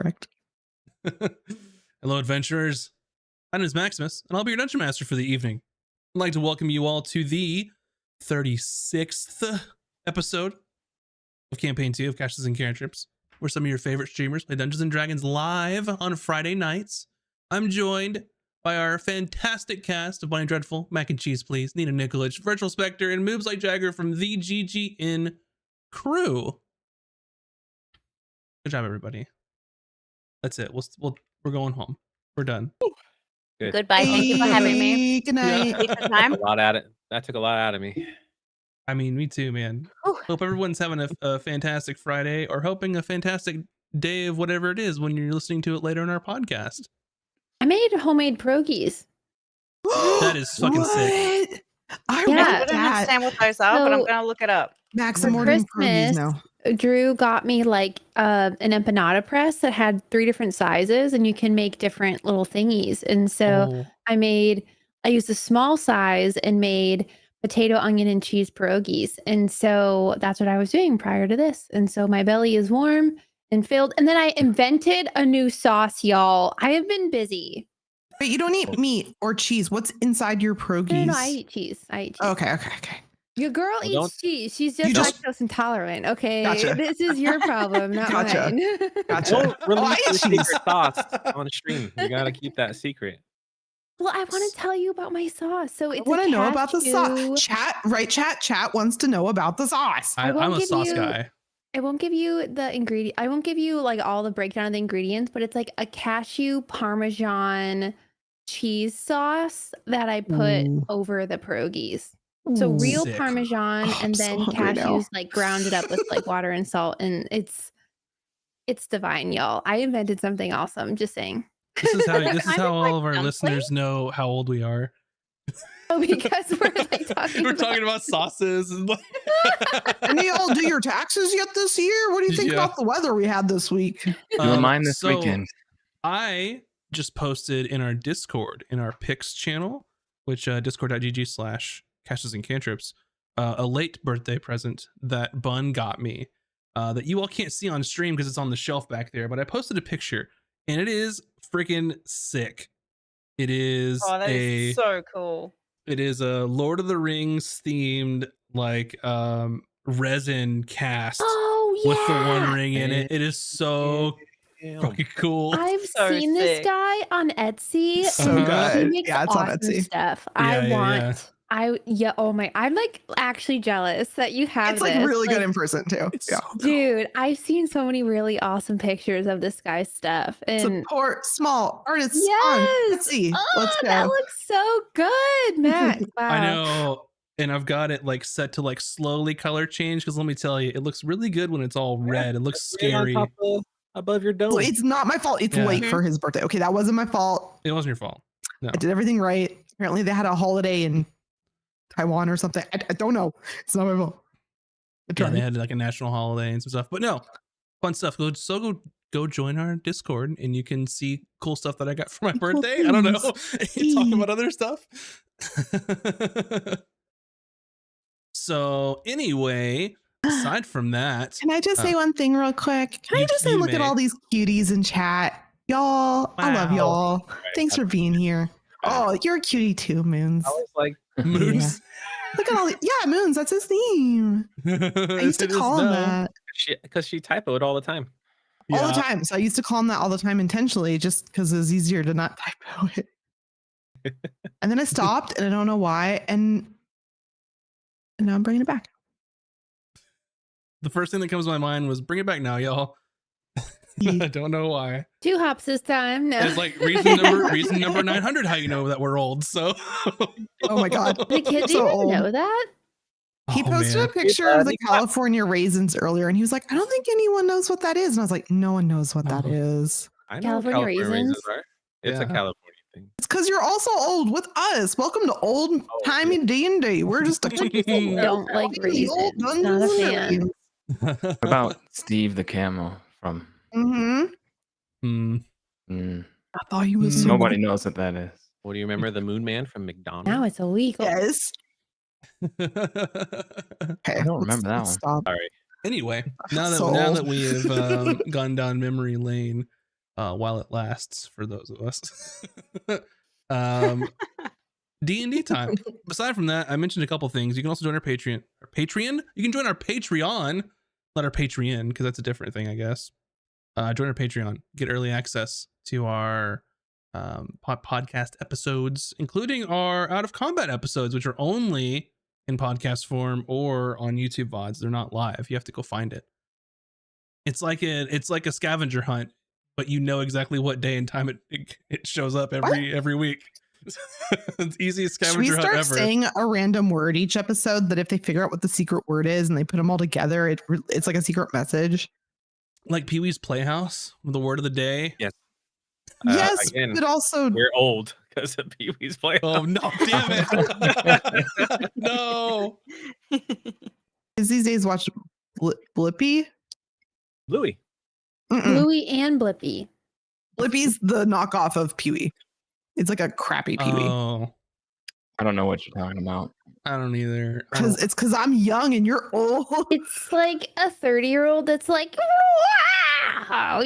correct. Hello, adventurers. My name is Maximus, and I'll be your dungeon master for the evening. I'd like to welcome you all to the 36th episode of Campaign 2 of Caches and Cantrips, where some of your favorite streamers play Dungeons & Dragons live on Friday nights. I'm joined by our fantastic cast of Bunny Dreadful, Mac and Cheese Please, Nina Nikolic, Virtual Spectre, and Moves Like Jagger from the GGN crew. Good job, everybody. That's it. We're going home. We're done. Good. Goodbye. Thank you for having me. Good night. Yeah. Time. That took a lot out of me. I mean, me too, man. Whew. Hope everyone's having a fantastic Friday, or hoping a fantastic day of whatever it is when you're listening to it later in our podcast. I made homemade pierogies. That is fucking sick. What? I Yeah. want I didn't that. understand what those are, but I'm So- gonna look it up. Max, For I'm ordering Christmas, pierogies now. Drew got me like an empanada press that had 3 different sizes, and you can make different little thingies. And so I used a small size and made potato, onion, and cheese pierogies. And so that's what I was doing prior to this. And so my belly is warm and filled. And then I invented a new sauce, y'all. I have been busy. But you don't eat meat or cheese. What's inside your pierogies? No, I eat cheese. Okay. Your girl Well, eats don't- cheese. She's You just just- lactose intolerant. Okay. Gotcha. This is your problem, not Gotcha. mine. Gotcha. Don't release I the eat cheese. secret sauce on stream. You gotta keep that secret. Well, I want to tell you about my sauce. So it's I want to know about the cashew- sauce. Chat wants to know about the sauce. I won't I'm a give sauce you- guy. I won't give you the ingredient. I won't give you like all the breakdown of the ingredients, but it's like a cashew parmesan cheese sauce that I put Ooh. over the pierogies. So Ooh. real Sick. parmesan Oh, I'm and so then hungry now. cashews like grounded up with like water and salt, and it's divine, y'all. I invented something awesome. Just saying. This is I'm how all like of our dumpling. listeners know how old we are. Oh, because we're like talking. We're talking about sauces and like Any of y'all do your taxes yet this year? What do you think Yeah. about the weather we had this week? Doing mine this so weekend. I just posted in our Discord, in our picks channel, which discord.gg/caches and cantrips, a late birthday present that Bun got me that you all can't see on stream because it's on the shelf back there, but I posted a picture and it is freaking sick. It is Oh, that is so cool. it is a Lord of the Rings themed like resin cast Oh yeah. with the One Ring in it. It is so fucking cool. I've So seen this sick. guy on Etsy. So and good. He makes Yeah, it's on awesome Etsy. stuff. Yeah, I yeah, want. Oh my! I'm like actually jealous that you have. It's like this. really good Like, in person too. Yeah. dude. I've seen so many really awesome pictures of this guy's stuff, and Support small artists on yes, Etsy. Let's oh, that go. looks so good, Max. Wow. I know, and I've got it like set to like slowly color change because let me tell you, it looks really good when it's all red. It looks Right on scary. top above your dome. Well, it's not my fault. It's Yeah. late for his birthday. Okay, that wasn't my fault. It wasn't your fault. No. I did everything right. Apparently, they had a holiday in Taiwan or something. I don't know. It's not my fault. I Yeah, tried. they had like a national holiday and some stuff, but no, fun stuff. Go join our Discord and you can see cool stuff that I got for my Cool birthday. I don't know. things. Talking about other stuff. So anyway, aside from that, Can I just say one thing real quick? Can I you- just say, you look at may. all these cuties in chat? Y'all, I love Wow. y'all. Thanks for being here. Oh, you're a cutie too, Moons. I was like, Moons. Look at all the, yeah, Moons, that's his name. I used to call him that because she typoed all the time. all the time. So I used to call him that all the time intentionally just because it was easier to not typo it. And then I stopped and I don't know why. And now I'm bringing it back. The first thing that comes to my mind was bring it back now, y'all. I don't know why. 2 hops this time. No. It's like reason number 900 how you know that we're old. So Oh my God. the kids So even old. know that. He Oh, posted man. a picture of the California raisins earlier and he was like, I don't think anyone knows what that is. And I was like, no one knows what that Oh. is. I know California raisins? are. It's a Yeah. California thing. It's because you're also old with us. Welcome to old timey D&D. We're just a Don't like raisins. Not a fan. What about Steve the Camel from? Mm-hmm. Mm, I thought he was so nobody knows what that is. What do you remember? The Moon Man from McDonald's? Now it's illegal. Yes. Okay, I don't remember that one. Stop. Sorry. Anyway, I'm now so that old. we have gone down memory lane, while it lasts for those of us. D&D time. Aside from that, I mentioned a couple things. You can also join our Patreon. You can join our Patreon, not our Patreon, because that's a different thing, I guess. Join our Patreon. Get early access to our podcast episodes, including our Out of Combat episodes, which are only in podcast form or on YouTube VODs. They're not live. You have to go find it. It's like a scavenger hunt, but you know exactly what day and time it shows up every week. It's the easiest scavenger hunt ever. Should we start saying a random word each episode that if they figure out what the secret word is and they put them all together, it's like a secret message? Like Pee-wee's Playhouse, the word of the day. Yes. Yes, again, but also we're old because of Pee-wee's Playhouse. Oh no, damn it. No. Kids these days watch Blippi. Louie. Bluey and Blippi. Blippi's the knockoff of Pee-wee. It's like a crappy Pee-wee. Oh, I don't know what you're talking about. I don't either. Because I'm young and you're old. It's like a 30-year-old that's like, wow,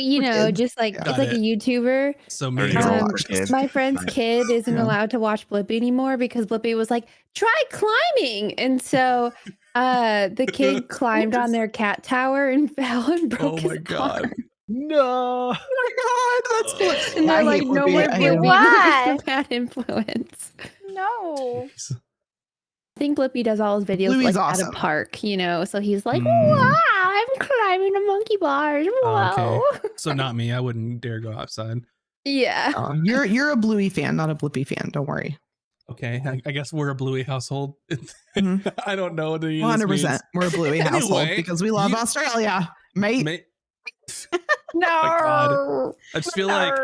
just like Got it's like it. a YouTuber. So Or many. you don't Um, watch kids. My friend's Right. kid isn't Yeah. allowed to watch Blippi anymore because Blippi was like, try climbing. And so the kid climbed on their cat tower and fell and broke Oh my his God. arm. No. Oh my God, that's cool. And they're I like, hate no Blippi. more I hate Blippi. him. Why? He's a bad influence. No. I think Blippi does all his videos Bluey's like at awesome. a park, so he's like, Mm. wow, I'm climbing a monkey bars. Wow. So not me. I wouldn't dare go outside. Yeah. Oh, you're a Bluey fan, not a Blippi fan. Don't worry. Okay, I guess we're a Bluey household. Mhm. I don't know what any of this 100%. means. We're a Bluey household Anyway, because we love you- Australia, mate. No. God. I just feel like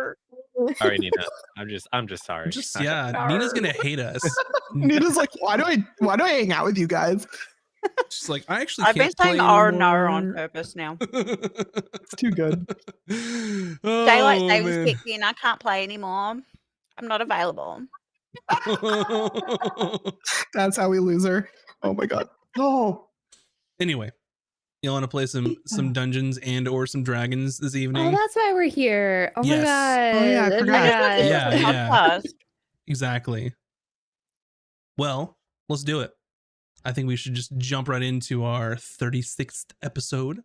Sorry, Nina. I'm just sorry. Nina's gonna hate us. Nina's like, why do I hang out with you guys? She's like, I actually I've been can't play saying R no on anymore. purpose now. It's too good. Daylight Oh, savings man. kicked in. I can't play anymore. I'm not available. That's how we lose her. Oh my God. Oh, Anyway, you want to play some dungeons and or some dragons this evening? Oh, that's why we're here. Oh Yes. my god. Oh, yeah, I my forgot. god. Yeah, yeah. Podcast. Exactly. Well, let's do it. I think we should just jump right into our 36th episode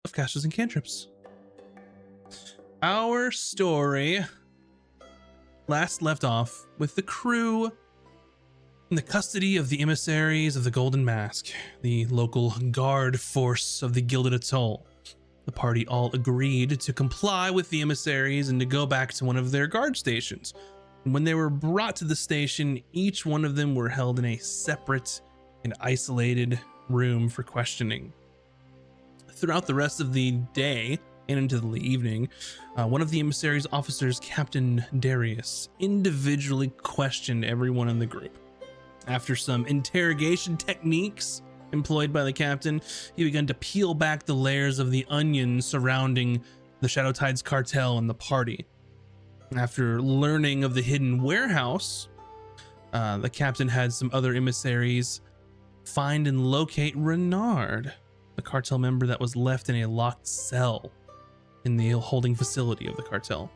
of Casters and Cantrips. Our story last left off with the crew in the custody of the emissaries of the Golden Mask, the local guard force of the Gilded Atoll. The party all agreed to comply with the emissaries and to go back to one of their guard stations. When they were brought to the station, each one of them were held in a separate and isolated room for questioning. Throughout the rest of the day and into the evening, one of the emissaries' officers, Captain Darius, individually questioned everyone in the group. After some interrogation techniques employed by the captain, he began to peel back the layers of the onion surrounding the Shadow Tides cartel and the party. After learning of the hidden warehouse, the captain had some other emissaries find and locate Renard, the cartel member that was left in a locked cell in the holding facility of the cartel.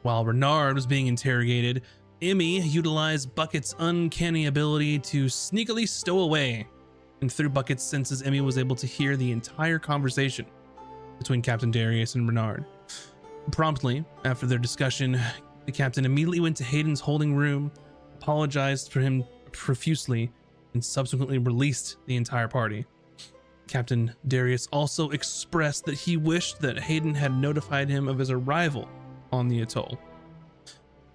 While Renard was being interrogated, Emmy utilized Bucket's uncanny ability to sneakily stow away, and through Bucket's senses, Emmy was able to hear the entire conversation between Captain Darius and Renard. Promptly, after their discussion, the captain immediately went to Hayden's holding room, apologized for him profusely, and subsequently released the entire party. Captain Darius also expressed that he wished that Hayden had notified him of his arrival on the atoll.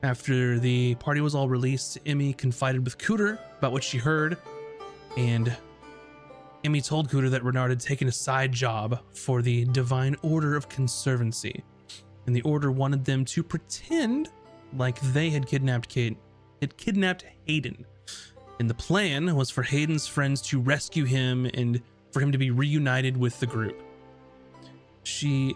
After the party was all released, Emmy confided with Cooter about what she heard, and Emmy told Cooter that Renard had taken a side job for the Divine Order of Conservancy, and the Order wanted them to pretend like they had kidnapped Hayden. And the plan was for Hayden's friends to rescue him and for him to be reunited with the group. She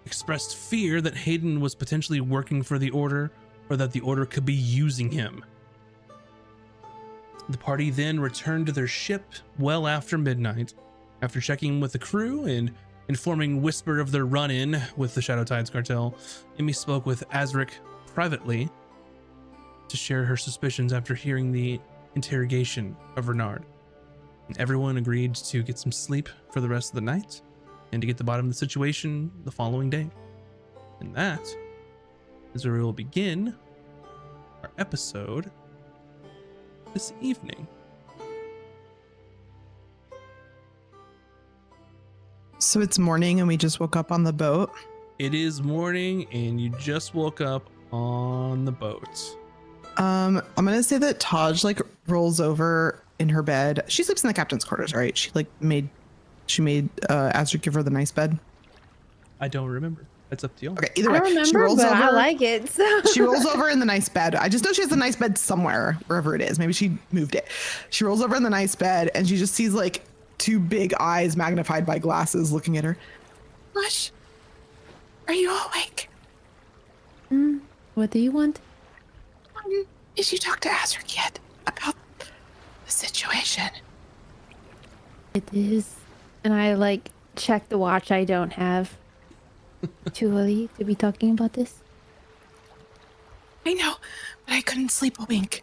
expressed fear that Hayden was potentially working for the Order, or that the Order could be using him. The party then returned to their ship well after midnight. After checking with the crew and Informing Whisper of their run-in with the Shadow Tides cartel, Emmy spoke with Azric privately to share her suspicions after hearing the interrogation of Renard. Everyone agreed to get some sleep for the rest of the night and to get to the bottom of the situation the following day. And that is where we will begin our episode this evening. So it's morning and we just woke up on the boat. It is morning and you just woke up on the boat. I'm gonna say that Taj like rolls over in her bed. She sleeps in the captain's quarters, right? She made Azric give her the nice bed. I don't remember. That's up to you. Okay, either I way, don't she remember, rolls but over. I like it. So. She rolls over in the nice bed. I just know she has a nice bed somewhere, wherever it is. Maybe she moved it. She rolls over in the nice bed and she just sees like two big eyes magnified by glasses looking at her. Lush, are you awake? What do you want? Did you talk to Azric yet about the situation? It is. And I like check the watch I don't have. Too early to be talking about this. I know, but I couldn't sleep a wink.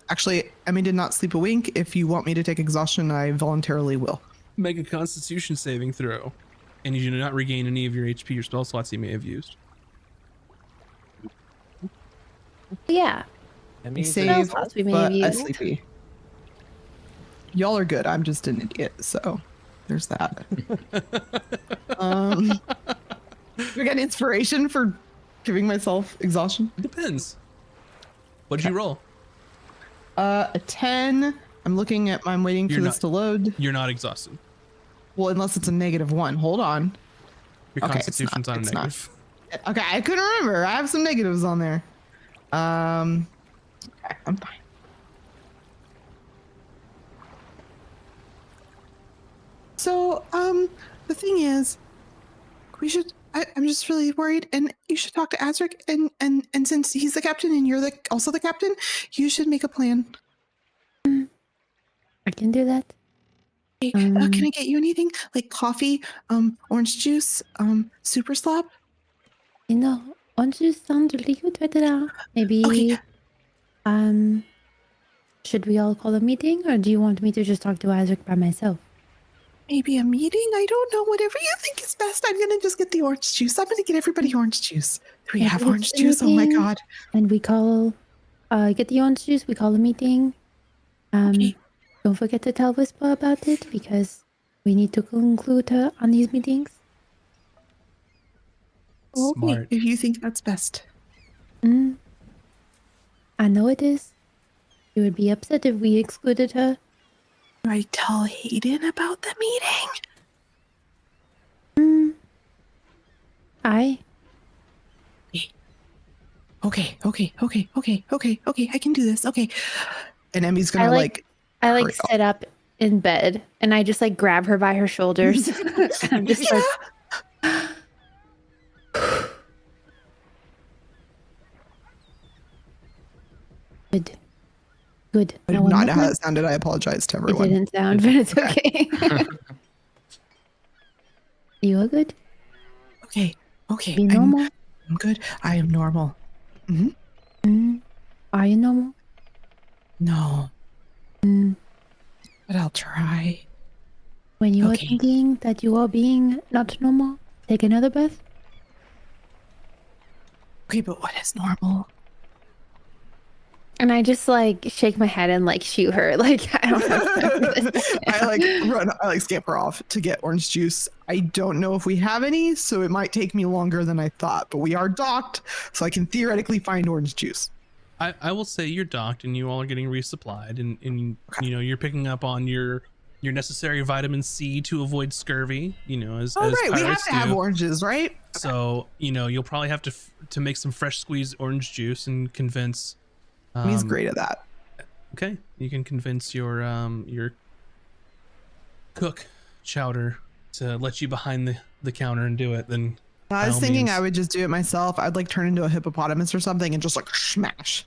Actually, Emmy did not sleep a wink. If you want me to take exhaustion, I voluntarily will. Make a Constitution saving throw, and you do not regain any of your HP or spell slots you may have used. Yeah. That means Save, slots we may but have I'm used. sleepy. Y'all are good. I'm just an idiot, so there's that. Do I get inspiration for giving myself exhaustion? It depends. What'd you roll? A 10. I'm waiting for You're this not- to load. You're not exhausted. Well, unless it's a -1. Hold on. Your Okay, it's Constitution's not- on it's not. negative. Okay, I couldn't remember. I have some negatives on there. Okay, I'm fine. So, the thing is, I'm just really worried, and you should talk to Azric, and since he's the captain and you're also the captain, you should make a plan. I can do that. Hey, can I get you anything like coffee, orange juice, super slop? You know, orange juice sounds really good right now. Maybe, Okay. should we all call a meeting, or do you want me to just talk to Azric by myself? Maybe a meeting? I don't know. Whatever you think is best. I'm gonna just get the orange juice. I'm gonna get everybody orange juice. Do we Yeah, have it's orange a juice? Oh my meeting. god. And we call, get the orange juice, we call a meeting. Okay. Don't forget to tell Whisper about it, because we need to conclude on these meetings. Okay, Smart. if you think that's best. I know it is. She would be upset if we excluded her. Do I tell Hayden about the meeting? I Okay. I can do this. Okay. And Emmy's gonna I hurry up. sit up in bed and I just grab her by her shoulders. And I'm just good. I No did one not know how movement? that sounded. I apologize to It everyone. didn't sound, but it's okay. You are good. Okay. Be normal. I'm good. I am normal. Are you normal? No. But I'll try. When you are Okay. thinking that you are being not normal, take another breath. Okay, but what is normal? And I just shake my head and shoot her. I don't know. I scamper off to get orange juice. I don't know if we have any, so it might take me longer than I thought, but we are docked, so I can theoretically find orange juice. I will say you're docked and you all are getting resupplied, and you know, you're picking up on your necessary vitamin C to avoid scurvy, you know, as Oh, right. We have pirates to have do. oranges, right? So, you know, you'll probably have to make some fresh squeezed orange juice and convince He's great at that. Okay, you can convince your cook Chowder to let you behind the counter and do it. Then I was all thinking means. I would just do it myself. I'd turn into a hippopotamus or something and just smash.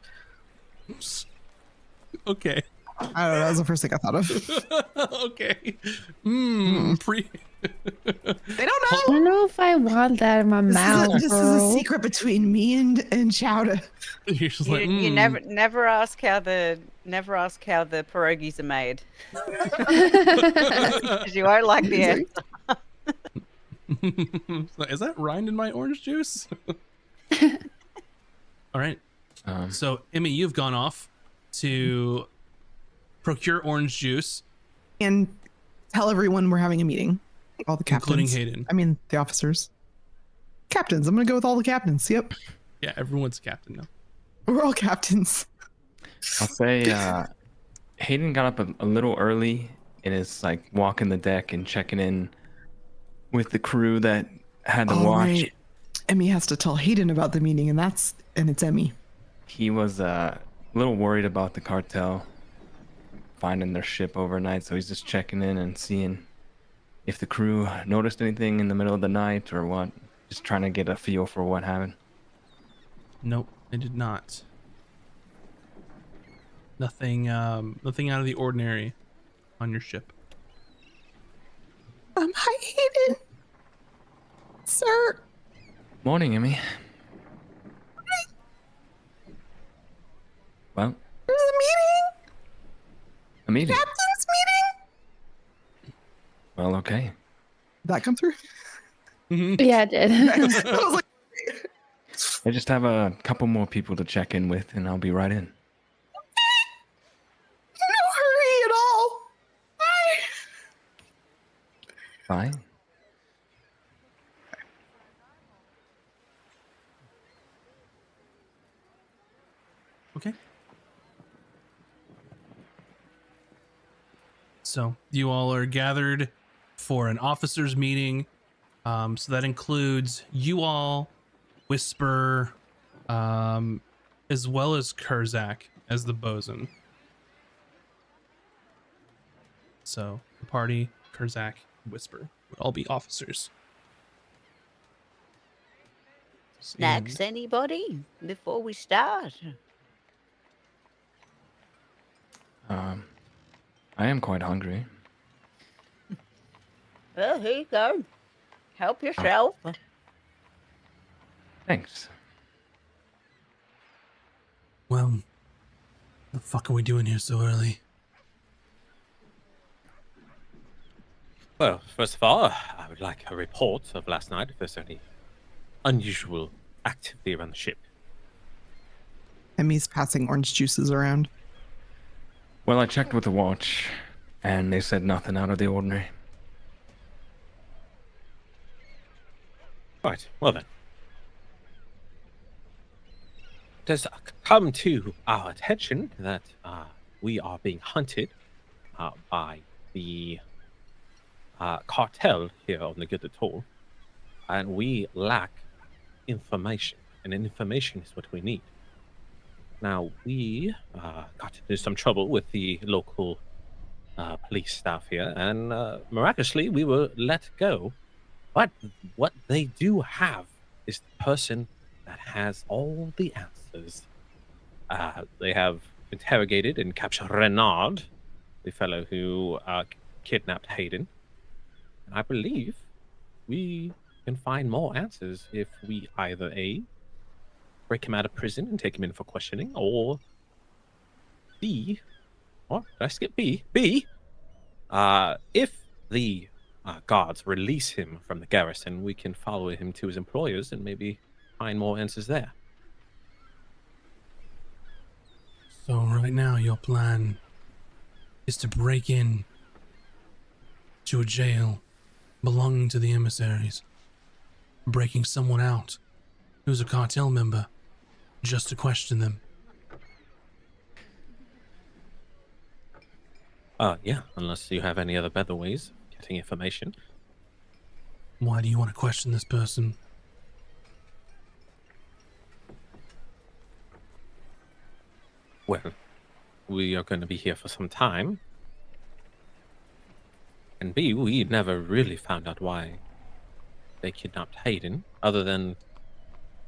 Okay. I don't know. That was the first thing I thought of. Okay. They don't I know. don't know if I want that in my mouth. This is a secret between me and Chowder. You're just You, like, you never ask how the pierogies are made. 'Cause you won't like the answer. Is that rind in my orange juice? All right. So, Emmy, you've gone off to procure orange juice, And tell everyone we're having a meeting. All the captains. including Hayden. I mean, the officers. Captains. I'm going to go with all the captains. Yep. Yeah, everyone's captain now. We're all captains. I'll say Hayden got up a little early and is like walking the deck and checking in with the crew that had to watch. Right. Emmy has to tell Hayden about the meeting, and it's Emmy. He was a little worried about the cartel finding their ship overnight, so he's just checking in and seeing if the crew noticed anything in the middle of the night or what. Just trying to get a feel for what happened. Nope, I did not. Nothing out of the ordinary on your ship. Hi, Hayden. Sir. Morning, Emmy. Well, There's a meeting. a meeting. Captain's meeting. Well, okay. Did that come through? Yeah, it did. I was like, I just have a couple more people to check in with, and I'll be right in. no hurry at all. Bye. Fine. Okay. So you all are gathered for an officers meeting. So that includes you all, Whisper, as well as Kurzak as the bosun. So the party, Kurzak, Whisper would all be officers. Snacks, anybody? Before we start. I am quite hungry. Well, here you go. Help yourself. Thanks. Well, the fuck are we doing here so early? Well, first of all, I would like a report of last night if there's any unusual activity around the ship. Emmy's passing orange juices around. Well, I checked with the watch, and they said nothing out of the ordinary. Right, well then. It has come to our attention that we are being hunted by the cartel here on the Good Atoll, and we lack information, and information is what we need. Now, we got into some trouble with the local police staff here, and miraculously, we were let go. But what they do have is the person that has all the answers. They have interrogated and captured Renard, the fellow who kidnapped Hayden. And I believe we can find more answers if we either A, break him out of prison and take him in for questioning, or B, or did I skip B? B, if the guards release him from the garrison, we can follow him to his employers and maybe find more answers there. So right now your plan is to break in to a jail belonging to the emissaries, breaking someone out who's a cartel member just to question them. Yeah, unless you have any other better ways of getting information. Why do you want to question this person? Well, we are going to be here for some time. And B, we never really found out why they kidnapped Hayden, other than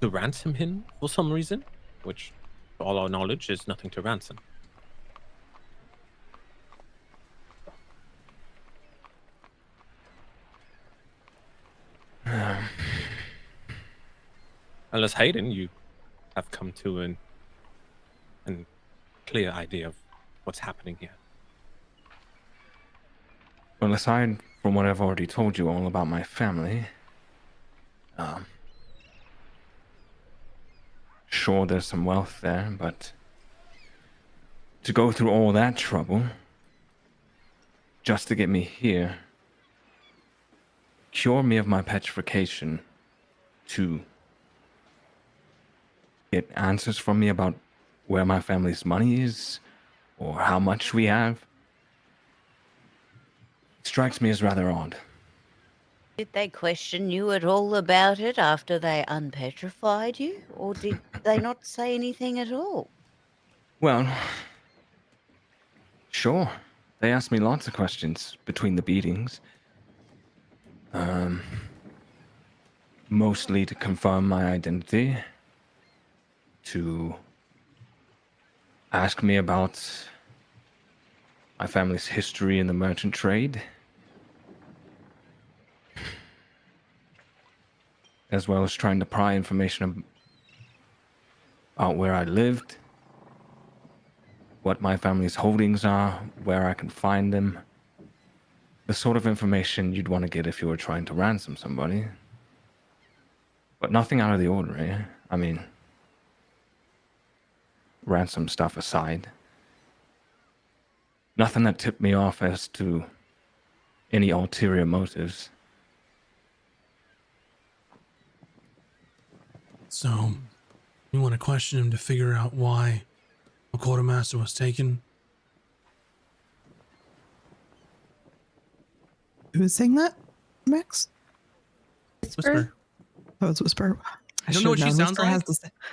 to ransom him for some reason, which, to all our knowledge, is nothing to ransom. Unless Hayden, you have come to an clear idea of what's happening here. Well, aside from what I've already told you all about my family, sure, there's some wealth there, but to go through all that trouble just to get me here, cure me of my petrification, to get answers from me about where my family's money is or how much we have, strikes me as rather odd. Did they question you at all about it after they unpetrified you? Or did they not say anything at all? Well, sure. They asked me lots of questions between the beatings. Mostly to confirm my identity, to ask me about my family's history in the merchant trade, as well as trying to pry information about where I lived, what my family's holdings are, where I can find them. The sort of information you'd want to get if you were trying to ransom somebody. But nothing out of the ordinary. I mean, ransom stuff aside. Nothing that tipped me off as to any ulterior motives. So, you want to question him to figure out why a quartermaster was taken? Who was saying that, Max? Whisper. Oh, it's Whisper. I don't know what she sounds like.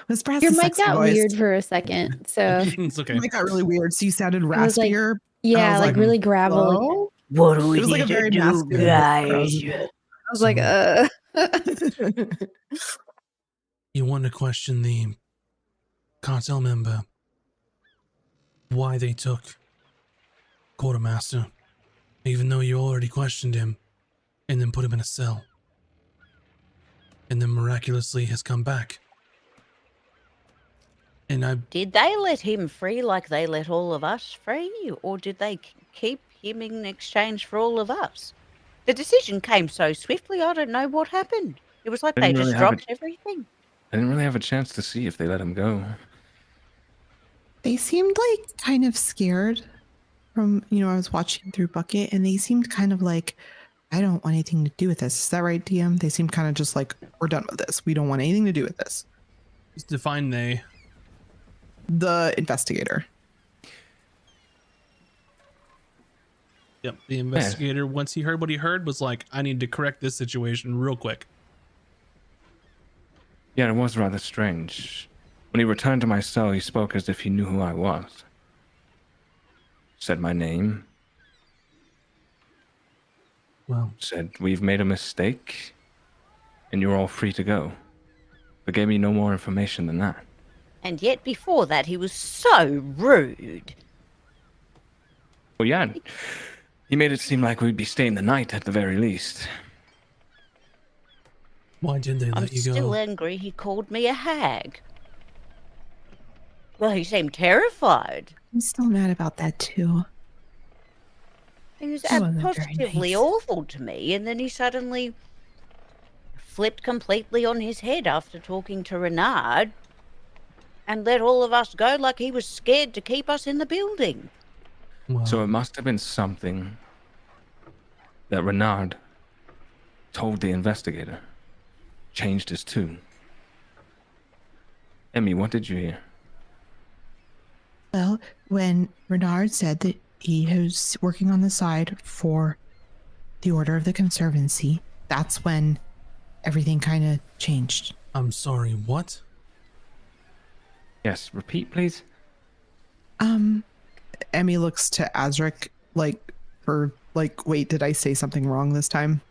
Whisper has Your the mic sexy got voice. weird for a second. So It's okay. Your mic got really weird. So you sounded was like- raspier. yeah, was like like, really gravelly. Hello? What do It was like a very masculine. guys? I was like, You want to question the cartel member, why they took quartermaster, even though you already questioned him and then put him in a cell, and then miraculously has come back. And Did they let him free like they let all of us free? Or did they keep him in exchange for all of us? The decision came so swiftly, I don't know what happened. It was like I they didn't just really have dropped everything. I didn't really have a chance to see if they let him go. They seemed like kind of scared from, I was watching through Bucket and they seemed kind of like, I don't want anything to do with this. Is that right, DM? They seemed kind of just like, we're done with this. We don't want anything to do with this. define they. The investigator. Yep, the investigator, once he heard what he heard, was like, I need to correct this situation real quick. Yeah, it was rather strange. When he returned to my cell, he spoke as if he knew who I was. Said my name. Well, Said, we've made a mistake, and you're all free to go. But gave me no more information than that. And yet before that, he was so rude. Well, yeah, he made it seem like we'd be staying the night at the very least. why did they I'm let you still go? angry he called me a hag. Well, he seemed terrified. I'm still mad about that too. He was That wasn't very positively nice. awful to me, and then he suddenly flipped completely on his head after talking to Renard and let all of us go like he was scared to keep us in the building. Well, So it must have been something that Renard told the investigator. Changed his tune. Emmy, what did you hear? Well, when Renard said that he was working on the side for the Order of the Conservancy, that's when everything kind of changed. I'm sorry, what? Yes, repeat, please. Emmy looks to Azric wait, did I say something wrong this time?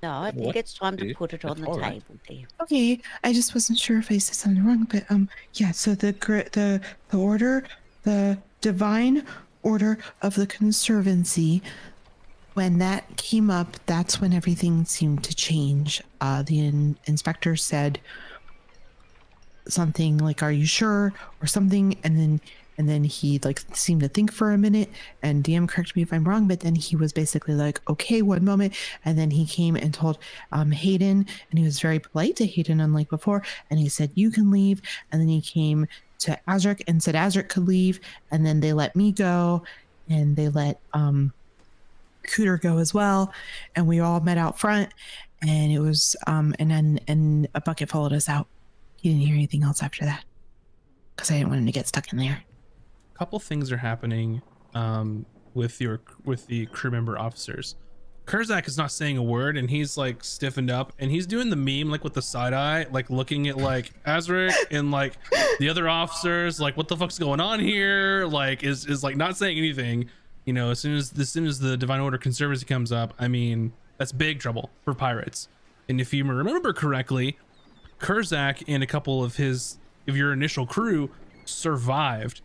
No, I think What it's time to is- put it on it's the all right. table, dear. Okay, I just wasn't sure if I said something wrong, but yeah. So the order, the Divine Order of the Conservancy, When that came up, that's when everything seemed to change. The inspector said something like, "Are you sure?" or something, and then he like seemed to think for a minute. And DM, correct me if I'm wrong, but then he was basically like, "Okay, one moment," and then he came and told Hayden, and he was very polite to Hayden, unlike before, and he said, "You can leave." And then he came to Azric and said Azric could leave, and then they let me go, and they let Cooter go as well, and we all met out front, and it was and a bucket followed us out. He didn't hear anything else after that because I didn't want him to get stuck in there. A couple things are happening with the crew member officers. Kurzak is not saying a word, and he's like stiffened up, and he's doing the meme like with the side eye, like looking at like Azric and like the other officers, like what the fuck's going on here? Like is like not saying anything. You know, as soon as the Divine Order Conservancy comes up, I mean, that's big trouble for pirates. And if you remember correctly, Kurzak and a couple of your initial crew survived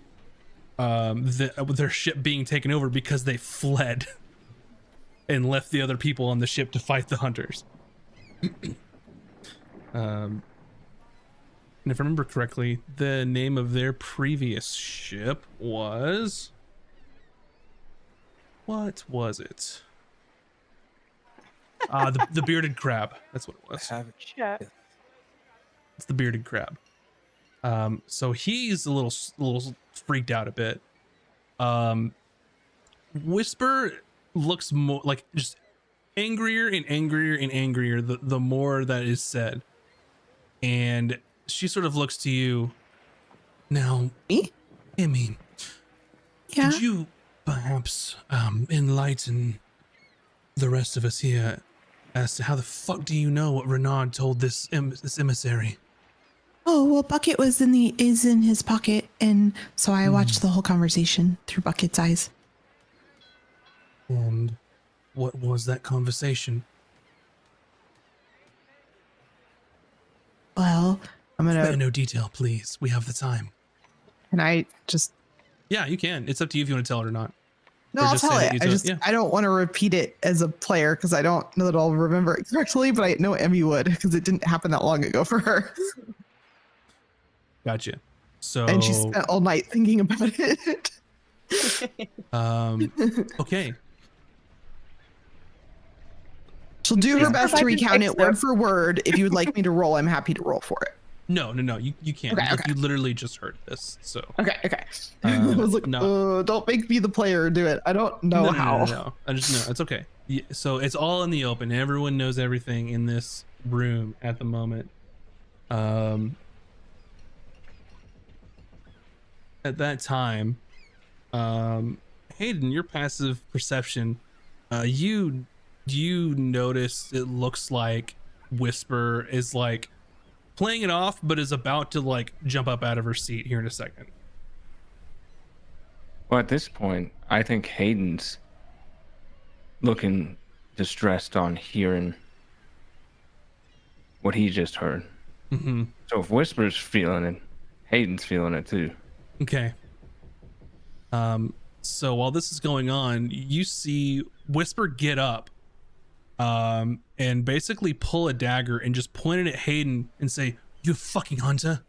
their ship being taken over because they fled and left the other people on the ship to fight the hunters. And if I remember correctly, the name of their previous ship was... What was it? The bearded crab. That's what it was. It's the bearded crab. So he's a little freaked out a bit. Whisper looks more like just angrier and angrier and angrier the more that is said. And she sort of looks to you. Now, Me? I mean, Yeah. could you perhaps enlighten the rest of us here as to how the fuck do you know what Renard told this emissary? Oh well, Bucket is in his pocket, and so I watched the whole conversation through Bucket's eyes. And what was that conversation? Well, I'm Spare gonna. no detail, please. We have the time. And I just. Yeah, you can. It's up to you if you want to tell it or not. No, Or I'll just tell say it. that you I told- just yeah. I don't want to repeat it as a player because I don't know that I'll remember it correctly, but I know Emmy would because it didn't happen that long ago for her. Gotcha. So And she spent all night thinking about it. okay. She'll do her Just best to provide recount it context, though. word for word. If you would like me to roll, I'm happy to roll for it. No, you can't. Okay, okay. You literally just heard this. So Okay. I was like, no. don't make me the player do it. I don't know how. No. I just know it's okay. Yeah, so it's all in the open. Everyone knows everything in this room at the moment. At that time, Hayden, your passive perception, you notice it looks like Whisper is like playing it off, but is about to like jump up out of her seat here in a second. Well, at this point, I think Hayden's looking distressed on hearing what he just heard. Mm-hmm. So if Whisper's feeling it, Hayden's feeling it too. Okay. So while this is going on, you see Whisper get up, and basically pull a dagger and just point it at Hayden and say, "You fucking hunter!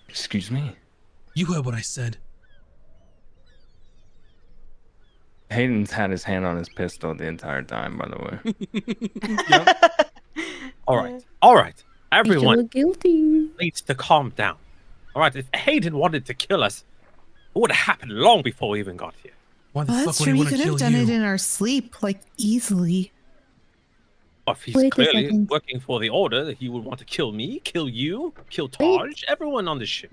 Excuse me? You heard what I said." Hayden's had his hand on his pistol the entire time, by the way. All right. Make you Everyone look guilty. needs to calm down. All right, if Hayden wanted to kill us, it would have happened long before we even got here. Why the Well, fuck that's would true. he We want to could kill have done you? it in our sleep, like easily. If he's Wait a clearly second. working for the order, he would want to kill me, kill you, kill Taj, everyone on the ship.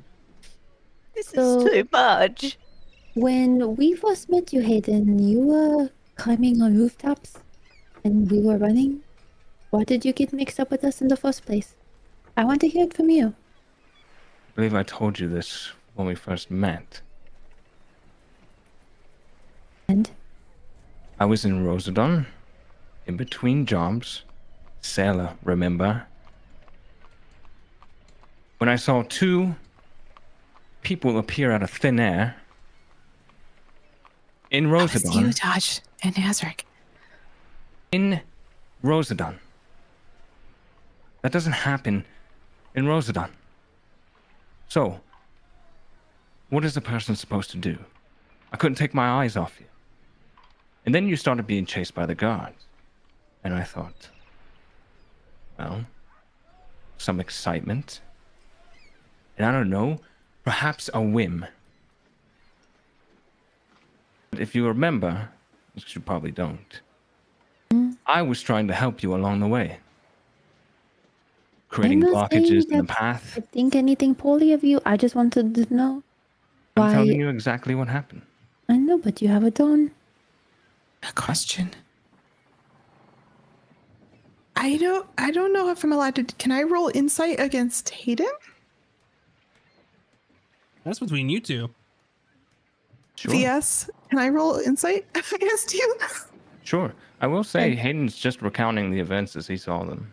This So- is too much. When we first met you, Hayden, you were climbing on rooftops and we were running. Why did you get mixed up with us in the first place? I want to hear it from you. I believe I told you this when we first met. And I was in Rosedon, in between jobs. Sailor, remember? When I saw two people appear out of thin air, In That was you, Rosedon. Dodge, and Nazarick. In Rosedon. That doesn't happen in Rosedon. So, what is a person supposed to do? I couldn't take my eyes off you. And then you started being chased by the guards. And I thought, well, some excitement. And I don't know, perhaps a whim. But if you remember, which you probably don't, I was trying to help you along the way. Creating I'm not saying blockages in the that path. I think anything poorly of you. I just wanted to know I'm why. telling you exactly what happened. I know, but you have it on. A question. I don't know if I'm allowed to. Can I roll insight against Hayden? That's between you two. Sure. VS, can I roll insight against you? Sure. I will say Okay. Hayden's just recounting the events as he saw them.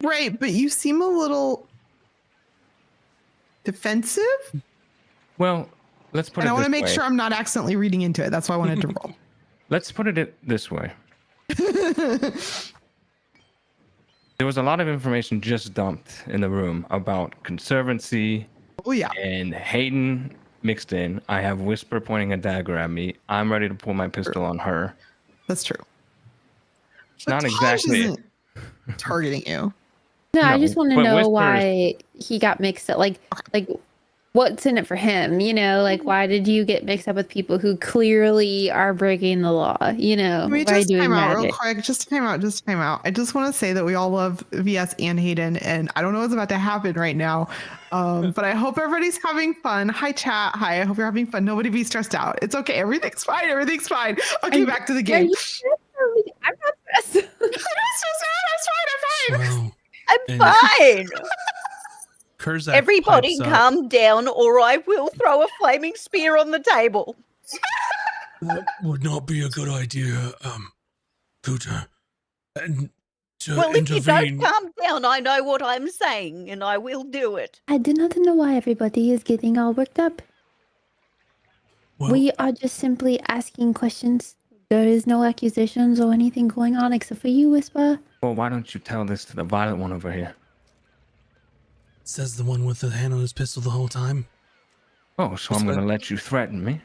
Right, but you seem a little defensive. Well, let's put And it I want to this make way. sure I'm not accidentally reading into it. That's why I wanted to roll. Let's put it this way. There was a lot of information just dumped in the room about Conservancy Oh yeah. and Hayden mixed in. I have Whisper pointing a dagger at me. I'm ready to pull my pistol on her. That's true. It's But not Taj exactly. isn't targeting you. No, I No, just want to but know Whisper is- why he got mixed up. Like what's in it for him? You know, like why did you get mixed up with people who clearly are breaking the law? You know, Can we why are you just doing time out real magic? quick? Just time out. I just want to say that we all love VS and Hayden, and I don't know what's about to happen right now. But I hope everybody's having fun. Hi, chat. Hi. I hope you're having fun. Nobody be stressed out. It's okay. Everything's fine. Everything's fine. Okay, back to the Are game. you stressed or anything? I'm not stressed. I'm stressed out. I'm fine. Wow. I'm And- fine. Kurzak Everybody pipes up. calm down, or I will throw a flaming spear on the table. That would not be a good idea, Cooter. And to Well, if you don't intervene. calm down, I know what I'm saying, and I will do it. I do not know why everybody is getting all worked up. Well, We are just simply asking questions. There is no accusations or anything going on except for you, Whisper. Well, why don't you tell this to the violent one over here? says the one with the hand on his pistol the whole time. Oh, so I'm Whisper. going to let you threaten me?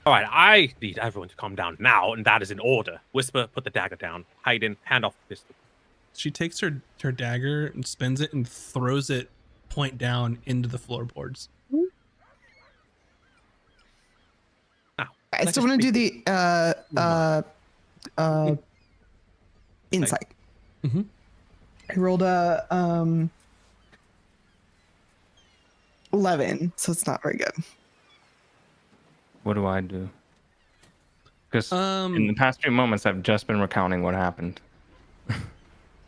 All right, I need everyone to calm down now, and that is in order. Whisper, put the dagger down. Hayden, hand off the pistol. She takes her dagger and spins it and throws it point down into the floorboards. Now, I still want to do the insight. Mhm. I rolled a 11, so it's not very good. What do I do? Because in Um, the past few moments, I've just been recounting what happened.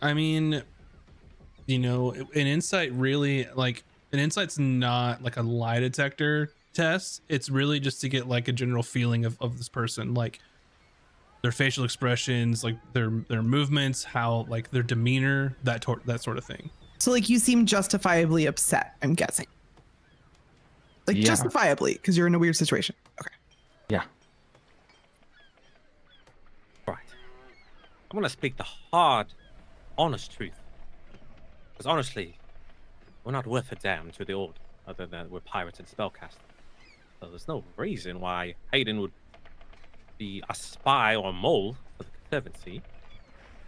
I mean, you know, an insight really, like, an insight's not like a lie detector test. It's really just to get like a general feeling of this person, like their facial expressions, like their movements, how like their demeanor, that sort of thing. So like you seem justifiably upset, I'm guessing. Like Yeah. justifiably, because you're in a weird situation. Okay. Yeah. right. I want to speak the hard, honest truth. Because honestly, we're not worth a damn to the Order, other than we're pirates and spellcasters. So there's no reason why Hayden would be a spy or a mole for the Conservancy.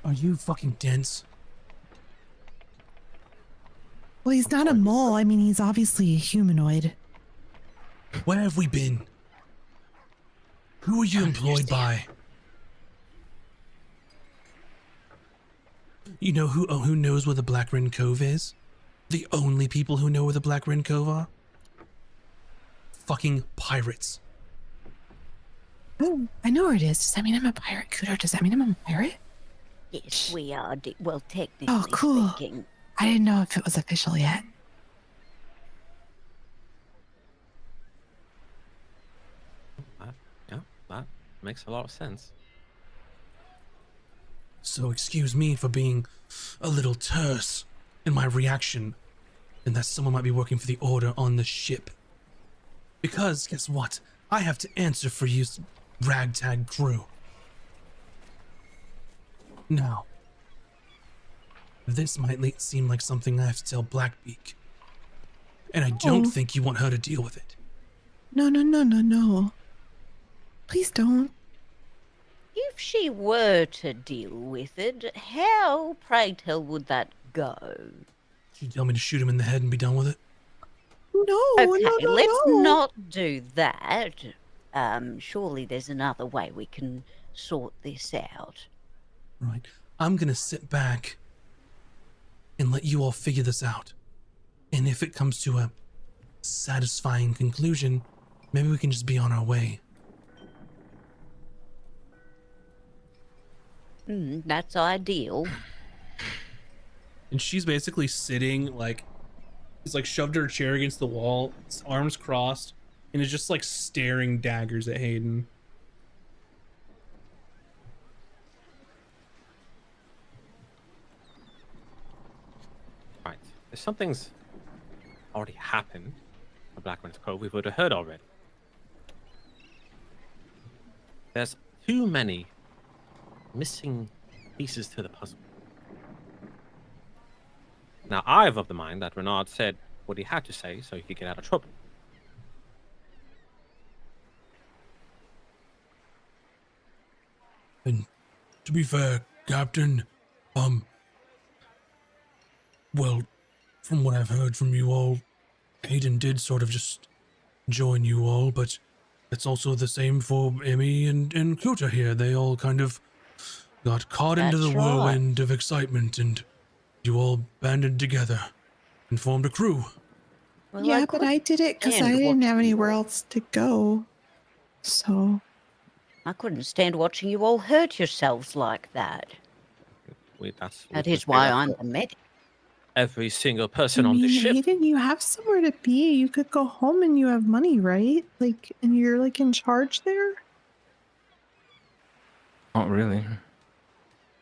Are you fucking dense? Well, he's not a mole. I mean, he's obviously a humanoid. Where have we been? Who are you employed by? You know who knows where the Black Wren Cove is? The only people who know where the Black Wren Cove are? Fucking pirates. Oh, I know where it is. Does that mean I'm a pirate, Cooter? Does that mean I'm a pirate? Yes, we are. Well, technically Oh, cool. speaking. I didn't know if it was official yet. Yeah, that makes a lot of sense. So excuse me for being a little terse in my reaction, and that someone might be working for the Order on the ship. Because, guess what? I have to answer for you, ragtag crew. Now, this might seem like something I have to tell Blackbeak, and I don't Oh. think you want her to deal with it. No. Please don't. If she were to deal with it, how, pray tell, would that go? You tell me to shoot him in the head and be done with it? No, Okay, no. let's not do that. Surely there's another way we can sort this out. Right. I'm gonna sit back and let you all figure this out. And if it comes to a satisfying conclusion, maybe we can just be on our way. That's ideal. And she's basically sitting like, he's like shoved her chair against the wall, arms crossed, and is just like staring daggers at Hayden. Right. If something's already happened at Blackman's Cove, we would have heard already. There's too many missing pieces to the puzzle. Now, I've of the mind that Renard said what he had to say so he could get out of trouble. And to be fair, Captain, well, from what I've heard from you all, Hayden did sort of just join you all, but it's also the same for Emmy and Kuta here. They all kind of got caught into the That's right. whirlwind of excitement, and you all banded together and formed a crew. Well, Yeah, but I did it because I stand didn't have watching anywhere you. else to go. So, I couldn't stand watching you all hurt yourselves like that. That is why I'm the medic. Every single person on this ship. Hayden, you have somewhere to be. You could go home and you have money, right? Like, and you're like in charge there? Not really.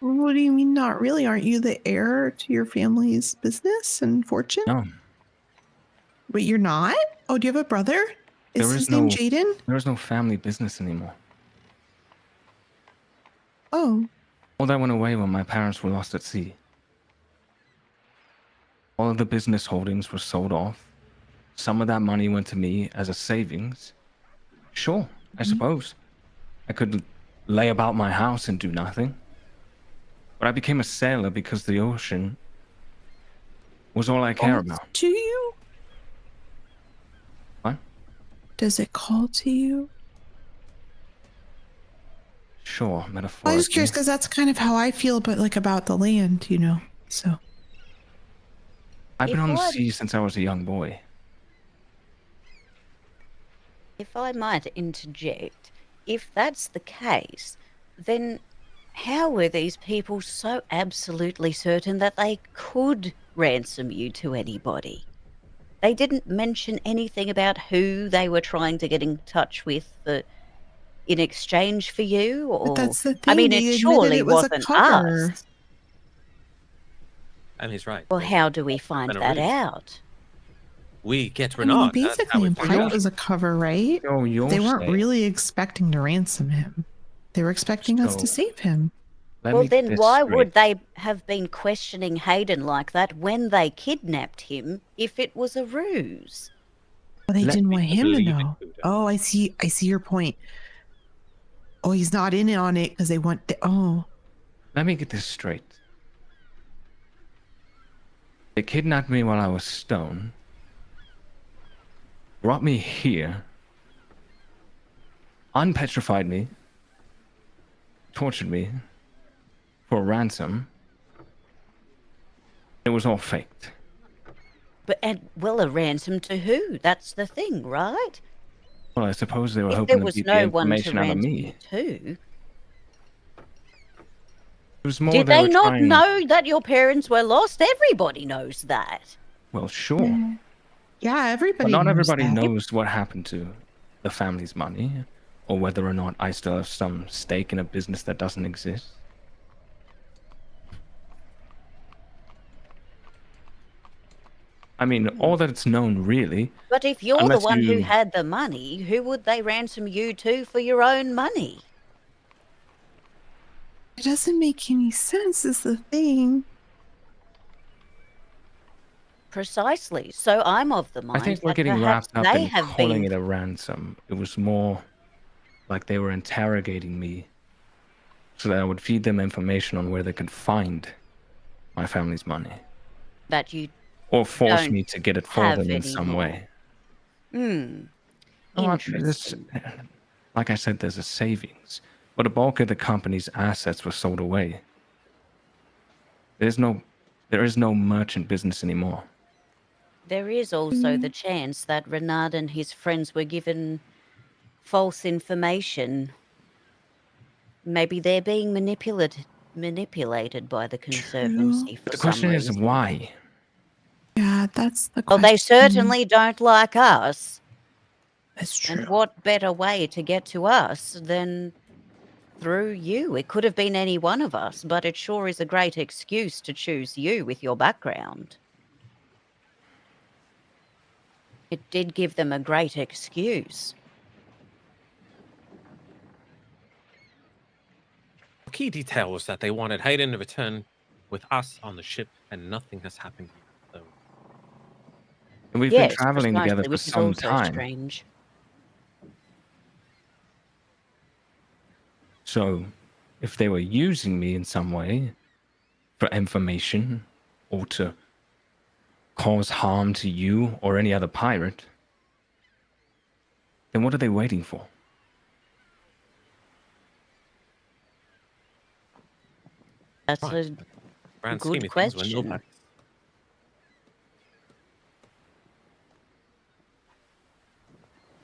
What do you mean, not really? Aren't you the heir to your family's business and fortune? No, Wait, you're not? Oh, do you have a brother? Is There his is name no- Jaden? there is no family business anymore. Oh, All that went away when my parents were lost at sea. All of the business holdings were sold off. Some of that money went to me as a savings. Sure, I suppose. I could lay about my house and do nothing. But I became a sailor because the ocean was all I care about. to you? What? Does it call to you? Sure, I metaphorically. was just curious because that's kind of how I feel, but like about the land, you know. So I've been If on the I- sea since I was a young boy. If I might interject, if that's the case, then how were these people so absolutely certain that they could ransom you to anybody? They didn't mention anything about who they were trying to get in touch with in exchange for you, or but that's the thing. I mean, they it admitted surely it was a wasn't cover. us. And he's right. Well, how do we find been a that ruse. out? We get I mean, Renard. he That's how basically we implied find it out. was a cover, right? Oh, you're They weren't saying- really expecting to ransom him. They were expecting us to So- save him. Let Well, me get then this why straight. would they have been questioning Hayden like that when they kidnapped him if it was a ruse? Well, they Let didn't me want him to believe it, know. Buddha. Oh, I see your point. Oh, he's not in on it because they want Let me get this straight. They kidnapped me while I was stoned, brought me here, unpetrified me, tortured me for ransom. It was all faked. But well, a ransom to who? That's the thing, right? Well, I suppose they were If hoping there to was beat the no one to information out of ransom me. you to, It was more did they they were not trying... know that your parents were lost? Everybody knows that. Well, sure. Yeah, everybody. But not knows everybody that. knows what happened to the family's money, or whether or not I still have some stake in a business that doesn't exist. I mean, all that's known really. But if you're the Unless one who you- had the money, who would they ransom you to for your own money? It doesn't make any sense, is the thing. Precisely. So I'm of the mind I think we're that getting perhaps wrapped up they in have calling been. it a ransom. It was more like they were interrogating me so that I would feed them information on where they could find my family's money. That you. Or force Don't me to get it for have them in some anymore. way. Oh, Interesting. like I said, there's a savings. But a bulk of the company's assets were sold away. There is no merchant business anymore. There is also the chance that Renard and his friends were given false information. Maybe they're being manipulated by the Conservancy for But the some question is reason. why? Yeah, that's the Well, question. they certainly don't like us. That's true. And what better way to get to us than through you? It could have been any one of us, but it sure is a great excuse to choose you with your background. It did give them a great excuse. The key detail was that they wanted Hayden to return with us on the ship, and nothing has happened yet. So And we've Yes, been traveling together precisely, for which is some also time. strange. So, if they were using me in some way for information or to cause harm to you or any other pirate, then what are they waiting for? That's Right. a grand Good scheme of things, we're question. nobodies.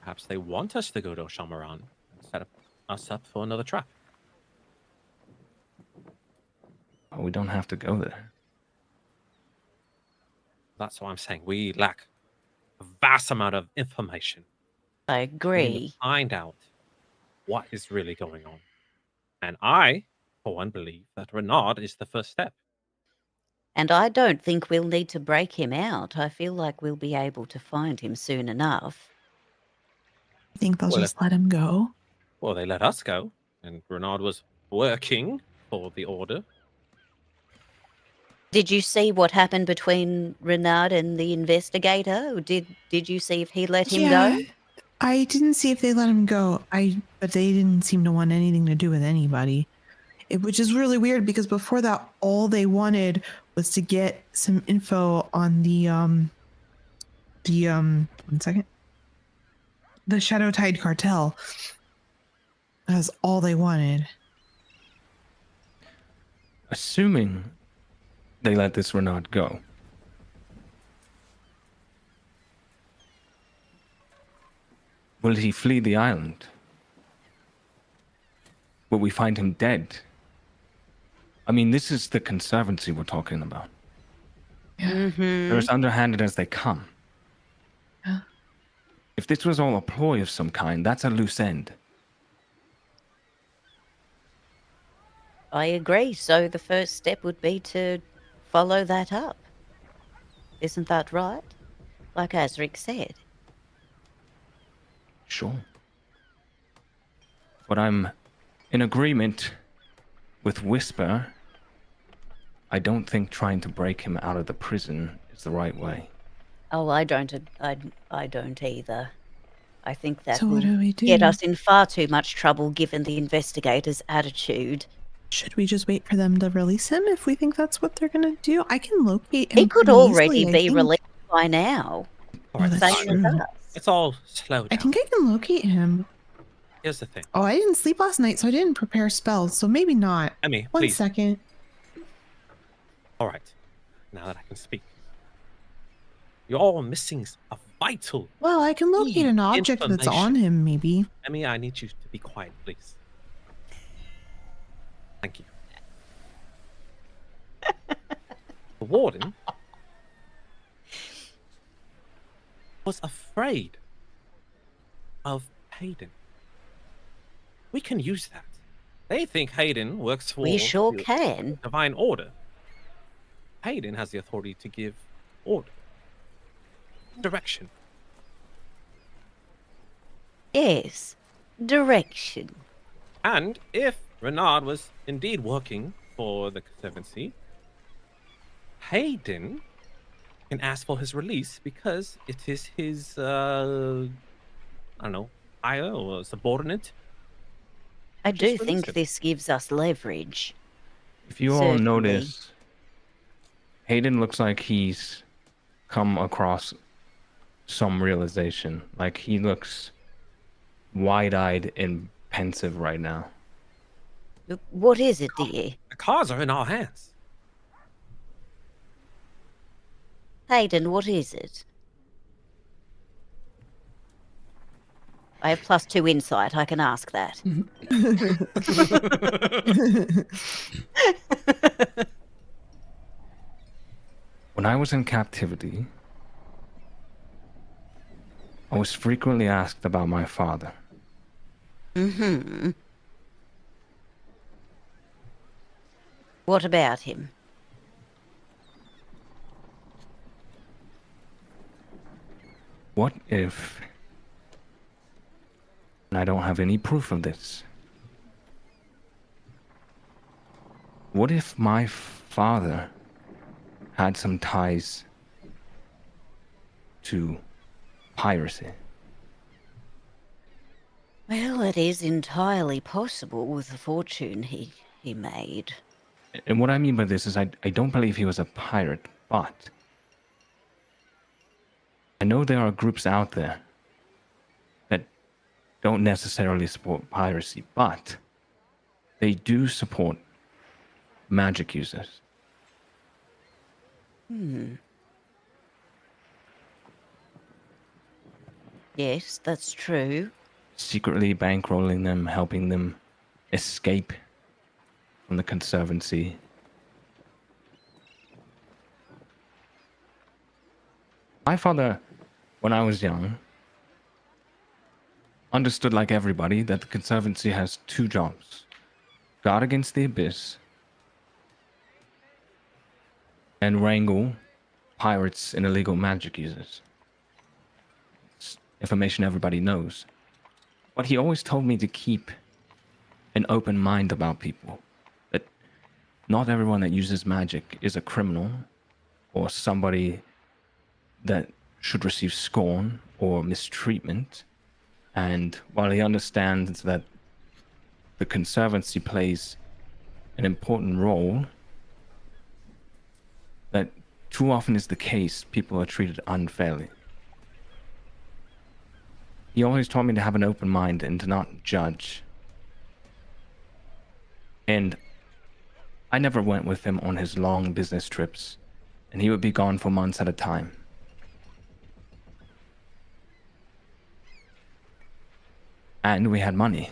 Perhaps they want us to go to Shamaran and set us up for another trap. Oh, we don't have to go there. That's what I'm saying. We lack a vast amount of information. I We need to agree. find out what is really going on. And I, for one, believe that Renard is the first step. And I don't think we'll need to break him out. I feel like we'll be able to find him soon enough. I think they'll Well, just let him go. Well, they let us go, and Renard was working for the Order. Did you see what happened between Renard and the investigator? Or did you see if he let him go? I didn't see if they let him go. But they didn't seem to want anything to do with anybody. Which is really weird because before that, all they wanted was to get some info on the 1 second. The Shadow Tide cartel. That's all they wanted. Assuming they let this Renard go, will he flee the island? Will we find him dead? I mean, this is the Conservancy we're talking about. They're as underhanded as they come. Yeah. If this was all a ploy of some kind, that's a loose end. I agree. So the first step would be to follow that up. Isn't that right? Like Azric said. Sure. But I'm in agreement with Whisper. I don't think trying to break him out of the prison is the right way. Oh, I don't either. I think that So what will do we do? get us in far too much trouble given the investigator's attitude. Should we just wait for them to release him if we think that's what they're gonna do? I can locate him. He could pretty already easily, I be think. released by now. All right, that's Same true. as us. let's all slow I down. think I can locate him. Here's the thing. Oh, I didn't sleep last night, so I didn't prepare spells. So maybe not. Emmy, 1 please. second. All right. Now that I can speak. You're all missing a vital... Well, I can locate an object that's on information. him, maybe. Emmy, I need you to be quiet, please. Thank you. The warden was afraid of Hayden. We can use that. They think Hayden works for We sure the can. Divine Order. Hayden has the authority to give order. direction. Yes. Direction. And if Renard was indeed working for the Conservancy, Hayden can ask for his release because it is his, I don't know, higher or subordinate. I Just do release think him. this gives us leverage. If you all Certainly. notice, Hayden looks like he's come across some realization. Like he looks wide-eyed and pensive right now. What is it, dear? The cards are in our hands. Hayden, what is it? I have +2 insight. I can ask that. When I was in captivity, I was frequently asked about my father. Mm-hmm. What about him? What if, and I don't have any proof of this, what if my father had some ties to piracy? Well, it is entirely possible with the fortune he made. And what I mean by this is I don't believe he was a pirate, but I know there are groups out there that don't necessarily support piracy, but they do support magic users. Yes, that's true. Secretly bankrolling them, helping them escape from the Conservancy. My father, when I was young, understood like everybody that the Conservancy has 2 jobs. Guard against the abyss and wrangle pirates and illegal magic users. It's information everybody knows. But he always told me to keep an open mind about people. That not everyone that uses magic is a criminal or somebody that should receive scorn or mistreatment. And while he understands that the Conservancy plays an important role, that too often is the case, people are treated unfairly. He always taught me to have an open mind and to not judge. And I never went with him on his long business trips, and he would be gone for months at a time. And we had money.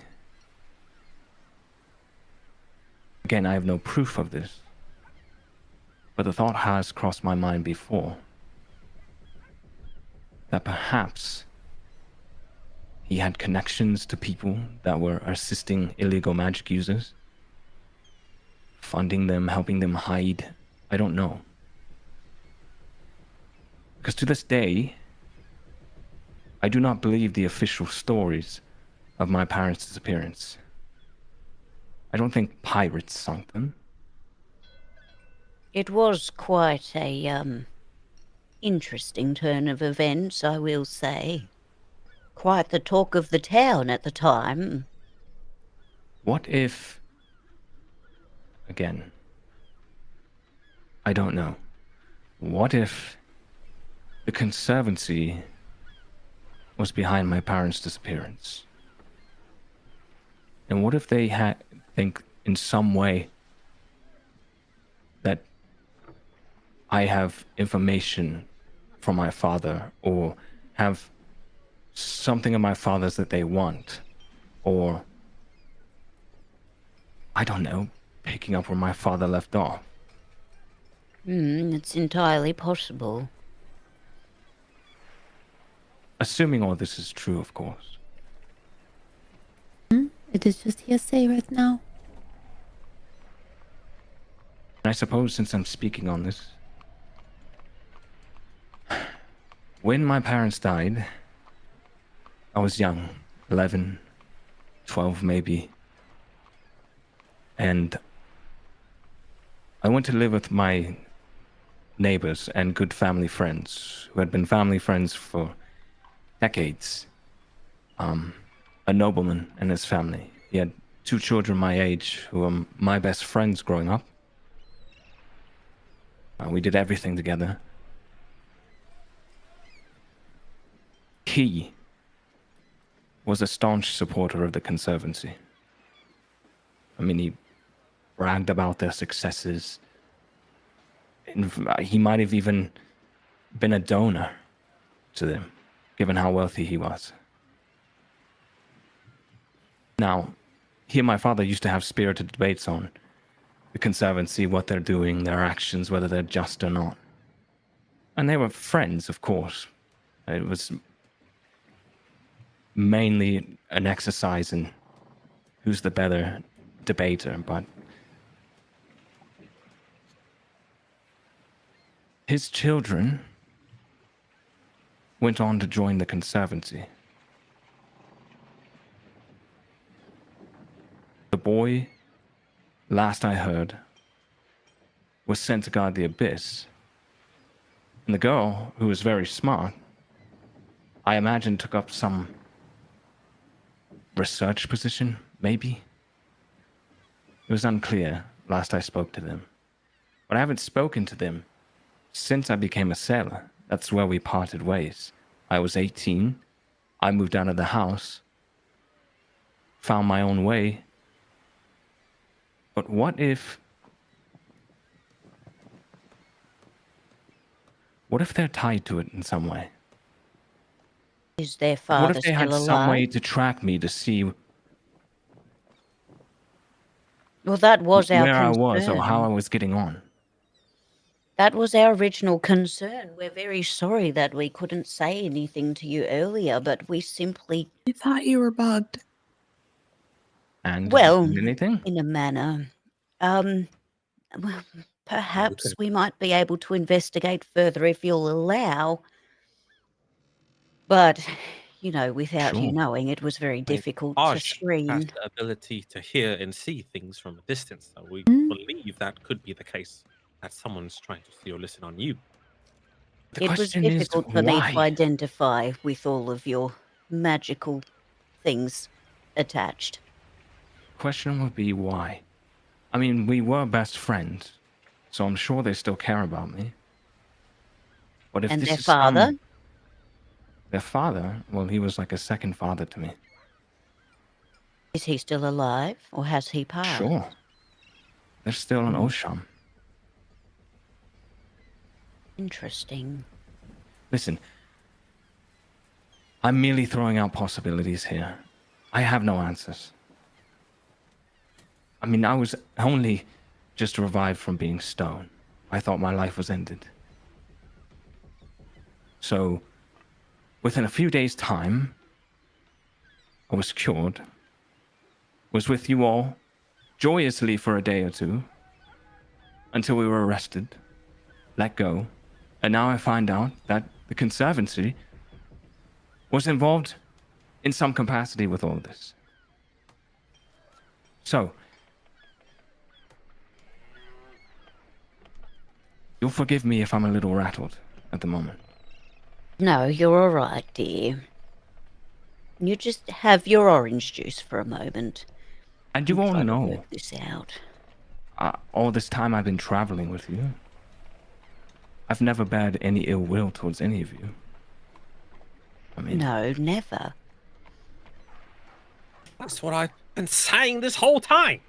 Again, I have no proof of this, but the thought has crossed my mind before that perhaps he had connections to people that were assisting illegal magic users, funding them, helping them hide. I don't know. Because to this day, I do not believe the official stories of my parents' disappearance. I don't think pirates sunk them. It was quite a interesting turn of events, I will say. Quite the talk of the town at the time. What if... Again, I don't know. What if the Conservancy was behind my parents' disappearance? And what if they think in some way that I have information from my father, or have something of my father's that they want, or I don't know, picking up where my father left off? It's entirely possible. Assuming all this is true, of course. It is just hearsay right now. And I suppose since I'm speaking on this, when my parents died, I was young, 11, 12 maybe. And I went to live with my neighbors and good family friends who had been family friends for decades. A nobleman and his family. He had 2 children my age who were my best friends growing up. We did everything together. He was a staunch supporter of the Conservancy. I mean, he bragged about their successes. He might have even been a donor to them, given how wealthy he was. Now, he and my father used to have spirited debates on the Conservancy, what they're doing, their actions, whether they're just or not. And they were friends, of course. It was mainly an exercise in who's the better debater, but his children went on to join the Conservancy. The boy, last I heard, was sent to guard the Abyss. And the girl, who was very smart, I imagine took up some research position, maybe? It was unclear last I spoke to them. But I haven't spoken to them since I became a sailor. That's where we parted ways. I was 18. I moved out of the house, found my own way. But what if they're tied to it in some way? Is their What father if they had still some way alive? to track me to see Well, that was our where I was or how I concern. was getting on? That was our original concern. We're very sorry that we couldn't say anything to you earlier, but we simply, I thought you were bugged. And did you well, find anything? in a manner, well, perhaps Okay. we might be able to investigate further if you'll allow. But, without you Sure. knowing, it was very I mean, difficult to Aj has screen. the ability to hear and see things from a distance, so we Mm. believe that could be the case. That someone's trying to see or listen on you. The It was question is difficult for me to why? identify with all of your magical things attached. Question would be why? I mean, we were best friends, so I'm sure they still care about me. But if And this their is father? their father, well, he was like a second father to me. Is he still alive, or has he passed? Sure. They're still in Hmm. Osham. Interesting. Listen, I'm merely throwing out possibilities here. I have no answers. I mean, I was only just revived from being stoned. I thought my life was ended. So, within a few days' time, I was cured, was with you all joyously for a day or two, until we were arrested, let go, and now I find out that the Conservancy was involved in some capacity with all of this. So, you'll forgive me if I'm a little rattled at the moment. No, you're all right, dear. You just have your orange juice for a moment. And you and all try to know, work this out. all this time I've been traveling with you, I've never bared any ill will towards any of you. I mean, No, never. That's what I've been saying this whole time.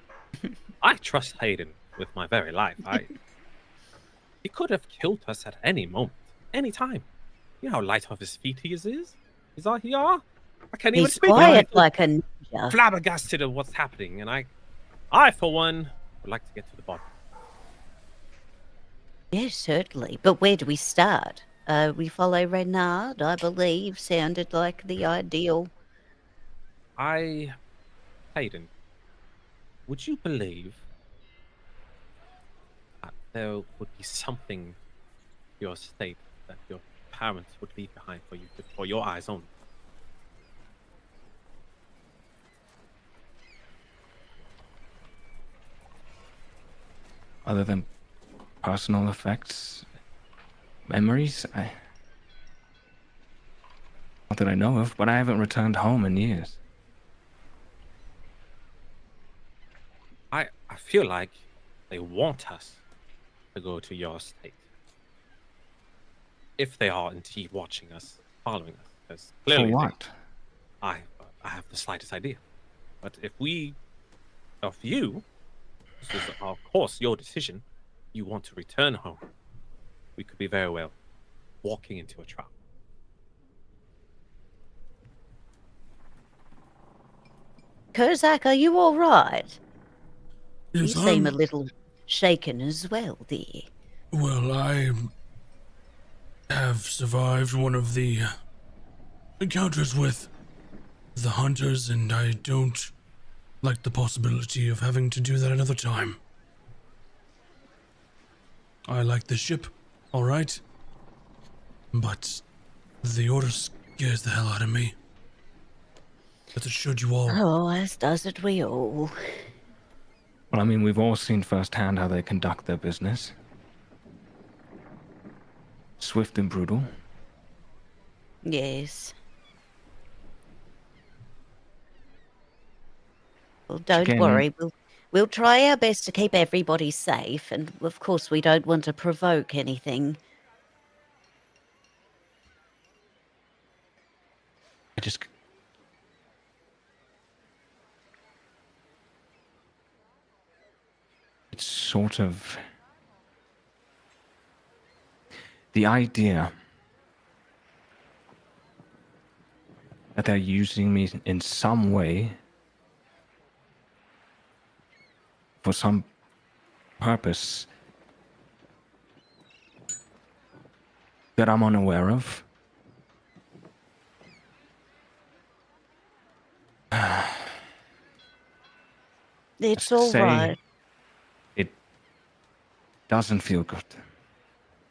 I trust Hayden with my very life. He could have killed us at any moment, any time. You know how light off his feet he is. He's like, yeah. I can't even He's speak. quiet I'm like a ninja. flabbergasted at what's happening, and I for one would like to get to the bottom. Yes, certainly. But where do we start? We follow Renard, I believe, sounded like the ideal. Hayden, would you believe that there would be something to your state that your parents would leave behind for your eyes only. Other than personal effects, memories, not that I know of, but I haven't returned home in years. I feel like they want us to go to your state. If they are indeed watching us, following us, because For clearly what? I have the slightest idea. But if we, of you, this is of course your decision, you want to return home, we could be very well walking into a trap. Kurzak, are you all right? You Yes, seem a little shaken as well, dear. well, I have survived one of the encounters with the hunters, and I don't like the possibility of having to do that another time. I like the ship, all right, but the order scares the hell out of me. As it should you all. Oh, as does it we all. Well, I mean, we've all seen firsthand how they conduct their business. Swift and brutal. Yes. Well, don't Again- worry. We'll try our best to keep everybody safe, and of course we don't want to provoke anything. I just... It's sort of... The idea that they're using me in some way for some purpose that I'm unaware of. It's to all say- right. It doesn't feel good.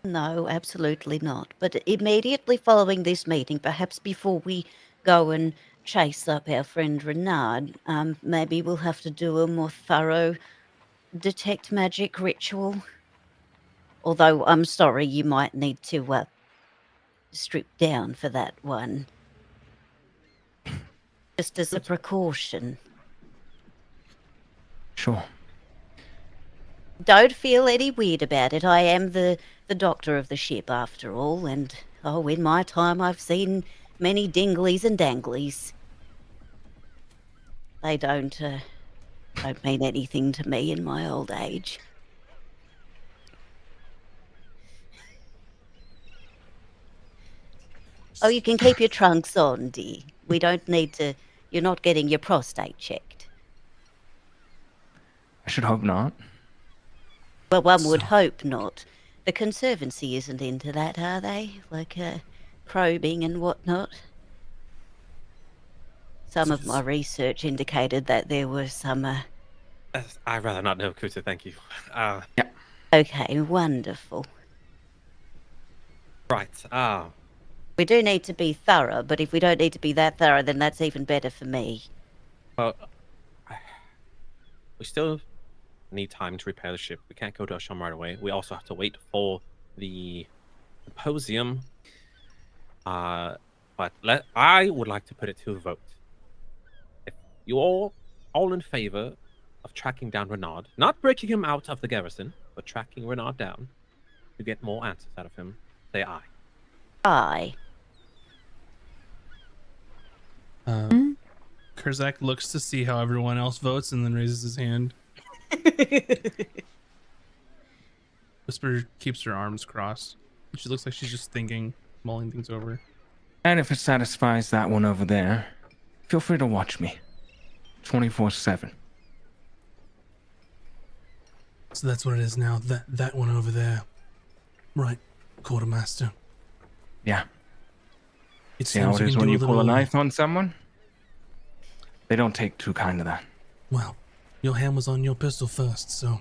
No, absolutely not. But immediately following this meeting, perhaps before we go and chase up our friend Renard, maybe we'll have to do a more thorough detect magic ritual. Although I'm sorry, you might need to strip down for that one. Just as a precaution. Sure. Don't feel any weird about it. I am the doctor of the ship, after all, and oh, in my time I've seen many dinglies and danglies. They don't mean anything to me in my old age. Oh, you can keep your trunks on, dear. We don't need to... You're not getting your prostate checked. I should hope not. Well, one would So- hope not. The Conservancy isn't into that, are they? Like, probing and whatnot? Some of my research indicated that there were some, I'd rather not know, Kuta, thank you. Okay, wonderful. Right, We do need to be thorough, but if we don't need to be that thorough, then that's even better for me. well, we still need time to repair the ship. We can't go to Asham right away. We also have to wait for the symposium. But I would like to put it to a vote. If you all in favor of tracking down Renard, not breaking him out of the garrison, but tracking Renard down to get more answers out of him, say aye. Aye. Kurzak looks to see how everyone else votes and then raises his hand. Whisper keeps her arms crossed. She looks like she's just thinking, mulling things over. And if it satisfies that one over there, feel free to watch me. 24/7. So that's what it is now. That one over there. Right, quartermaster. Yeah. It See how seems it we is can when do you a pull a little- knife on someone? They don't take too kind to that. Well, your hand was on your pistol first, so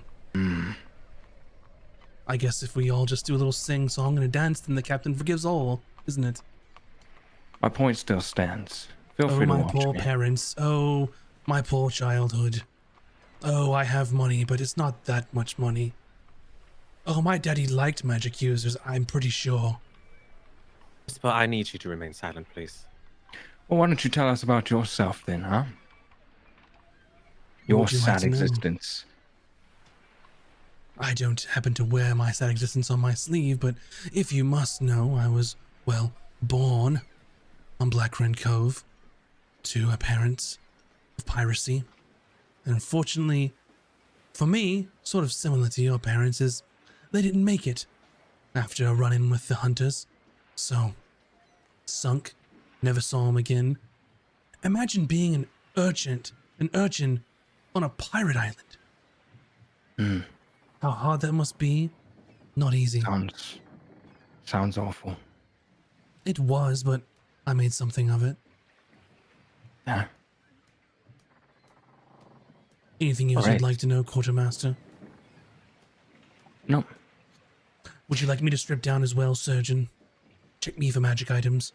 I guess if we all just do a little sing-song and a dance, then the captain forgives all. isn't it? My point still stands. Feel Oh, free to my watch poor me. parents. Oh, my poor childhood. Oh, I have money, but it's not that much money. Oh, my daddy liked magic users, I'm pretty sure. Whisper, I need you to remain silent, please. Well, why don't you tell us about yourself then, huh? What Your would you like sad to know? existence. I don't happen to wear my sad existence on my sleeve, but if you must know, I was, well, born on Black Red Cove to a parents of piracy. And unfortunately, for me, sort of similar to your parents, is they didn't make it after a run-in with the hunters. So, sunk, never saw them again. Imagine being an urchin on a pirate island. Hmm. How hard that must be. Not easy. Sounds awful. It was, but I made something of it. Yeah. Anything else All right. you'd like to know, Quartermaster? No. Would you like me to strip down as well, Surgeon? Check me for magic items.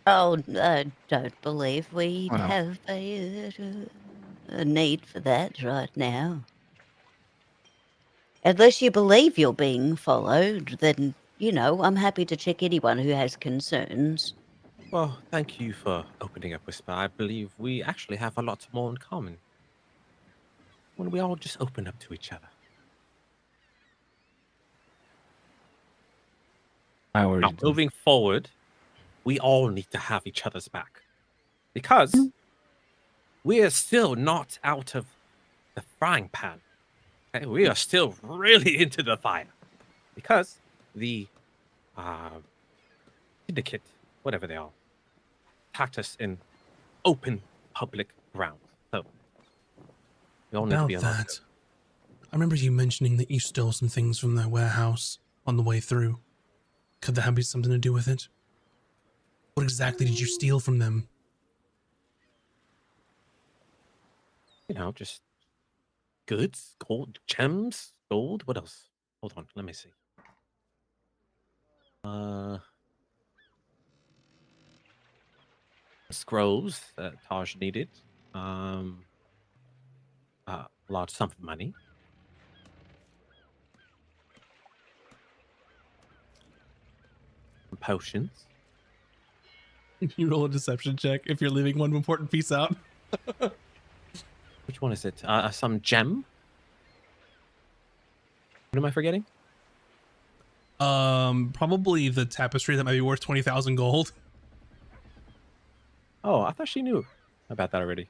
Oh, I don't believe we Well. have a need for that right now. Unless you believe you're being followed, then, I'm happy to check anyone who has concerns. Well, thank you for opening up, Whisper. I believe we actually have a lot more in common when we all just open up to each other. I already Now, do. moving forward, we all need to have each other's back because we are still not out of the frying pan. Okay? We are still really into the fire because the syndicate, whatever they are, attacked us in open public ground. So we all need to About be on our that, I remember you mentioning that you stole some things from their warehouse on the way through. Could that have something to do with it? What exactly did you steal from them? Just goods, gold, gems, gold. What else? Hold on, let me see. Scrolls that Taj needed. A large sum of money. Some potions. You roll a deception check if you're leaving one important piece out. Which one is it? Some gem. What am I forgetting? Probably the tapestry that might be worth 20,000 gold. Oh, I thought she knew about that already.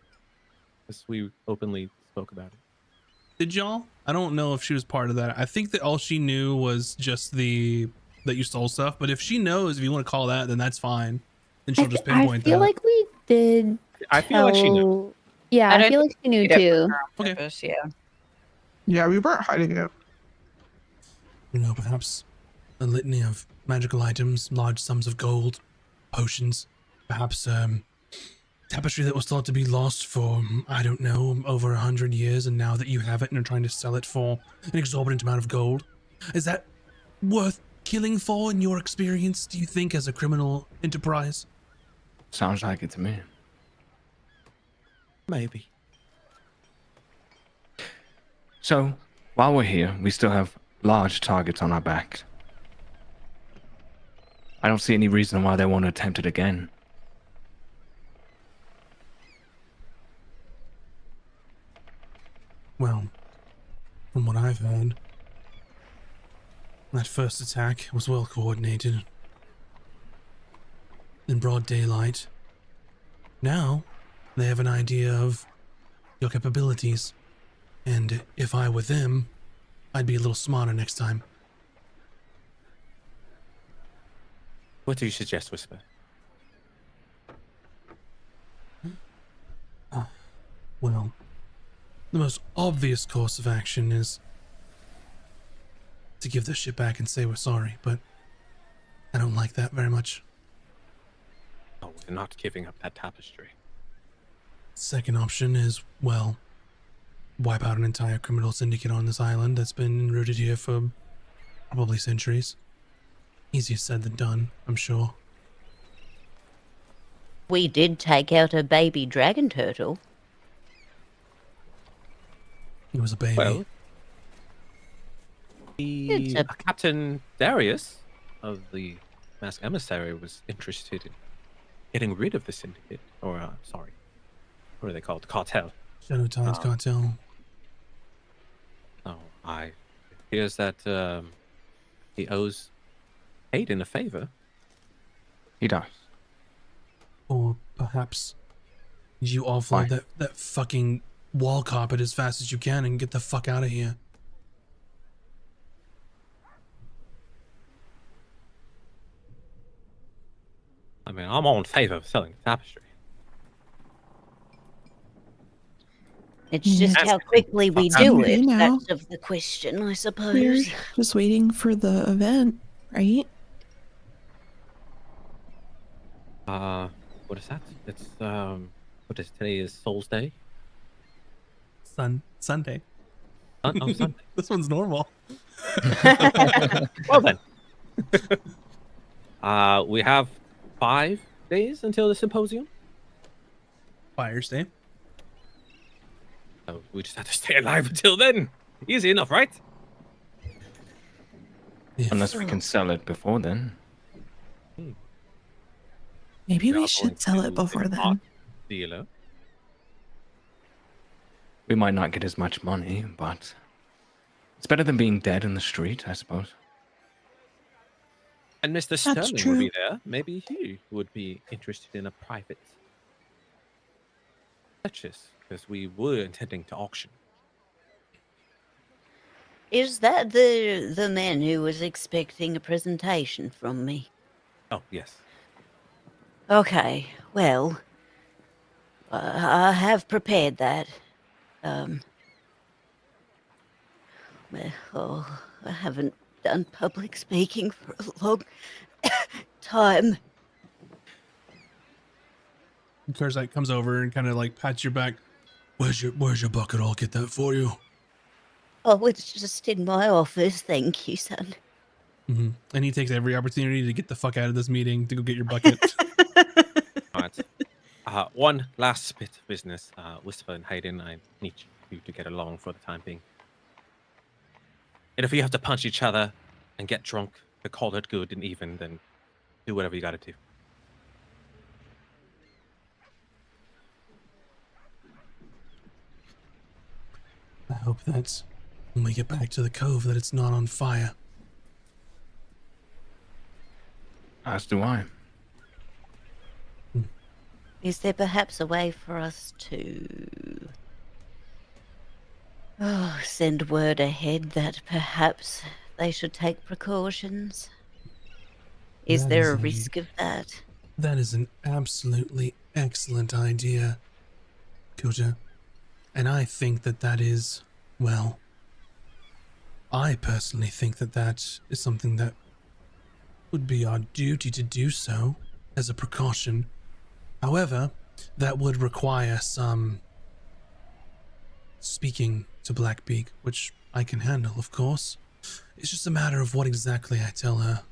Because we openly spoke about it. Did y'all? I don't know if she was part of that. I think that all she knew was just that you stole stuff. But if she knows, if you want to call that, then that's fine. Then she'll just pinpoint I feel that. like we did. I feel like she knew. Yeah, I I don't feel like she knew We did it too. on Okay. purpose, yeah. Yeah, we weren't hiding it. Perhaps a litany of magical items, large sums of gold, potions, perhaps tapestry that was thought to be lost for, I don't know, over 100 years, and now that you have it and are trying to sell it for an exorbitant amount of gold. Is that worth killing for in your experience, do you think, as a criminal enterprise? Sounds like it to me. Maybe. So, while we're here, we still have large targets on our backs. I don't see any reason why they won't attempt it again. Well, from what I've heard, that first attack was well coordinated. In broad daylight. Now, they have an idea of your capabilities. And if I were them, I'd be a little smarter next time. What do you suggest, Whisper? Well, the most obvious course of action is to give the ship back and say we're sorry, but I don't like that very much. Oh, we're not giving up that tapestry. Second option is, well, wipe out an entire criminal syndicate on this island that's been rooted here for probably centuries. Easier said than done, I'm sure. We did take out a baby dragon turtle. It was a baby. Well, It's the a- Captain Darius of the Mask Emissary was interested in getting rid of the syndicate, or sorry, what are they called? Cartel. Shadow Tides Cartel. Oh, it appears that he owes Hayden a favor. He does. Or perhaps you offload that fucking wall carpet as fast as you can and get the fuck out of here. I mean, I'm all in favor of selling the tapestry. It's just Yes. how quickly we Fuck do okay it. now. That's of the question, I We're suppose. just waiting for the event, right? What is that? It's what is today? Is Souls Day? Sunday. Oh, Sunday. This one's normal. Well then. We have 5 days until the symposium. Fire's Day. So we just have to stay alive until then. Easy enough, right? Unless we can sell it before then. Maybe we are going should sell to it before the then. art dealer. We might not get as much money, but it's better than being dead in the street, I suppose. And Mr. That's Sterling will true. be there. Maybe he would be interested in a private purchase, because we were intending to auction. Is that the man who was expecting a presentation from me? Oh, yes. Okay, well, I have prepared that. Well, I haven't done public speaking for a long time. Kurzite comes over and kind of like pats your back. Where's your bucket? I'll get that for you. Oh, it's just in my office. Thank you, son. Mm-hmm. And he takes every opportunity to get the fuck out of this meeting to go get your bucket. Right. One last bit of business. Whisper and Hayden, I need you to get along for the time being. And if you have to punch each other and get drunk to call it good and even, then do whatever you gotta do. I hope that when we get back to the cove that it's not on fire. As do I. Is there perhaps a way for us to send word ahead that perhaps they should take precautions? Is That there is a a- risk of that? That is an absolutely excellent idea, Kota. And I think that is, well, I personally think that is something that would be our duty to do so as a precaution. However, that would require some speaking to Blackbeak, which I can handle, of course. It's just a matter of what exactly I tell her.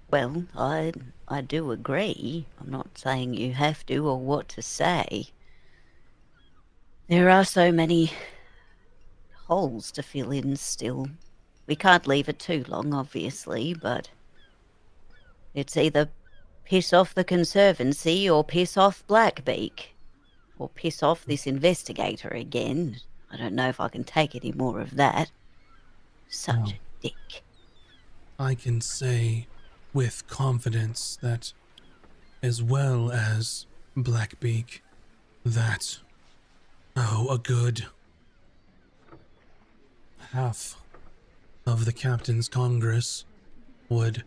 Well, I do agree. I'm not saying you have to or what to say. There are so many holes to fill in still. We can't leave it too long, obviously, but it's either piss off the Conservancy or piss off Blackbeak. Or piss off this investigator again. I don't know if I can take any more of that. Such No. a dick. I can say with confidence that, as well as Blackbeak, that, a good half of the Captain's Congress would,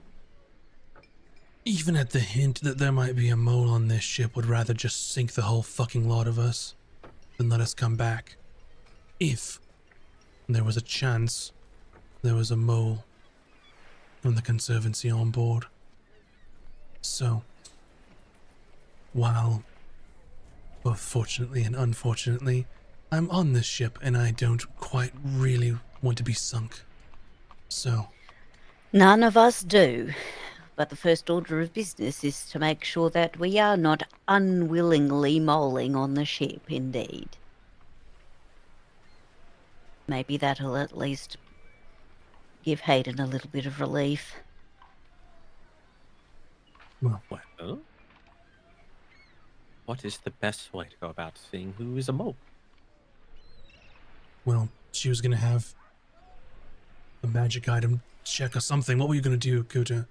even at the hint that there might be a mole on this ship, would rather just sink the whole fucking lot of us than let us come back. If there was a chance there was a mole from the Conservancy on board. So, while both fortunately and unfortunately I'm on this ship and I don't quite really want to be sunk. So, None of us do. But the first order of business is to make sure that we are not unwillingly moling on the ship, indeed. Maybe that'll at least give Hayden a little bit of relief. well, Well, what is the best way to go about seeing who is a mole? well, she was gonna have a magic item check or something. What were you gonna do, Kota?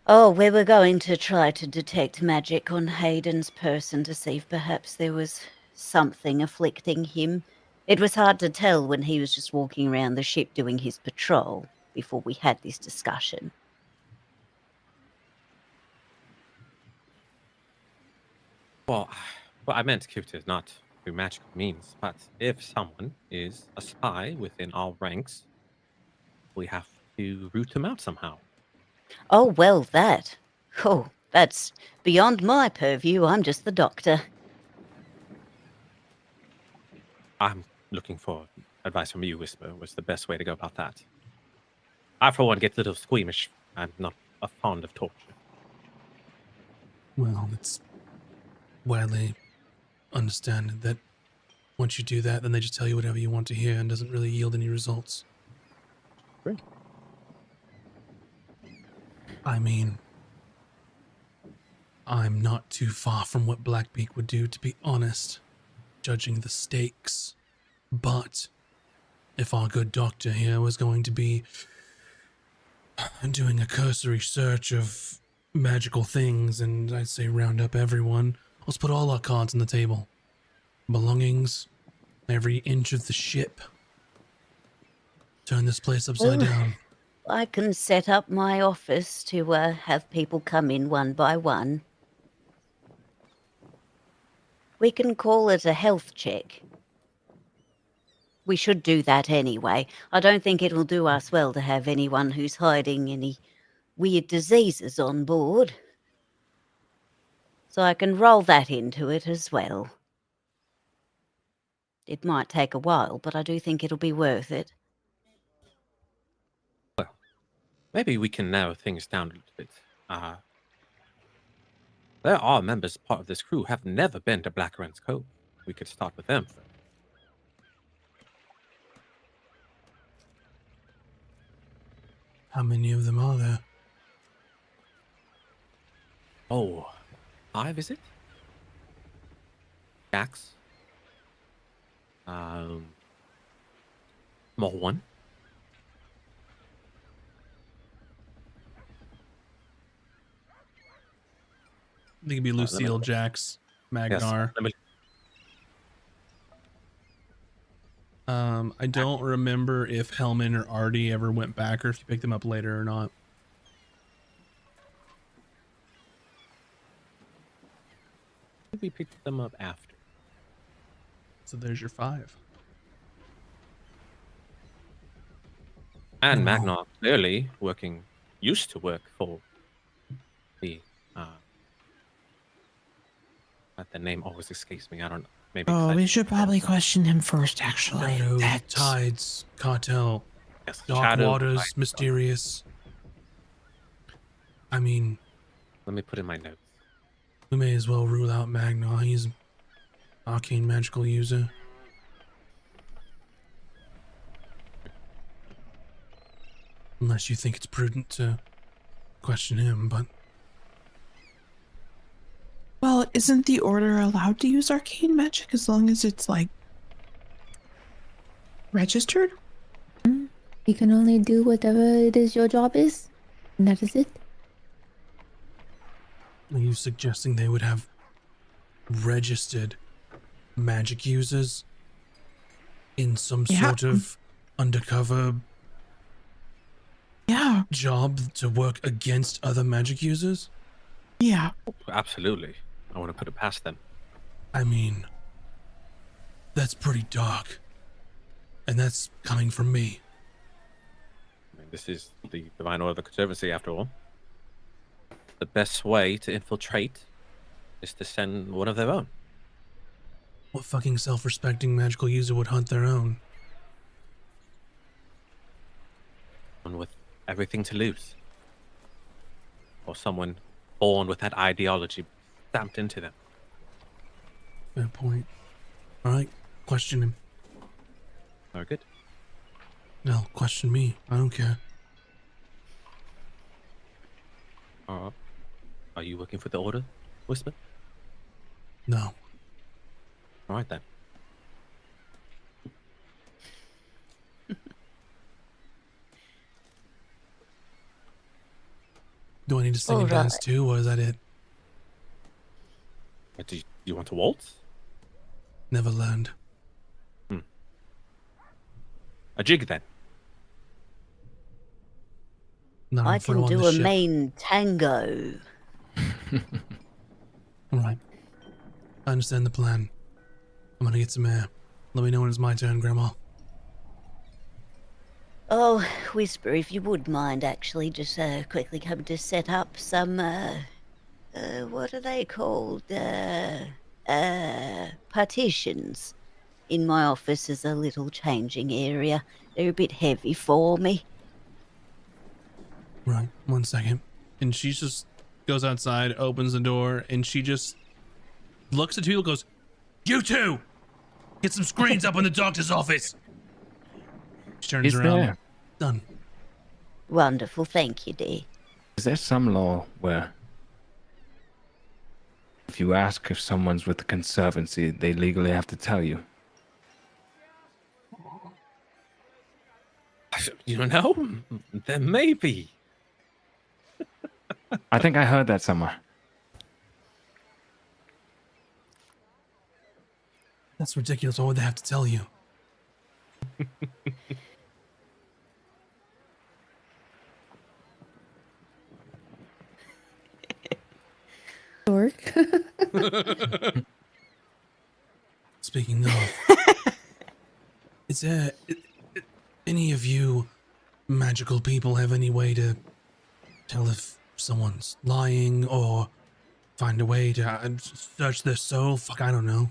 Oh, we were going to try to detect magic on Hayden's person to see if perhaps there was something afflicting him. It was hard to tell when he was just walking around the ship doing his patrol before we had this discussion. Well, what I meant, Cute, is not through magical means, but if someone is a spy within our ranks, we have to root them out somehow. Oh, well, that. Oh, that's beyond my purview. I'm just the doctor. I'm looking for advice from you, Whisper. What's the best way to go about that? I, for one, get a little squeamish. I'm not fond of torture. Well, it's widely understood that once you do that, then they just tell you whatever you want to hear and doesn't really yield any results. Great. I mean, I'm not too far from what Blackbeak would do, to be honest, judging the stakes. But if our good doctor here was going to be doing a cursory search of magical things, and I'd say round up everyone, let's put all our cards on the table. Belongings, every inch of the ship. Turn this place upside Ooh. down. I can set up my office to have people come in one by one. We can call it a health check. We should do that anyway. I don't think it'll do us well to have anyone who's hiding any weird diseases on board. So I can roll that into it as well. It might take a while, but I do think it'll be worth it. Maybe we can narrow things down a little bit. There are members part of this crew who have never been to Blackran's Cove. We could start with them first. How many of them are there? Oh, 5, is it? Jax. More one. I think it'd be Lucille, Jax, Magnar. Let me- I don't remember if Hellman or Artie ever went back or if you picked them up later or not. we picked them up after. So there's your 5. And Oh. Magnar clearly used to work for the the name always escapes me. I don't know. Maybe 'cause Oh, I- we should probably question him first, actually. Shadow, That's- Tides, Cartel, yes, Dark Shadow, Waters, Light. Mysterious. I mean, Let me put in my notes. we may as well rule out Magnar. He's an arcane magical user. Unless you think it's prudent to question him, but Well, isn't the order allowed to use arcane magic as long as it's like registered? You can only do whatever it is your job is, and that is it. are you suggesting they would have registered magic users in some Yeah. sort of undercover Yeah, job to work against other magic users? yeah. Absolutely. I want to put it past them. I mean, that's pretty dark. And that's coming from me. I mean, this is the Divine Order of the Conservancy, after all. The best way to infiltrate is to send one of their own. What fucking self-respecting magical user would hunt their own? Someone with everything to lose. Or someone born with that ideology stamped into them. Fair point. All right, question him. Very good. No, question me. I don't care. Are you working for the Order, Whisper? No. All right then. Do I need to sing and All dance right. too, or is that it? Do you want to waltz? Never learned. A jig then. Not I in front can on do the a ship. main tango. All right. I understand the plan. I'm gonna get some air. Let me know when it's my turn, Grandma. Oh, Whisper, if you would mind actually just quickly come to set up some, what are they called? Partitions in my office as a little changing area. They're a bit heavy for me. Right. 1 second. And she just goes outside, opens the door, and she just looks at people, goes, "You two, get some screens up in the doctor's office." She turns Is around. there Done. Wonderful, thank you, dear. is there some law where if you ask if someone's with the Conservancy, they legally have to tell you? You don't know? There may be. I think I heard that somewhere. That's ridiculous. Why would they have to tell you? Dork. Speaking of, is there any of you magical people have any way to tell if someone's lying or find a way to search their soul? Fuck, I don't know.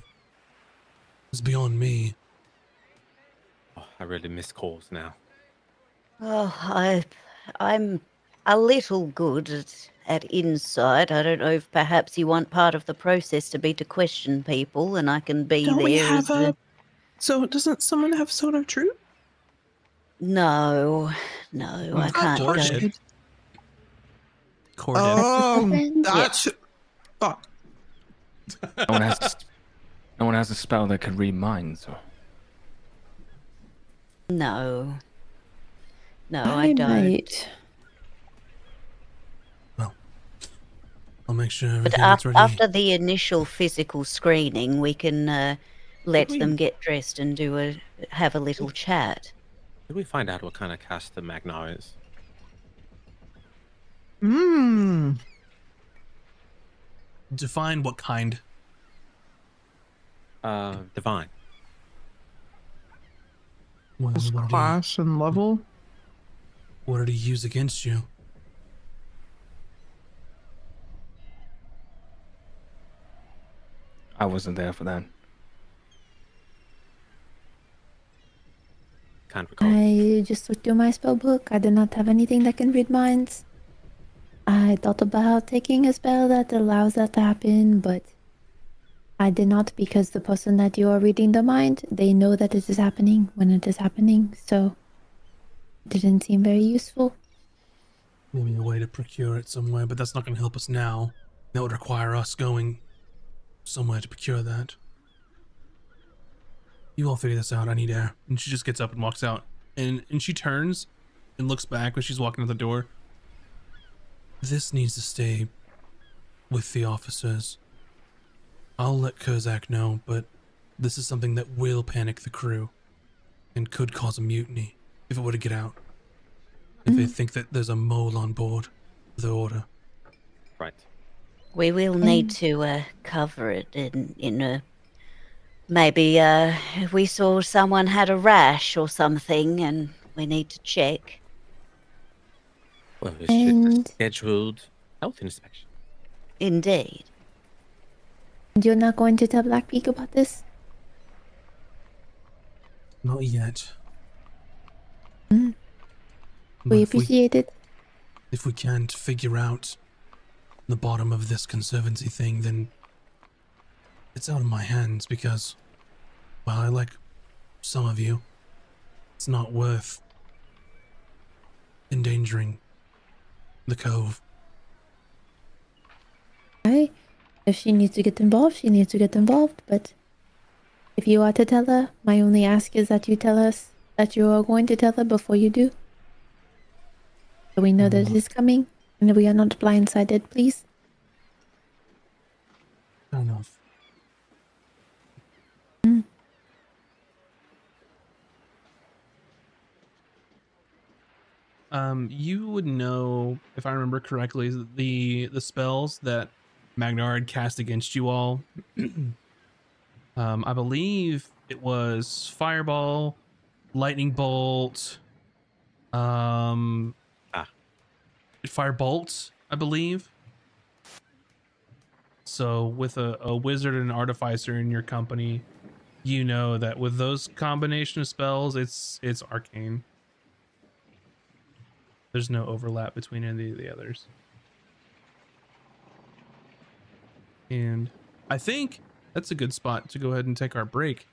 It's beyond me. Oh, I really miss calls now. Oh, I'm a little good at insight. I don't know if perhaps you want part of the process to be to question people, and I can be Don't there. we have as a? So doesn't someone have Sword of Truth? No, I can't go. Corded. Corded. Different? That's. Fuck. No one has no one has a spell that could read minds. So. No, I don't. Might. Well, I'll make sure But everything gets ready. after the initial physical screening, we can let them get dressed and have a little chat. Did we find out what kind of cast the MacLeod is? Mmm. Define what kind. Divine. What did he- Class and level. what did he use against you? I wasn't there for that. Can't recall. I just looked through my spell book. I do not have anything that can read minds. I thought about taking a spell that allows that to happen, but I did not because the person that you are reading the mind, they know that it is happening when it is happening, so it didn't seem very useful. Maybe a way to procure it somewhere, but that's not going to help us now. That would require us going somewhere to procure that. You all figure this out. I need air. And she just gets up and walks out. And she turns and looks back when she's walking out the door. This needs to stay with the officers. I'll let Kurzak know, but this is something that will panic the crew and could cause a mutiny if it were to get out. If they think that there's a mole on board the Order. Right. We will need to cover it in a. Maybe if we saw someone had a rash or something, and we need to check. Well, it's just a And- scheduled health inspection. Indeed. You're not going to tell Black Peak about this? Not yet. But We appreciate it. if we can't figure out the bottom of this conservancy thing, then it's out of my hands because, well, I like some of you. It's not worth endangering the cove. If she needs to get involved, she needs to get involved. But if you are to tell her, my only ask is that you tell us that you are going to tell her before you do. So we know that it is coming and we are not blindsided, please. Fair enough. You would know, if I remember correctly, the spells that MacLeod cast against you all. I believe it was Fireball, Lightning Bolt, um, Firebolt, I believe. So with a wizard and an artificer in your company, you know that with those combination of spells, it's arcane. There's no overlap between any of the others. And I think that's a good spot to go ahead and take our break.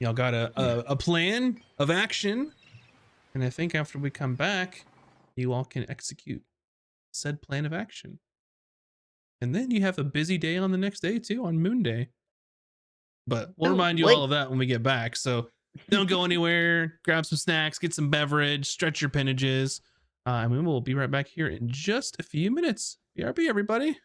Y'all got a plan of action. And I think after we come back, you all can execute said plan of action. And then you have a busy day on the next day too, on Moon Day. But we'll remind you all of that when we get back. So don't go anywhere. Grab some snacks, get some beverage, stretch your appendages. And we will be right back here in just a few minutes. BRB, everybody.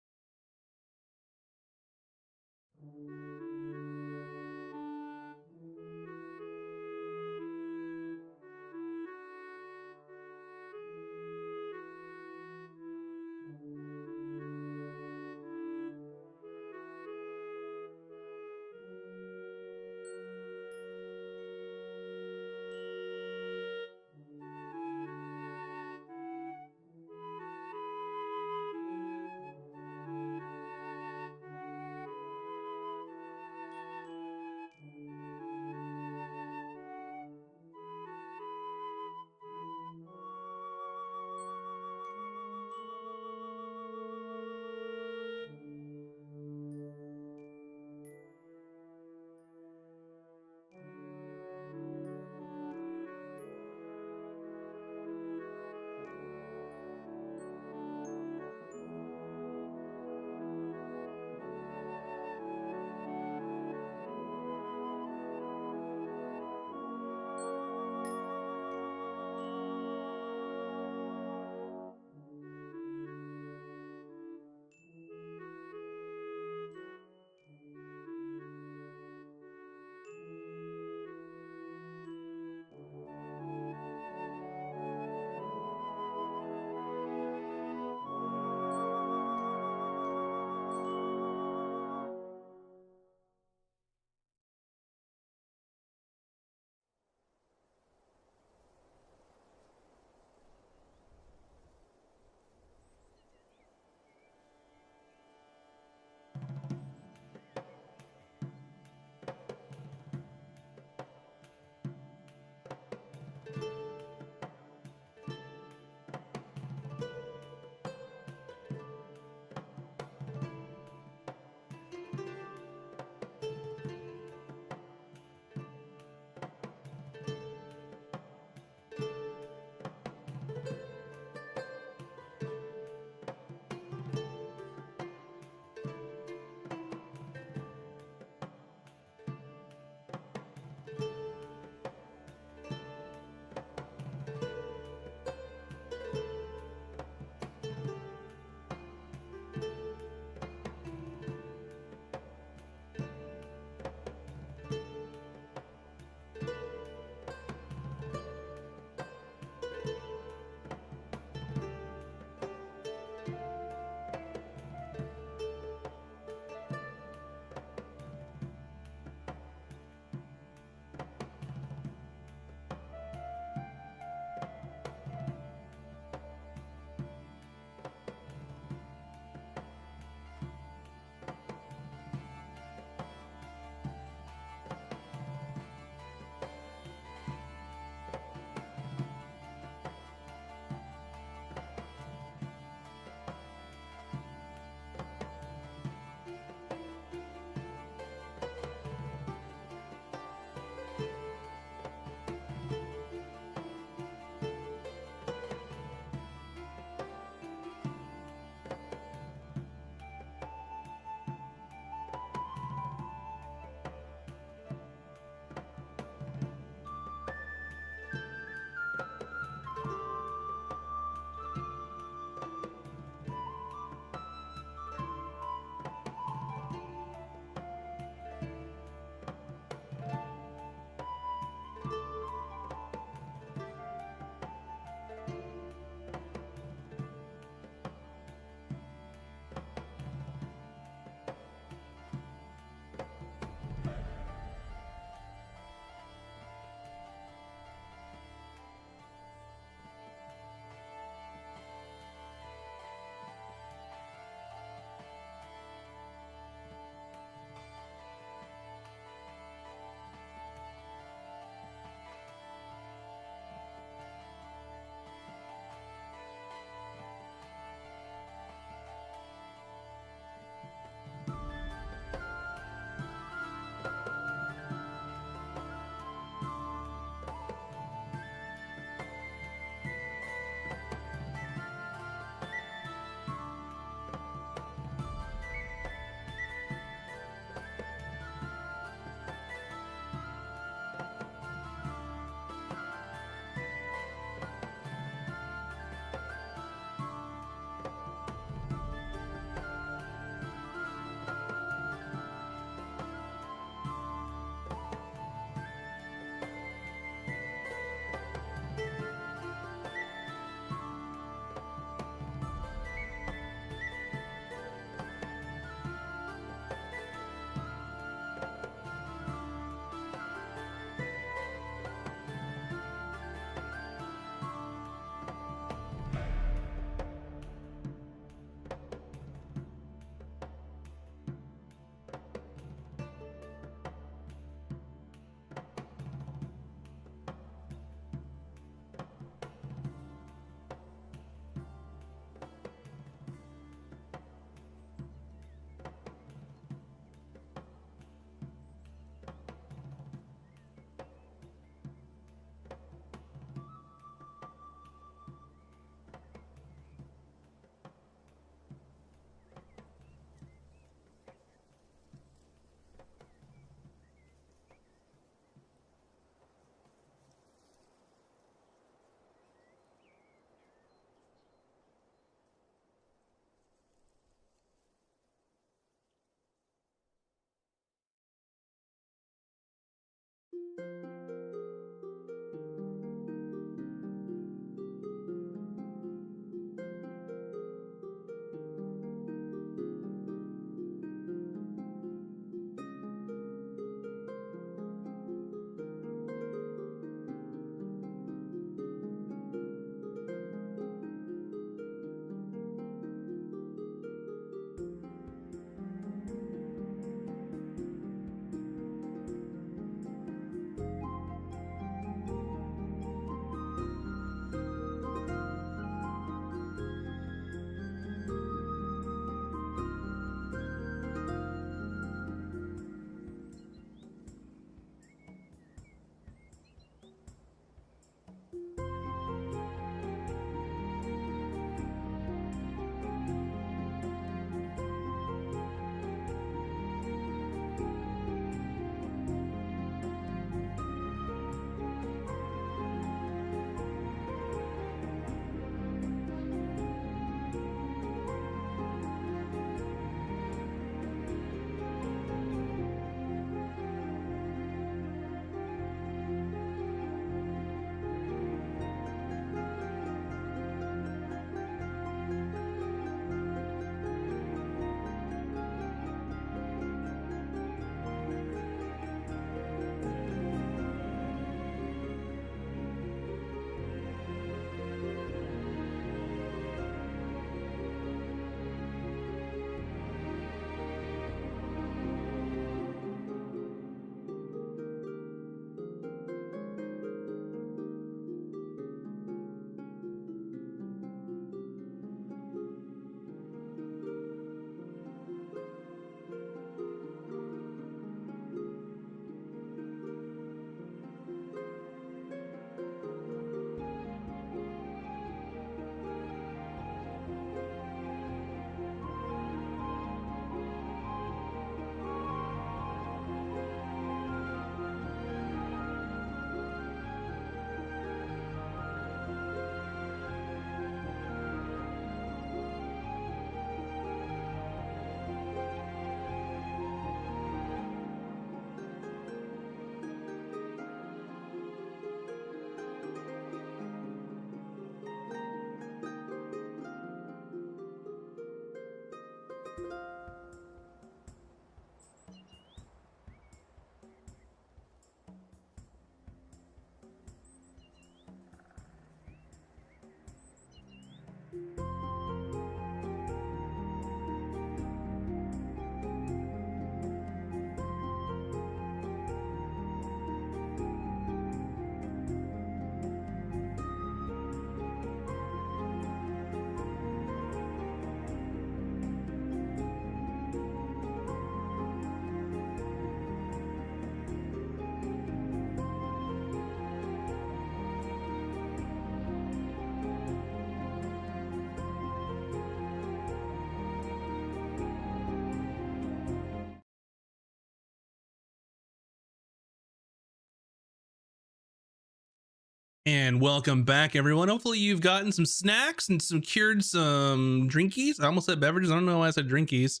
And welcome back, everyone. Hopefully you've gotten some snacks and some drinkies. I almost said beverages. I don't know why I said drinkies.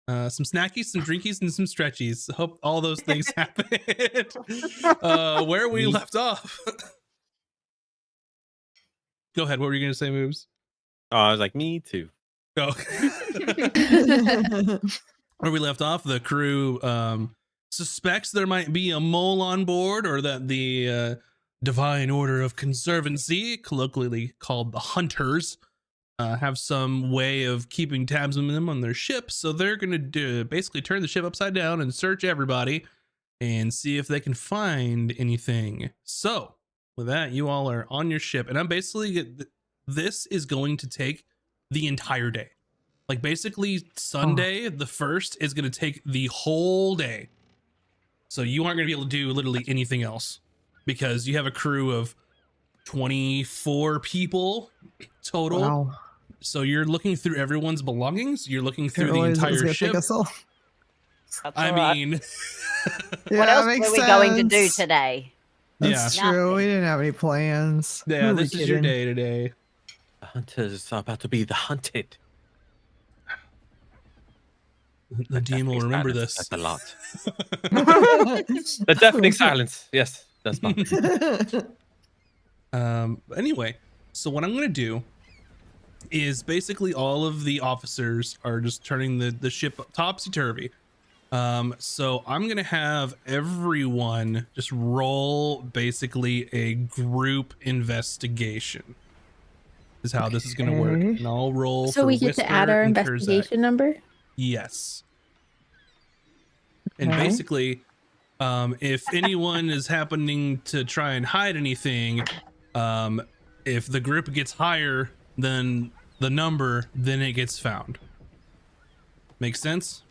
Some snackies, some drinkies, and some stretchies. Hope all those things happened. Where we left off. Go ahead. What were you going to say, Moves? Oh, I was like, me too. Oh. Where we left off, the crew suspects there might be a mole on board, or that the Divine Order of Conservancy, colloquially called the Hunters, have some way of keeping tabs on them on their ship. So they're going to basically turn the ship upside down and search everybody and see if they can find anything. So with that, you all are on your ship, and I'm basically, this is going to take the entire day. Like basically Sunday, the 1st, is going to take the whole day. So you aren't going to be able to do literally anything else because you have a crew of 24 people total. Wow. So you're looking through everyone's belongings. You're looking through the Realize it was entire gonna ship. take us all. That's I all right. mean, What Yeah, else makes were we going to do sense. today? That's Yeah. true. We Nothing. didn't have any plans. Who yeah, are we this is your kidding? day today. The hunters are about to be the hunted. The DM will remember this. That's a lot. The deafening silence. Yes, that's fine. Anyway, so what I'm going to do is basically all of the officers are just turning the ship topsy-turvy. So I'm going to have everyone just roll basically a group investigation is how this is going to work. Okay. And I'll roll So for we get to add Whisper our and Kurzak. investigation number? Yes. And Okay. basically, if anyone is happening to try and hide anything, if the group gets higher than the number, then it gets found. Makes sense?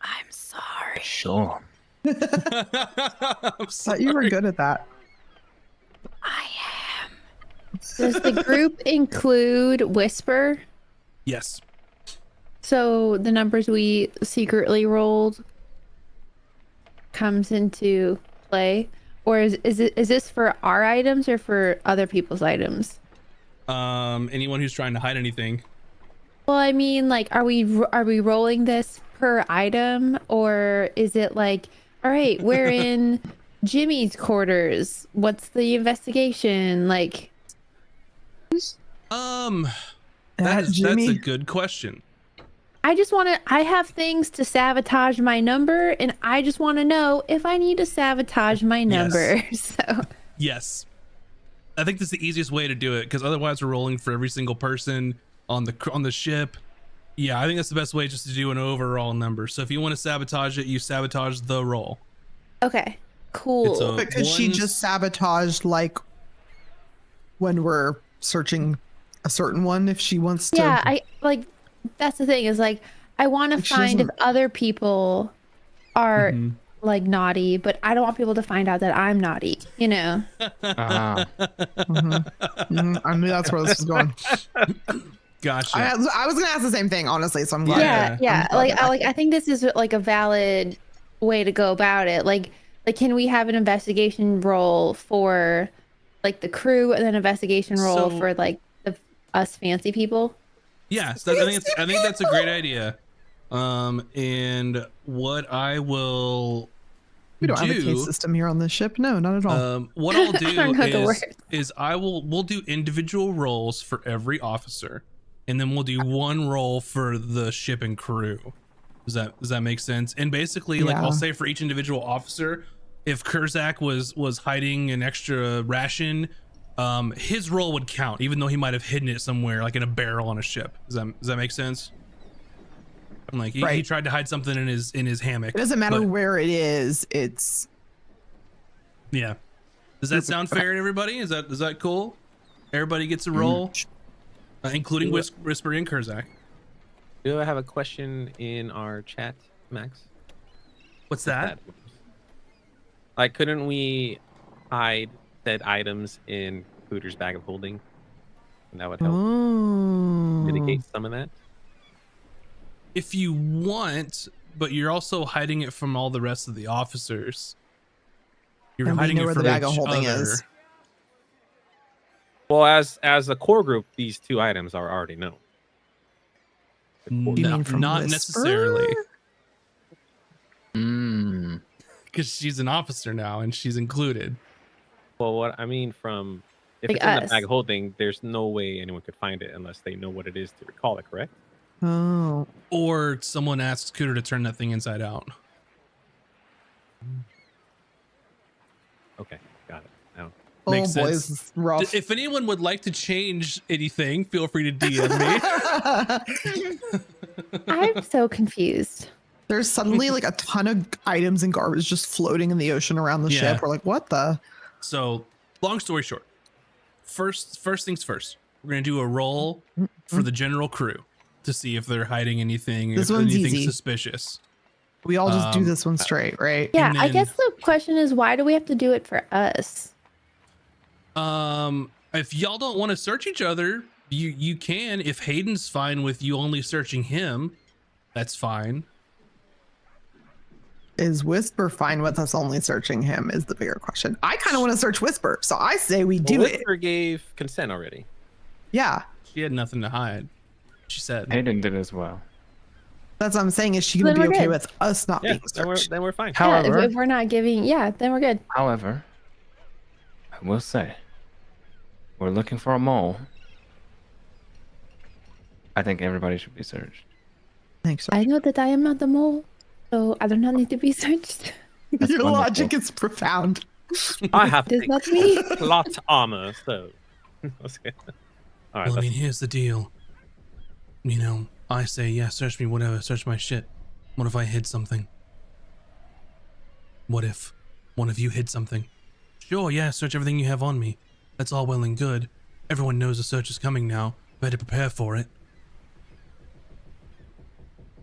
I'm sorry. Sure. I'm Thought you were sorry. good at that. I am. Does the group include Whisper? Yes. So the numbers we secretly rolled comes into play, or is this for our items or for other people's items? Anyone who's trying to hide anything. Well, I mean, like, are we rolling this per item, or is it like, all right, we're in Jimmy's quarters. What's the investigation like? That's Jimmy. a good question. I just want to. I have things to sabotage my number, and I just want to know if I need to sabotage my number. So Yes. I think that's the easiest way to do it, because otherwise we're rolling for every single person on the ship. Yeah, I think that's the best way, just to do an overall number. So if you want to sabotage it, you sabotage the roll. okay, cool. It's a- But could she One's- just sabotage like when we're searching a certain one if she wants to? Yeah, I like. That's the thing is like I want to She find if doesn't- other people are Mhm. like naughty, but I don't want people to find out that I'm naughty. You know. Ah, I knew that's where this was going. Gotcha. I was gonna ask the same thing, honestly. So I'm glad. Yeah. Yeah. I'm glad I think this is like a valid way to go about it. Like can we have an investigation roll for like the crew and then investigation roll So- for like us fancy people? Yes, I think that's a great idea. And what I will We don't have a case system here on this ship. No, not at all. what I'll I don't know the do word. is we'll do individual rolls for every officer, and then we'll do one roll for the ship and crew. Does that make sense? And basically, like Yeah. I'll say for each individual officer, if Kurzak was hiding an extra ration, his roll would count, even though he might have hidden it somewhere, like in a barrel on a ship. Does that make sense? I'm like he Right. tried to hide something in his hammock. It doesn't matter but- where it is. It's Yeah. Does that sound fair to everybody? Is that cool? Everybody gets a roll, including Whisper and Kurzak. Do I have a question in our chat, Max? What's that? Like, couldn't we hide said items in Hooter's bag of holding? And that would help mitigate some of that. If you want, but you're also hiding it from all the rest of the officers. You're And we hiding know it where the from bag of each holding other. is. Well, as a core group, these two items are already known. The core You No, mean from not Whisper? necessarily, Mm. because she's an officer now and she's included. Well, what I mean from if Like it's in the us. bag of holding, there's no way anyone could find it unless they know what it is to recall it, correct? Oh. Or someone asks Cooter to turn that thing inside out. Okay, got it. Now, Oh Makes boy, sense. this is rough. If anyone would like to change anything, feel free to DM me. I'm so confused. There's suddenly like a ton of items and garbage just floating in the ocean around the Yeah. ship. We're like, what the? So, long story short, first things first, we're gonna do a roll for the general crew to see if they're hiding anything, This if one's anything's easy. suspicious. We all just do Um, this one straight, right? Yeah, And I then- guess the question is, why do we have to do it for us? If y'all don't want to search each other, you can. If Hayden's fine with you only searching him, that's fine. Is Whisper fine with us only searching him? Is the bigger question. I kind of want to search Whisper, so I say we do it. Whisper gave consent already. Yeah, She had nothing to hide. She said. Hayden did as well. that's what I'm saying. Is she gonna Then be we're okay good. with us not Yeah, being then searched? we're fine. However, Yeah, if we're not giving, then we're good. However, I will say, we're looking for a mole. I think everybody should be searched. Thanks. I know that I am not the mole, so I do not need to be searched. That's Your wonderful. logic is profound. I have It is not me. plot armor, so. Okay. All right. Well, I mean, That's, here's the deal. You know, I say, yeah, search me, whatever, search my shit. What if I hid something? What if one of you hid something? Sure, yeah, search everything you have on me. That's all well and good. Everyone knows the search is coming now. Better prepare for it.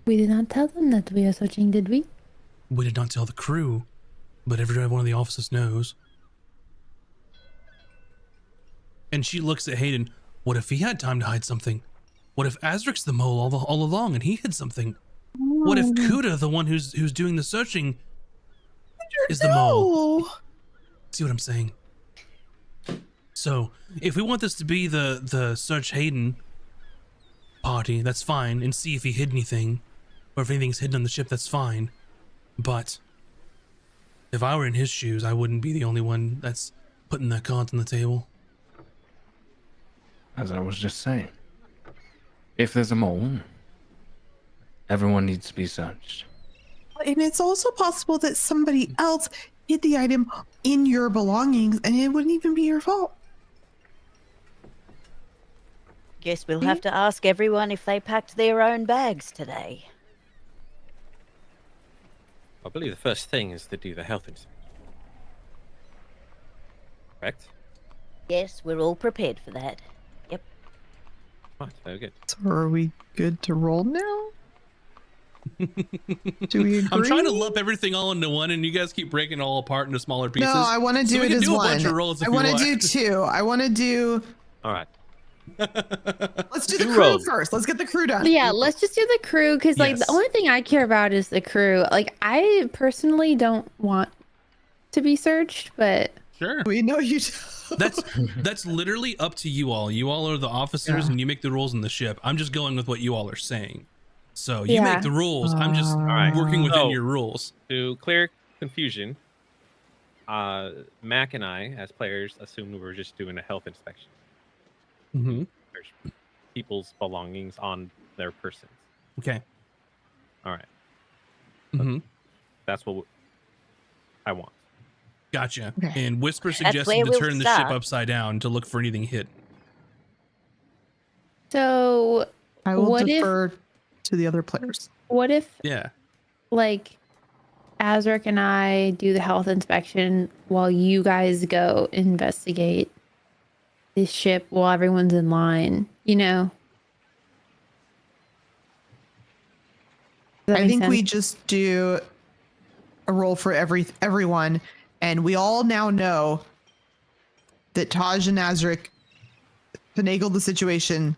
We did not tell them that we are searching, did we? We did not tell the crew, but every one of the officers knows. And she looks at Hayden. What if he had time to hide something? What if Azric's the mole all along and he hid something? What if Kuda, the one who's doing the searching, is the mole? No. See what I'm saying? So, if we want this to be the search Hayden party, that's fine, and see if he hid anything, or if anything's hidden on the ship, that's fine. But if I were in his shoes, I wouldn't be the only one that's putting their cards on the table. As I was just saying, if there's a mole, everyone needs to be searched. And it's also possible that somebody else hid the item in your belongings and it wouldn't even be your fault. Guess we'll have to ask everyone if they packed their own bags today. I believe the first thing is to do the health inspection. Correct? Yes, we're all prepared for that. Yep. Right, very good. So are we good to roll now? Do we agree? I'm trying to lump everything all into one, and you guys keep breaking it all apart into smaller pieces. No, I want to do So we it can as do a one. bunch of rolls if I you want to want. do two. I want to do. All right. Let's do the Two crew rolls. first. Let's get the crew done. Yeah, let's just do the crew because, like, Yes. the only thing I care about is the crew. Like, I personally don't want to be searched, but Sure. We know you. That's literally up to you all. You all are the officers, Yeah. and you make the rules in the ship. I'm just going with what you all are saying. So you Yeah. make the rules. I'm just right. working within So- your rules. To clear confusion, Mac and I, as players, assumed we were just doing a health inspection. Mm-hmm. There's people's belongings on their persons. Okay. All right. Mm-hmm. That's what I want. Gotcha. Okay. And Whisper where suggested to we'll turn the ship start. upside down to look for anything hidden. so I will What if- defer to the other players. what if, Yeah. like, Azric and I do the health inspection while you guys go investigate this ship while everyone's in line, you know? Does that I make think we sense? just do a roll for everyone, and we all now know that Taj and Azric finagled the situation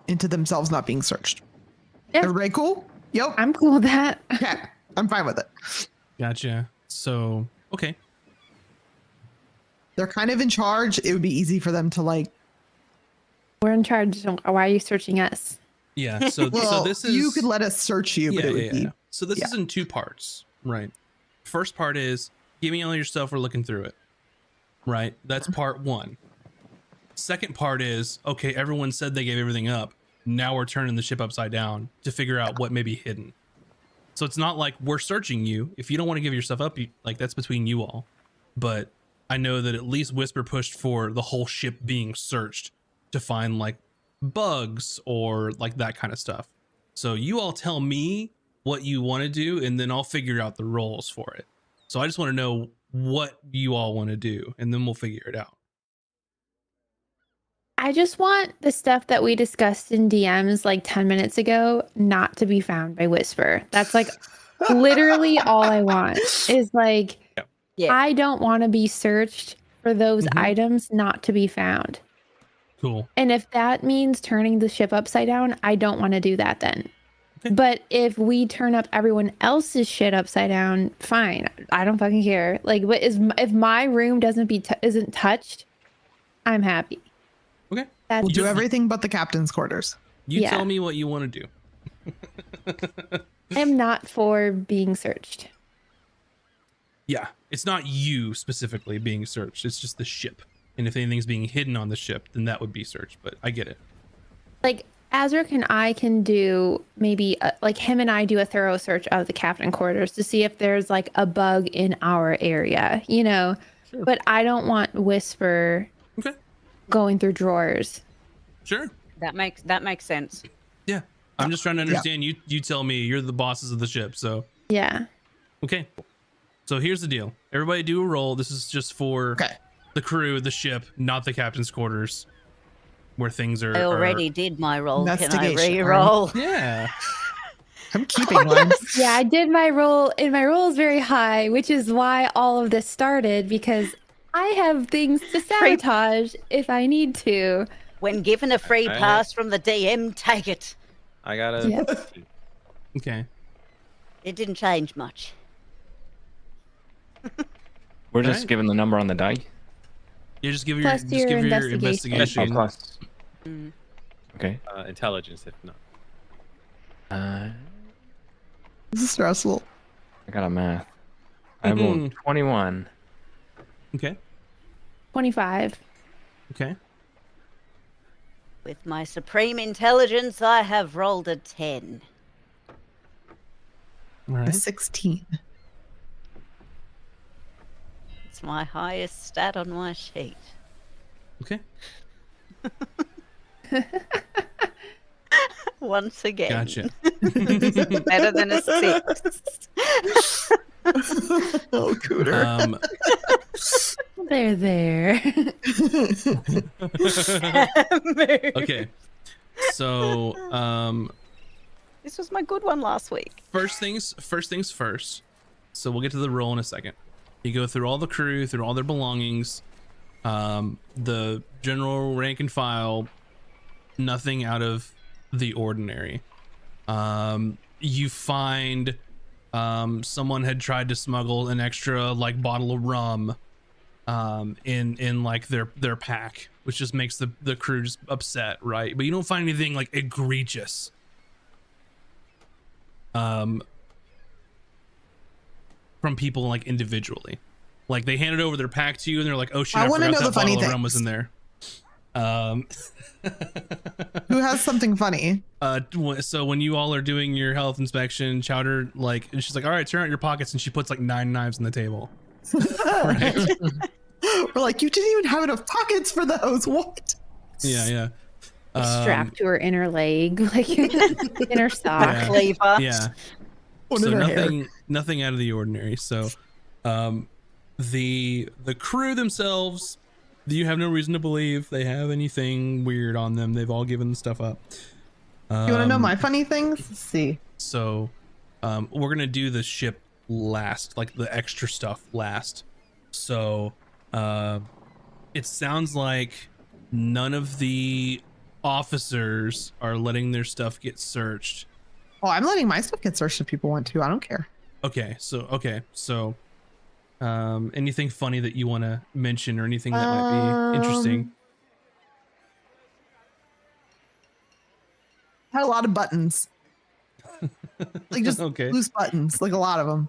into themselves not being searched. Yeah. Everybody cool? Yep. I'm cool with that. Okay. I'm fine with it. Gotcha. So, okay. They're kind of in charge. It would be easy for them to like. We're in charge. Why are you searching us? Yeah. So Well, this is you could let us search you, but it would be. So this is in two parts, right? First part is give me all your stuff. We're looking through it, right? That's part one. Second part is okay. Everyone said they gave everything up. Now we're turning the ship upside down to figure out what may be hidden. So it's not like we're searching you. If you don't want to give your stuff up, like that's between you all. But I know that at least Whisper pushed for the whole ship being searched to find like bugs or like that kind of stuff. So you all tell me what you want to do and then I'll figure out the roles for it. So I just want to know what you all want to do and then we'll figure it out. I just want the stuff that we discussed in DMs like 10 minutes ago not to be found by Whisper. That's like literally all I want is like, Yeah. I don't want to be searched for those items not to be found. Cool. And if that means turning the ship upside down, I don't want to do that then. Okay. But if we turn up everyone else's shit upside down, fine. I don't fucking care. Like, what is if my room isn't touched, I'm happy. Okay. That's We'll do Just- everything but the captain's quarters. You Yeah. tell me what you want to do. I am not for being searched. Yeah. It's not you specifically being searched. It's just the ship. And if anything's being hidden on the ship, then that would be searched. But I get it. Like Azric and I can do maybe like him and I do a thorough search of the captain quarters to see if there's like a bug in our area, you know. Sure. But I don't want Whisper Okay. going through drawers. Sure. That makes sense. Yeah. I'm just trying to understand. You tell me. You're the bosses of the ship. So, Yeah. okay. So here's the deal. Everybody do a roll. This is just for Okay. the crew, the ship, not the captain's quarters where things are. I already did my roll. Can I Investigation, re-roll? Yeah. I'm keeping mine. Yeah, I did my roll, and my roll is very high, which is why all of this started, because I have things to sabotage if I need to. When given a free Okay. pass from the DM, take it. I got a. Yeah. Okay. It didn't change much. We're just Alright. given the number on the die. Yeah, just give Plus your your investigation. investigation. Oh, plus. Mm. Okay. Intelligence, if not. This is stressful. I got a math. I rolled 21. Okay. 25. Okay. With my supreme intelligence, I have rolled a 10. All A right. 16. It's my highest stat on my sheet. Okay. Once again. Gotcha. Better than a 6. Oh, Cooter. There. Okay. So, This was my good one last week. first things first. So we'll get to the roll in a second. You go through all the crew, through all their belongings, the general rank and file, nothing out of the ordinary. You find someone had tried to smuggle an extra like bottle of rum in like their pack, which just makes the crew just upset, right? But you don't find anything like egregious. From people like individually, like they handed over their pack to you and they're like, oh shit, I wanna forgot know that the funny bottle of rum was in things. there. Who has something funny? So when you all are doing your health inspection, Chowder, like, and she's like, all right, turn out your pockets, and she puts like 9 knives on the table. Right? We're like, you didn't even have enough pockets for those. What? Yeah. Strapped to her inner leg, like in her sock. Yeah. Cleaver. Yeah. One So in her hair. nothing out of the ordinary. So the crew themselves, you have no reason to believe they have anything weird on them. They've all given the stuff up. You want to know my funny things? Let's see. So we're gonna do the ship last, like the extra stuff last. So it sounds like none of the officers are letting their stuff get searched. Oh, I'm letting my stuff get searched if people want to. I don't care. Okay, so Anything funny that you want to mention or anything that might be interesting? Had a lot of buttons. Like just Okay. loose buttons, like a lot of them.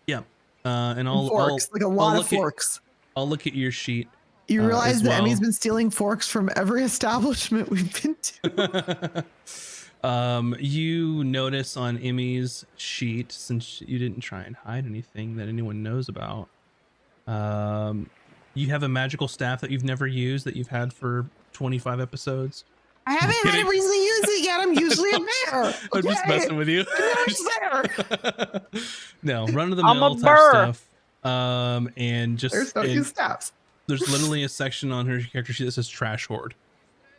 Yeah. And And I'll forks, like a lot of forks. I'll look at your sheet. You realize as that well. Emmy's been stealing forks from every establishment we've been to. You notice on Emmy's sheet, since you didn't try and hide anything that anyone knows about, you have a magical staff that you've never used that you've had for 25 episodes. I haven't had a reason to use it yet. I'm usually a bear. I'm just messing with you. I'm there. No, run of the I'm a mill type bear. stuff. And just There's no and use staffs. there's literally a section on her character sheet that says trash hoard,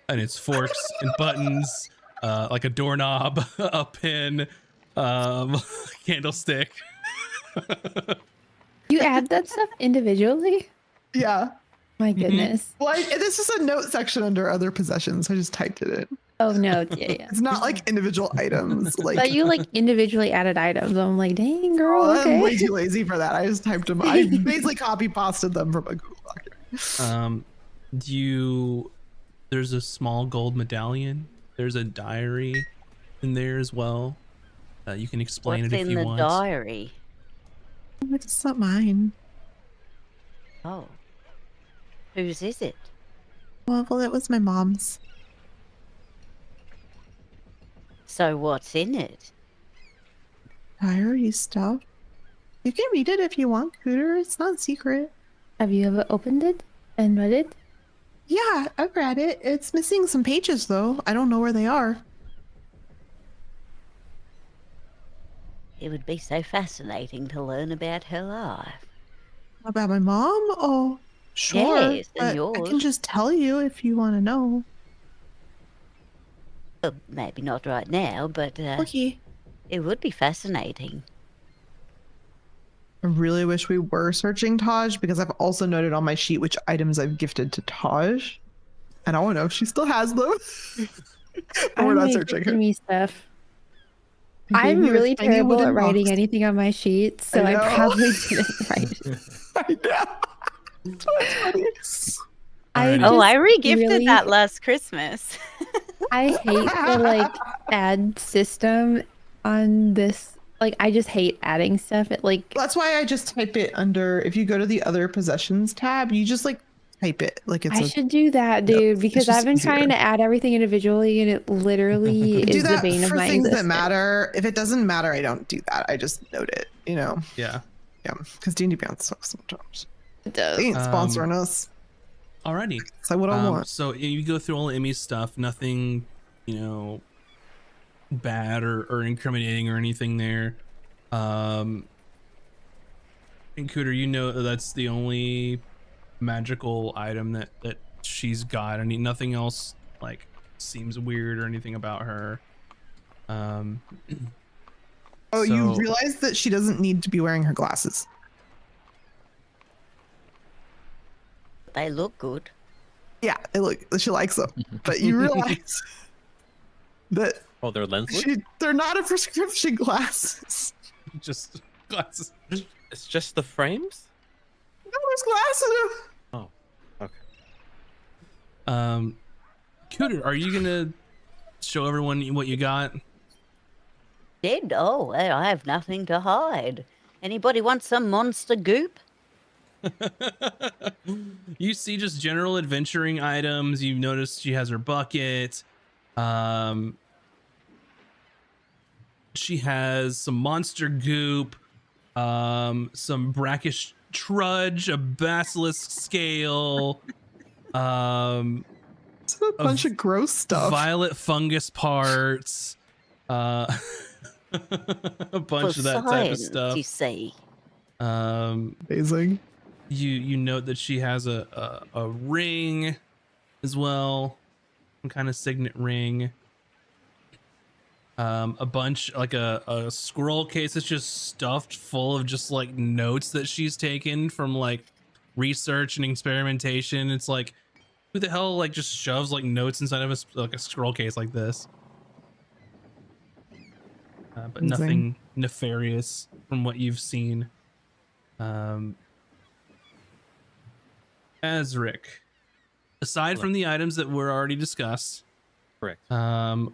and it's forks and buttons, like a doorknob, a pin, candlestick. You add that stuff individually? Yeah. My goodness. Like this is a note section under other possessions. I just typed it in. Oh no, yeah. It's not like individual items. Like But you like individually added items. I'm like, dang girl, oh, I'm way okay. too lazy for that. I just typed them. I basically copy pasted them from a Google document. There's a small gold medallion. There's a diary in there as well. You can explain What's it if in you the want. diary? It's not mine. Oh. Whose is it? Well, it was my mom's. So what's in it? Diary stuff. You can read it if you want, Cooter. It's not secret. Have you ever opened it and read it? Yeah, I've read it. It's missing some pages though. I don't know where they are. It would be so fascinating to learn about her life. About my mom? Oh, sure. Yes, and but I can yours. just tell you if you want to know. Well, maybe not right now, but Okay. it would be fascinating. I really wish we were searching Taj because I've also noted on my sheet which items I've gifted to Taj. And I want to know if she still has them. But we're not searching her. Me stuff. I gave I'm you a really tiny terrible wooden at writing box. anything on my sheets, so I know. probably didn't write it. I know. That's funny. Alrighty. Oh, just I re-gifted really- that last Christmas. I hate the like add system on this. Like, I just hate adding stuff. It like That's why I just type it under, if you go to the other possessions tab, you just like type it like it's I a, should do that, dude, it's because just I've been trying easier. to add everything individually, and it literally do is the that bane of for my things that existence. matter. If it doesn't matter, I don't do that. I just note it, you know? Yeah. Yeah, because D&D Beyond sucks sometimes. It does. They ain't sponsoring us. Alrighty. It's like what I want. So you go through all Emmy's stuff, nothing, bad or incriminating or anything there. And Cooter, that's the only magical item that she's got. I mean, nothing else like seems weird or anything about her. Oh, you so- realize that she doesn't need to be wearing her glasses. They look good. Yeah, she likes them. But you realize that Oh, they're lensless? they're not a prescription glasses. just glasses. It's just the frames? No, there's glasses in them. Oh, okay. Cooter, are you gonna show everyone what you got? Dead? Oh, well, I have nothing to hide. Anybody want some monster goop? You see just general adventuring items. You've noticed she has her bucket. She has some monster goop, some brackish trudge, a basilisk scale, It's a bunch of gross stuff. violet fungus parts, a bunch of that type of science, stuff. you see. Amazing. You note that she has a ring as well, some kind of signet ring. A bunch, like a scroll case that's just stuffed full of just like notes that she's taken from like research and experimentation. It's like, who the hell like just shoves like notes inside of a scroll case like this? But Amazing. nothing nefarious from what you've seen. Azric, aside from the items that were already discussed, Correct.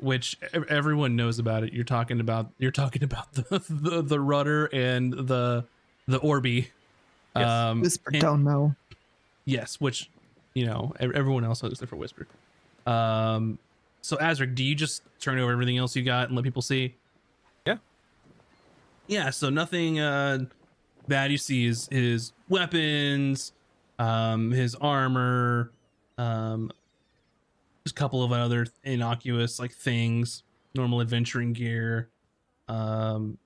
which everyone knows about it. You're talking about the rudder and the Orby. Yes. Whisper, and- don't know. Yes, which, you know, everyone else knows except for Whisper. So Azric, do you just turn over everything else you got and let people see? Yeah. Yeah, so nothing bad you see is his weapons, his armor, just a couple of other innocuous like things, normal adventuring gear. Nothing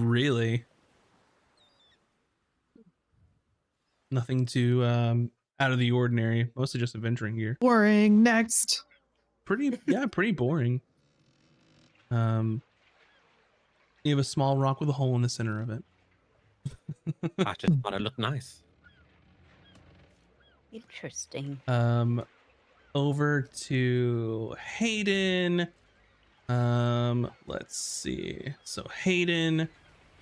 really. Nothing too out of the ordinary. Mostly just adventuring gear. Boring. Next. Pretty boring. You have a small rock with a hole in the center of it. I just thought it looked nice. Interesting. Over to Hayden. Let's see. So Hayden,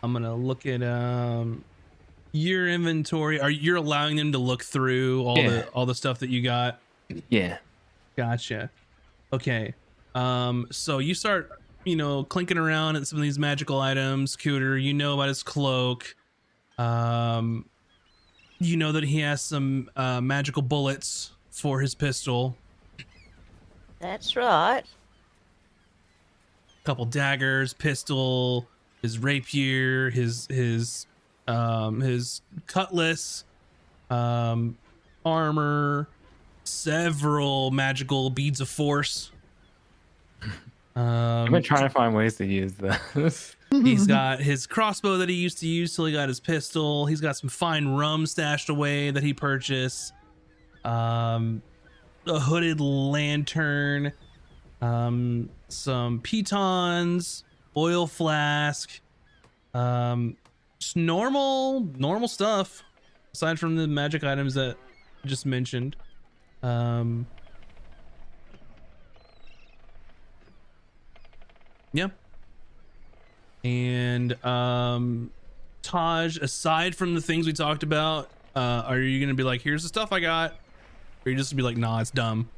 I'm gonna look at your inventory. You're allowing them to look through all the stuff that you got? Yeah. Gotcha. Okay. So you start, clinking around at some of these magical items. Cooter, you know about his cloak. You know that he has some magical bullets for his pistol. That's right. Couple daggers, pistol, his rapier, his cutlass, armor, several magical beads of force. I've been trying to find ways to use this. He's got his crossbow that he used to use till he got his pistol. He's got some fine rum stashed away that he purchased. A hooded lantern, some pitons, oil flask, just normal stuff aside from the magic items that I just mentioned. Yep. And Taj, aside from the things we talked about, are you gonna be like, here's the stuff I got, or are you just gonna be like, nah, it's dumb?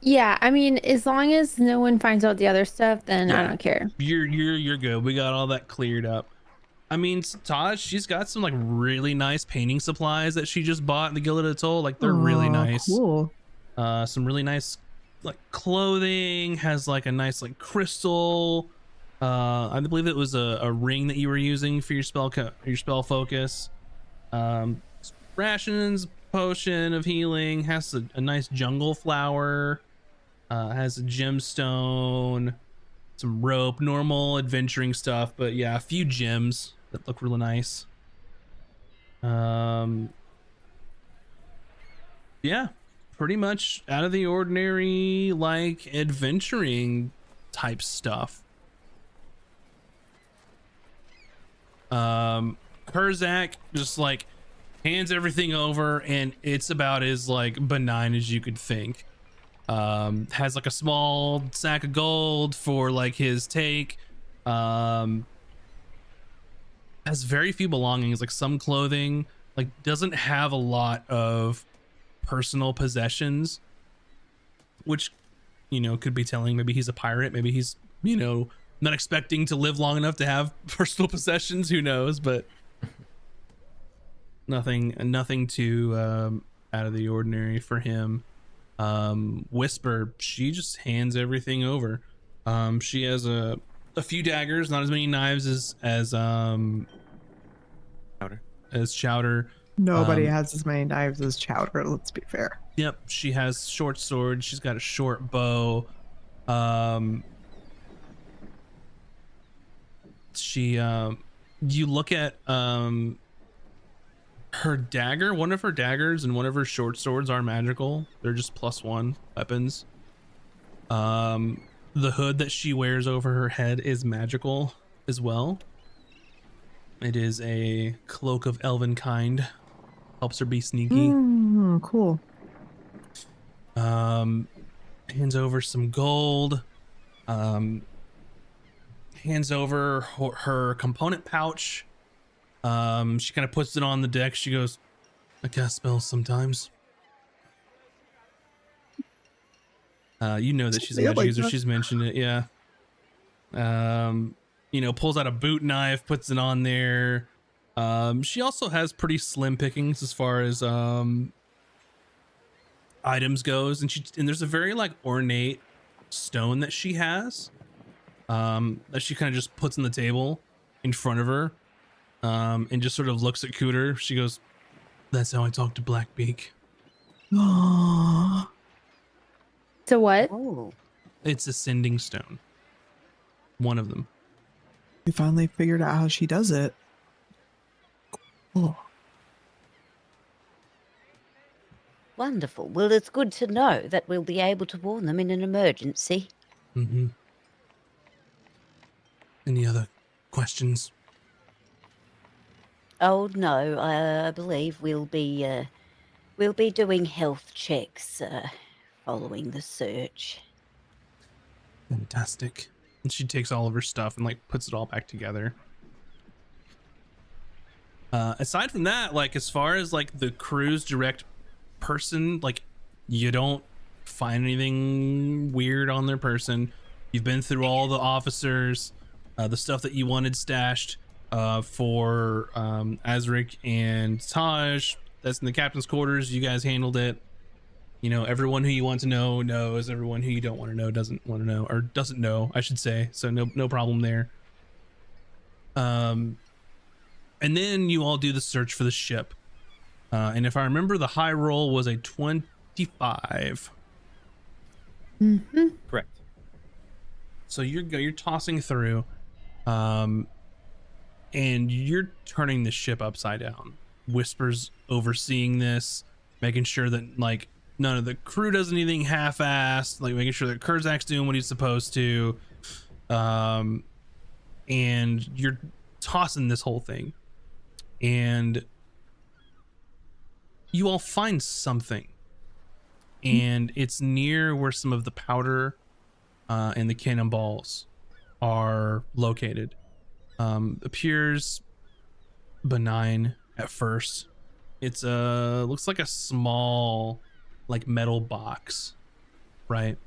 Yeah, I mean, as long as no one finds out the other stuff, then I Yeah. don't care. You're good. We got all that cleared up. I mean, Taj, she's got some like really nice painting supplies that she just bought in the Gilded Atoll. Like they're really Oh, nice. Cool. Some really nice like clothing, has like a nice like crystal. I believe it was a ring that you were using for your spell focus. Rations, potion of healing, has a nice jungle flower, has a gemstone, some rope, normal adventuring stuff, but yeah, a few gems that look really nice. Yeah, pretty much out of the ordinary, like adventuring type stuff. Kurzak just like hands everything over, and it's about as like benign as you could think. Has like a small sack of gold for like his take. Has very few belongings, like some clothing, like doesn't have a lot of personal possessions, which could be telling. Maybe he's a pirate, maybe he's not expecting to live long enough to have personal possessions, who knows, but nothing too out of the ordinary for him. Whisper, she just hands everything over. She has a few daggers, not as many knives as Chowder. Nobody has as many knives as Chowder, let's be fair. Yep, she has short sword, she's got a short bow. You look at her dagger, one of her daggers and one of her short swords are magical. They're just +1 weapons. The hood that she wears over her head is magical as well. It is a cloak of elven kind. Helps her be sneaky. Cool. Hands over some gold. Hands over her component pouch She kind of puts it on the deck. She goes, I cast spells sometimes. You know that she's a Yeah, magic like user. that. She's mentioned it. Yeah. You know, pulls out a boot knife, puts it on there. She also has pretty slim pickings as far as items goes, and there's a very like ornate stone that she has, that she kind of just puts on the table in front of her, and just sort of looks at Cooter. She goes, "That's how I talk to Blackbeak." Aww. So what? Oh, It's a sending stone. One of them. We finally figured out how she does it. Cool. wonderful. Well, it's good to know that we'll be able to warn them in an emergency. Mm-hmm. Any other questions? Oh no, I believe we'll be doing health checks following the search. Fantastic. And she takes all of her stuff and like puts it all back together. Aside from that, like as far as like the crew's direct person, like you don't find anything weird on their person. You've been through all the officers, the stuff that you wanted stashed for Azric and Taj. That's in the captain's quarters. You guys handled it. You know, everyone who you want to know knows. Everyone who you don't want to know doesn't want to know, or doesn't know, I should say. So no problem there. And then you all do the search for the ship. And if I remember, the high roll was a 25. Mm-hmm. Correct. So you're tossing through, and you're turning the ship upside down. Whispers overseeing this, making sure that like none of the crew does anything half-assed, like making sure that Kurzak's doing what he's supposed to, and you're tossing this whole thing, and you all find something, and it's near where some of the powder and the cannonballs are located. Appears benign at first. It's looks like a small like metal box, right?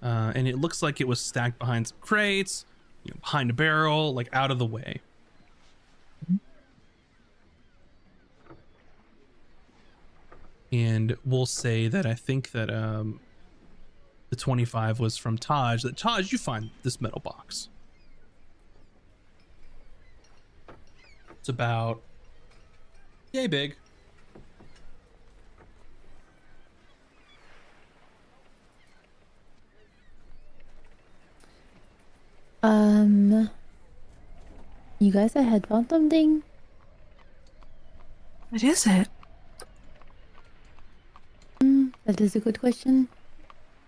And it looks like it was stacked behind some crates, you know, behind a barrel, like out of the way. And we'll say that I think that the 25 was from Taj. That Taj, you find this metal box. It's about yay big. You guys had found something? What is it? That is a good question.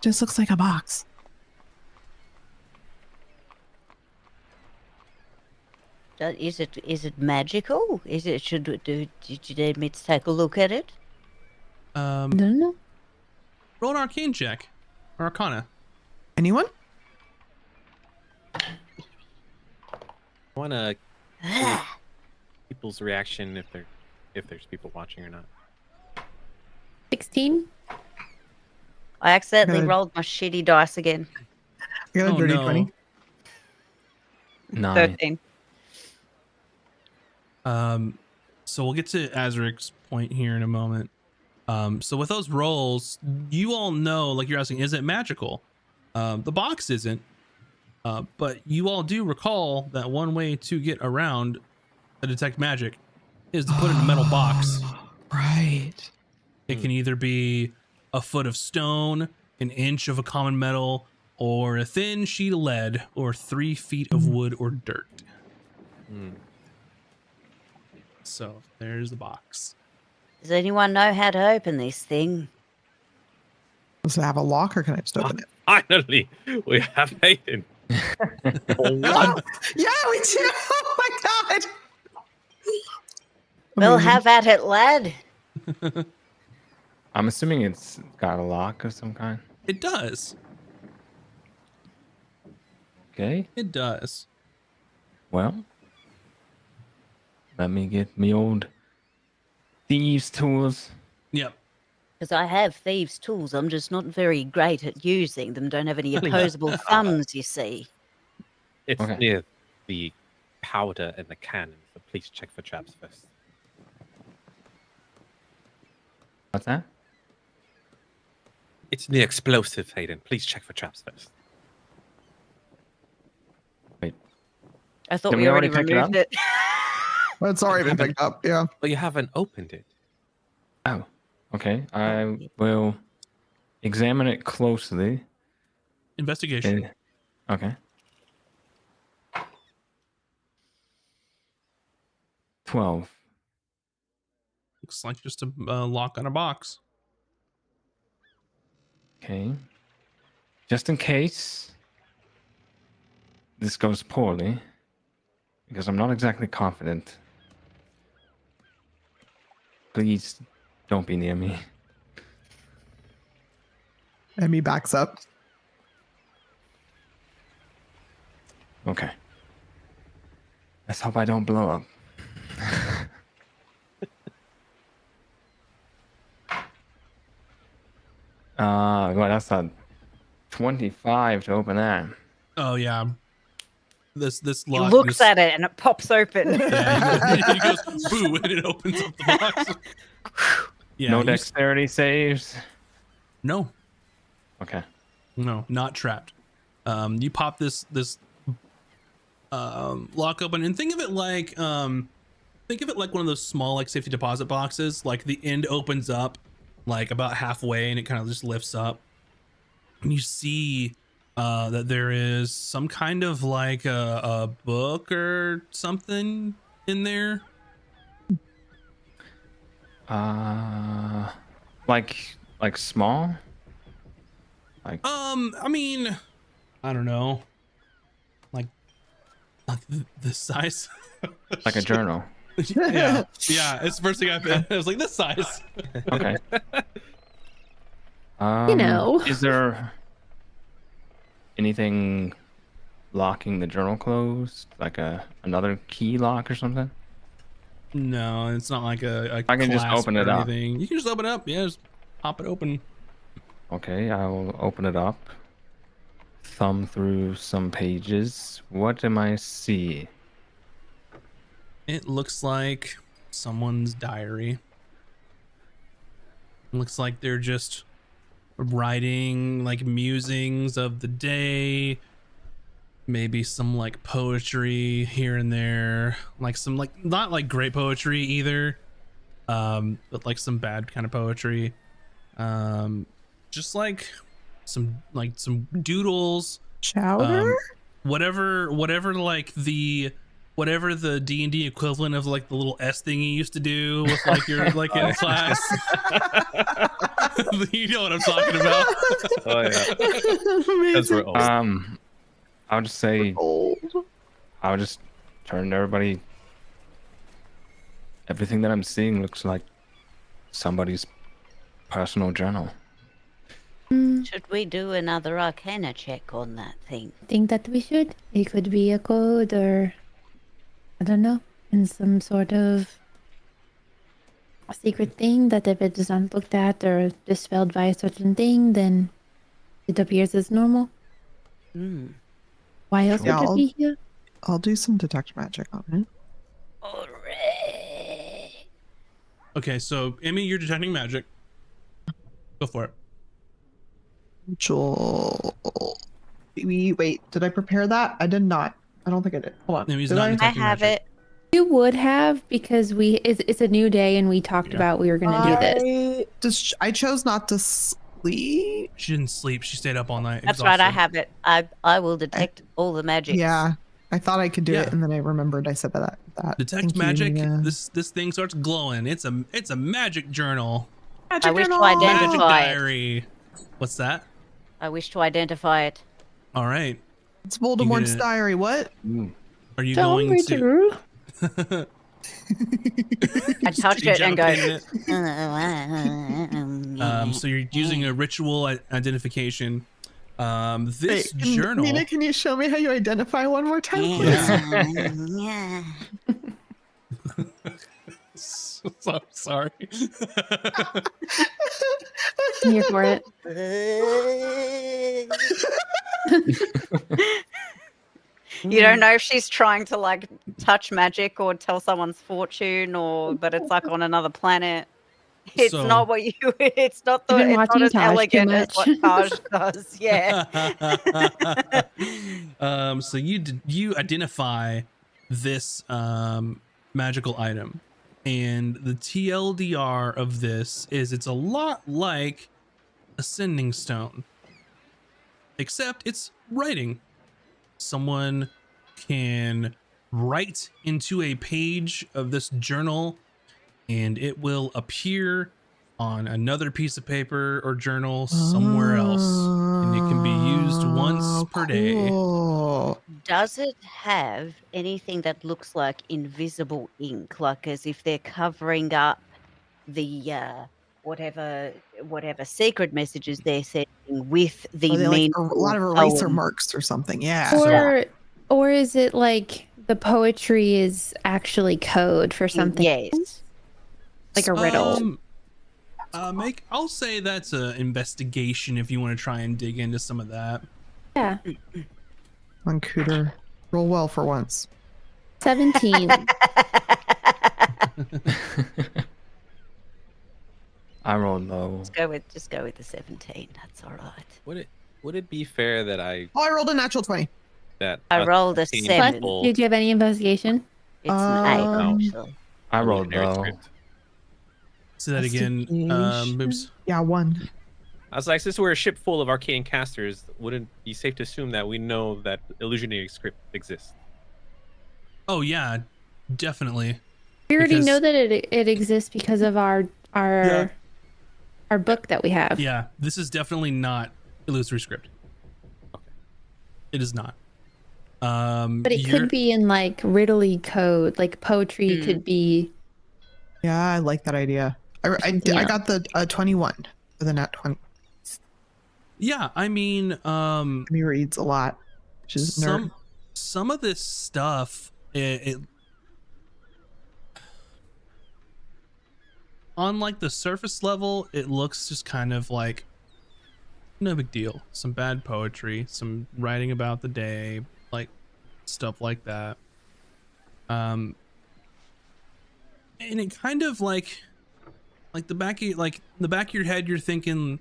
Just looks like a box. Is it magical? Is it did you need me to take a look at it? I don't know. Roll an arcane check or arcana. Anyone? I want to people's reaction if there's people watching or not. 16? I accidentally Good. rolled my shitty dice again. I got a Oh, dirty no. 20. 9. 13. So we'll get to Azric's point here in a moment. So with those rolls, you all know, like you're asking, is it magical? The box isn't, but you all do recall that one way to get around a detect magic is to put it in a metal box. Right. It can either be a foot of stone, an inch of a common metal, or a thin sheet of lead, or 3 feet of wood or dirt. Hmm. So there's the box. Does anyone know how to open this thing? Does it have a lock or can I just open it? Finally, we have Hayden. Oh, yeah, we do. Oh my god. Well, Amazing. have at it, lad. I'm assuming it's got a lock of some kind. It does. Okay. It does. Well, let me get me old thieves' tools. Yep. Because I have thieves' tools. I'm just not very great at using them. Don't have any opposable thumbs, you see. It's Okay. near the powder and the cannon, so please check for traps first. What's that? It's near explosive, Hayden. Please check for traps first. Wait. I thought Didn't we we already already pick it removed up? it. Well, it's already been picked up. Yeah. But you haven't opened it. Oh, okay. I will examine it closely. Investigation. Okay. 12. Looks like just a lock on a box. Okay. Just in case this goes poorly, because I'm not exactly confident. Please don't be near me. Emmy backs up. Okay. Let's hope I don't blow up. Well, that's a 25 to open that. Oh yeah. This He lock. looks at it and it pops open. Yeah, he goes boo, and it opens up the box. Yeah. No you dexterity saves. no, Okay. no, not trapped. You pop this lock open, and think of it like one of those small like safety deposit boxes. Like the end opens up like about halfway, and it kind of just lifts up, and you see that there is some kind of like a book or something in there. Like small? I mean, I don't know, like this size. Like a journal. yeah, it's the first thing I was like this size. Okay. know. Is there anything locking the journal closed? Like another key lock or something? No, it's not like a I can just clasp open or it up. anything. You can just open it up. Yeah, just pop it open. Okay, I will open it up. Thumb through some pages. What am I see? It looks like someone's diary. It looks like they're just writing like musings of the day, maybe some like poetry here and there, like some like not like great poetry either, but like some bad kind of poetry, just like some doodles, Chowder? whatever the D&D equivalent of like the little S thing you used to do with like your like in class. You know what I'm talking about. Oh yeah. Because we're old. I would just say Old. I would just turn to everybody. Everything that I'm seeing looks like somebody's personal journal. Should we do another arcana check on that thing? Think that we should. It could be a code or I don't know, in some sort of a secret thing that if it is not looked at or dispelled by a certain thing, then it appears as normal. Hmm. Why else Yeah, would it I'll- be here? I'll do some detect magic on it. Alright. Okay, so Emmy, you're detecting magic. Go for it. Joel. Wait, did I prepare that? I did not. I don't think I did. Hold on. Emmy's Did not I? I detecting have magic. it. You would have because it's a new day and we talked about we were going to do this. I chose not to sleep. She didn't sleep. She stayed up all night. That's right, I exhausted. have it. I will detect all the magic. Yeah, I thought I could do Yeah. it, and then I remembered I said that. Detect Thank you, magic. yeah. This thing starts glowing. It's a magic journal. I wish to journal! Magic identify it. diary. What's that? I wish to identify it. All right. It's Voldemort's gonna- diary. What? Are you Tell going me to? to. I touch You it and jump go. in it. So you're using a ritual identification. This Wait, journal. Nina, can you show me how you identify one more time, please? Yeah. So sorry. I'm here for it. You don't know if she's trying to like touch magic or tell someone's fortune, or but it's like on another planet. It's So- not what you. It's not the. I've been It's watching not as Taj too elegant as much. what Taj does. Yeah. So you identify this magical item, and the TLDR of this is it's a lot like a sending stone, except it's writing. Someone can write into a page of this journal, and it will appear on another piece of paper or journal somewhere else, and it can be used once per day. Cool. Does it have anything that looks like invisible ink, like as if they're covering up the whatever secret messages they're sending with the Are they like a meaningful lot of eraser poem? marks or something? Yeah. Or is it like the poetry is actually code for something? Yes. Like a riddle. I'll say that's an investigation if you want to try and dig into some of that. Yeah. On Cooter. Roll well for once. 17. I rolled low. Just go with the 17. That's all right. Would it be fair that I Oh, I rolled a natural 20. I rolled a team 7. people- Did you have any investigation? It's an 8 Um, actually. I rolled Illusionary low. script. Say that again, Boobs. Yeah, 1. I was like, since we're a ship full of arcane casters, wouldn't it be safe to assume that we know that illusionary script exists? Oh yeah, definitely. We already Because- know that it exists because of our book that we have. Yeah, this is definitely not illusory script. It is not. But it could be in like riddly code, like poetry could be. Yeah, I like that idea. I got the 21 with a nat 20. Yeah, I mean, He reads a lot. Which is nerd. some of this stuff, it on like the surface level, it looks just kind of like no big deal. Some bad poetry, some writing about the day, like stuff like that. And it kind of like the back of your head, you're thinking,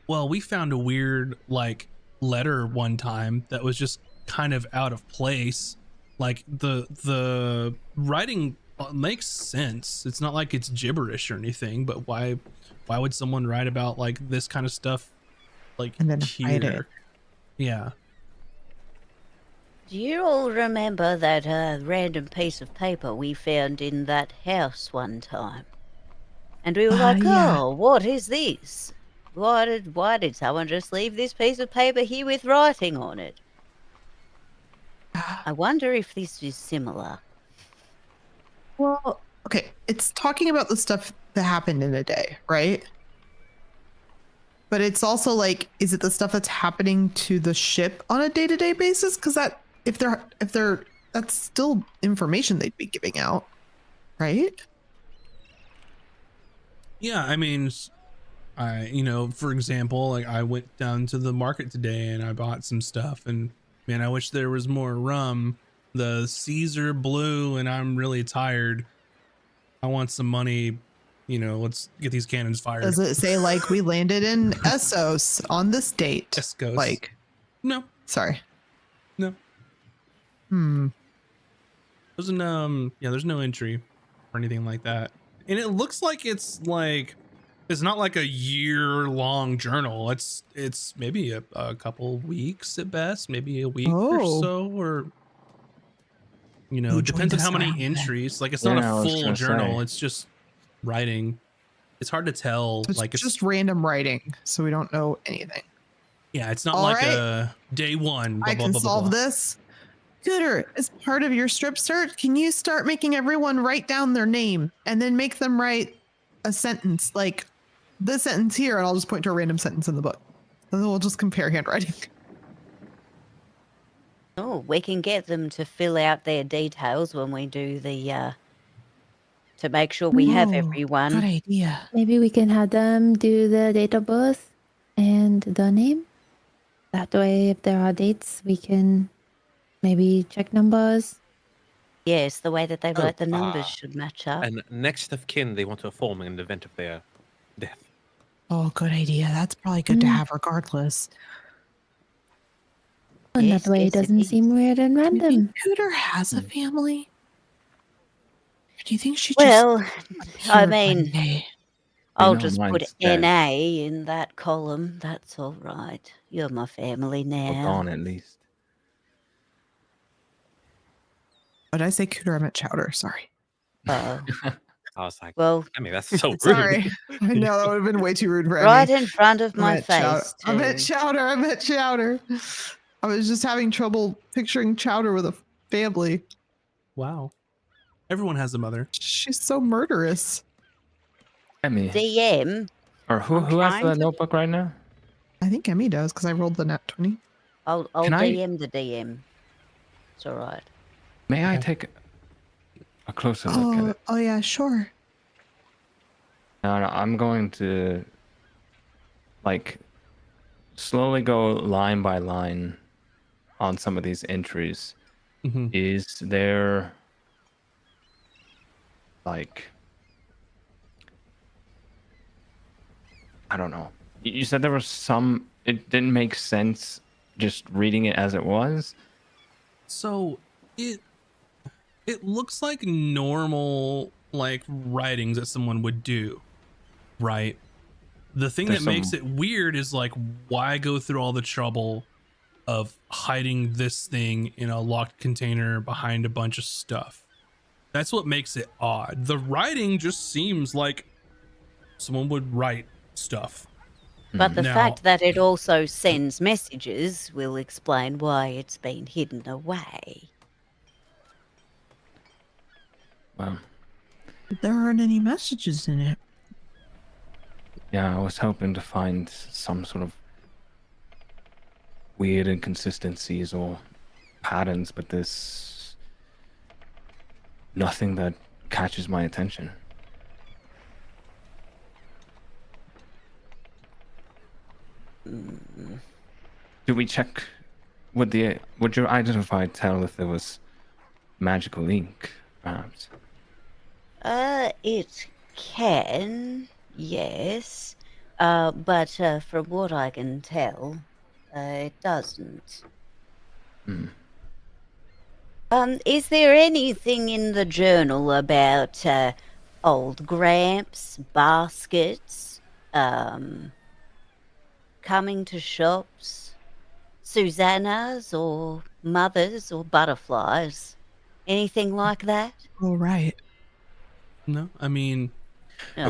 well, we found a weird like letter one time that was just kind of out of place. Like the writing makes sense. It's not like it's gibberish or anything, but why would someone write about like this kind of stuff like And then hide it. Yeah. Do you all remember that random piece of paper we found in that house one time? And we were like, yeah. oh, what is this? Why did someone just leave this piece of paper here with writing on it? I wonder if this is similar. Well, okay. It's talking about the stuff that happened in a day, right? But it's also like, is it the stuff that's happening to the ship on a day-to-day basis? Because that, if they're, that's still information they'd be giving out, right? Yeah, I mean, for example, like I went down to the market today and I bought some stuff, and man, I wish there was more rum. The seas are blue and I'm really tired. I want some money. Let's get these cannons fired. Does it say like we landed in Essos on this date? Escos. Like, No. sorry. No. There's no entry or anything like that. And it looks like it's not like a year-long journal. It's maybe a couple weeks at best, maybe a week or so, or it depends on how many entries. Like it's not Yeah, I a was full gonna journal. say. It's just writing. It's hard to tell. It's just random writing, so we don't know anything. Yeah, it's not All like right. a day one. Blah, I blah, can blah, blah, solve blah. this. Gooder, as part of your strip search, can you start making everyone write down their name and then make them write a sentence like this sentence here, and I'll just point to a random sentence in the book. And then we'll just compare handwriting. Oh, we can get them to fill out their details when we do the to make sure we have Ooh, everyone. Good idea. Maybe we can have them do the date of birth and the name. That way, if there are dates, we can maybe check numbers. Yes, the way that they Oh, write the numbers should match up. And next of kin they want to form in the event of their death. Oh, good idea. That's probably good to Mm. have regardless. And Yes, that way, yes, it it doesn't is. seem weird and Do you think random. Cooter has a family? Or do you think she Well, just I appeared one mean, day? I'll know just put mine's dead. NA in that column. That's all right. You're my family Well, now. gone at least. What did I say Cooter? I meant Chowder. Sorry. Oh, I was like, well, I mean, that's so rude. Sorry. I know that would have been way too rude for right Emmy. in front of I my meant Chowder. face, I meant too. Chowder. I meant Chowder. I was just having trouble picturing Chowder with a family. Wow. Everyone has a mother. She's so murderous. Emmy. DM, Or who I'm has trying the to- notebook right now? I think Emmy does because I rolled the nat 20. I'll Can I- DM the DM. It's all right. May I Okay. take a closer look at it? Oh yeah, sure. No, I'm going to like slowly go line by line on some of these entries. Mm-hmm. Is there like I don't know. You said there was some it didn't make sense just reading it as it was. So it looks like normal like writings that someone would do, right? The thing There's that makes some- it weird is like, why go through all the trouble of hiding this thing in a locked container behind a bunch of stuff? That's what makes it odd. The writing just seems like someone would write stuff. But the Now- fact that it also sends messages will explain why it's been hidden away. Well, There aren't any messages in it. yeah, I was hoping to find some sort of weird inconsistencies or patterns, but there's nothing that catches my attention. Do we check? Would your identify tell if there was magical ink, perhaps? It can, yes. But from what I can tell, it doesn't. Hmm. Is there anything in the journal about old Gramps, baskets, coming to shops, Susanna's or mothers or butterflies? Anything like that? Oh right. No, I mean, Oh,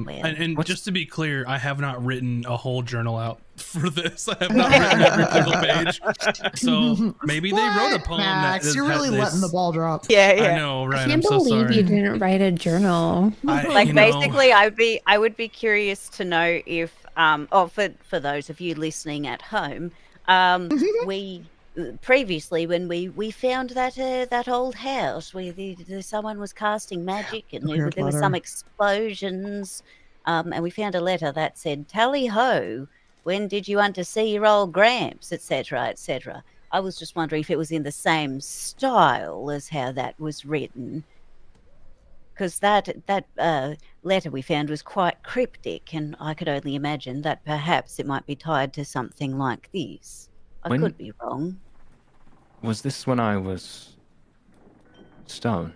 well. and What's- just to be clear, I have not written a whole journal out for this. I have not written every single page. So maybe they wrote a What, poem Max, that you're really this. letting the ball drop. Yeah, I know, right? I I'm can't so believe sorry. you didn't write a journal. Like you know, basically, I would be curious to know if for those of you listening at home, we previously when we found that old house where someone was casting magic and there Weird was some letter. explosions, and we found a letter that said "Tally ho, when did you want to see your old Gramps, etc., etc." I was just wondering if it was in the same style as how that was written. Because that letter we found was quite cryptic, and I could only imagine that perhaps it might be tied to something like this. I When- could be wrong. Was this when I was stone?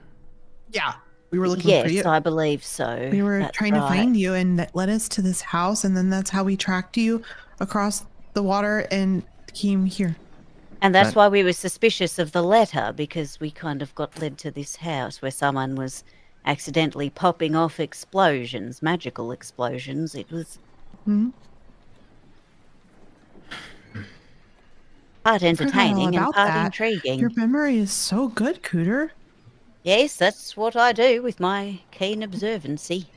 Yeah. We were looking for you. Yes, I believe so. We were That's trying to right. find you, and that led us to this house, and then that's how we tracked you across the water and came here. And that's That- why we were suspicious of the letter, because we kind of got led to this house where someone was accidentally popping off explosions, magical explosions. It was Hmm? part all entertaining and about part that. intriguing. Your memory is so good, Cooter. Yes, that's what I do with my keen observancy.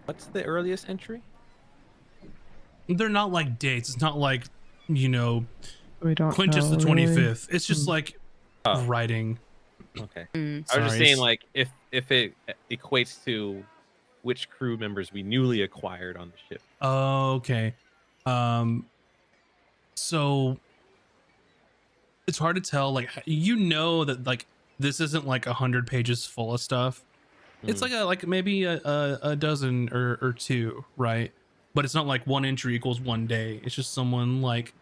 What's the earliest entry? they're not like dates. It's not like, you know, We don't Quintus the know, really. 25th. It's just Hmm. like Oh. writing. Okay. Mm. I was just Sorry, saying, it's- like, if it equates to which crew members we newly acquired on the ship. Oh, okay. So it's hard to tell. Like, you know that like this isn't like 100 pages full of stuff. It's like maybe a dozen or two, right? But it's not like one entry equals one day. It's just someone like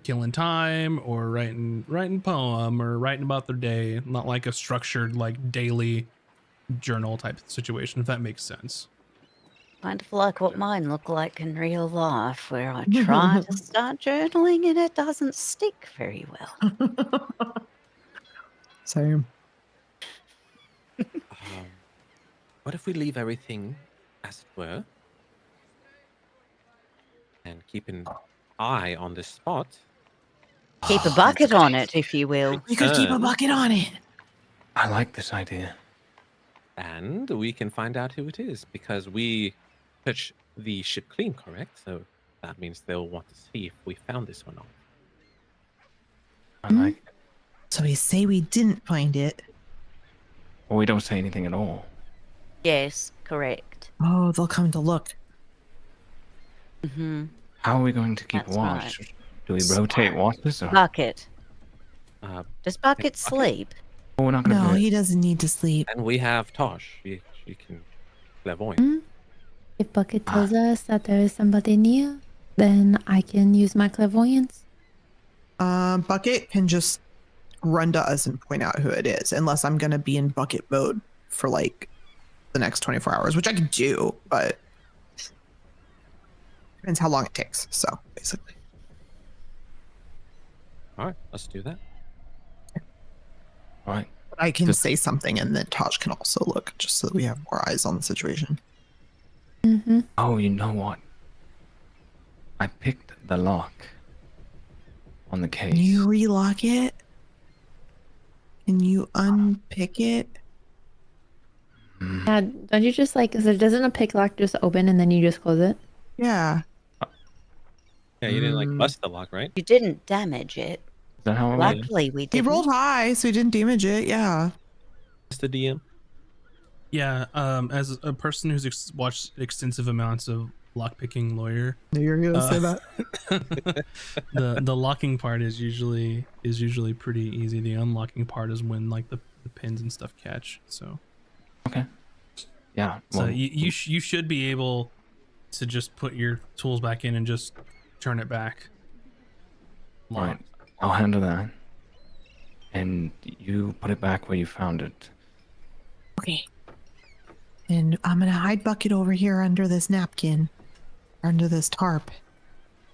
killing time or writing poem or writing about their day. Not like a structured like daily journal type situation, if that makes sense. Kind of like what mine look like in real life, where I try to start journaling and it doesn't stick very well. Same. What if we leave everything as it were and keep an eye on this spot? Keep a Oh, bucket that's on great. it, if you will. We could keep a Um, bucket on it. I like this idea. And we can find out who it is because we touch the ship clean, correct? So that means they'll want to see if we found this or not. I like it. So we say we didn't find it. Or we don't say anything at all. Yes, correct. Oh, they'll come to look. Hmm. How are we going to keep That's watch? Do we rotate watches? Or Bucket. Uh, Does Bucket Bucket? sleep? oh, we're not going to No, do it. he doesn't need to sleep. and we have Tosh. She can clairvoyant. Mm. If Bucket tells us that there is somebody near, then I can use my clairvoyance. Bucket can just run to us and point out who it is, unless I'm gonna be in bucket mode for like the next 24 hours, which I can do, but depends how long it takes. So basically, All right, let's do that. All right. but I can Just- say something, and then Taj can also look, just so that we have more eyes on the situation. Mm-hmm. Oh, you know what? I picked the lock on the case. Can you relock it? Can you unpick it? Yeah, don't you just like, because doesn't a pick lock just open and then you just close it? Yeah. Yeah, you didn't like Mm. bust the lock, right? You didn't damage it. Is that how it works? Luckily, we He didn't. rolled high, so he didn't damage it. Yeah. It's the DM. Yeah, as a person who's watched extensive amounts of lockpicking lawyer, Knew you were gonna say Uh, that. the locking part is usually pretty easy. The unlocking part is when like the pins and stuff catch. So Yeah. so Well, you should be able to just put your tools back in and just turn it back. right. I'll handle that. And you put it back where you found it. Okay. And I'm gonna hide Bucket over here under this napkin, under this tarp.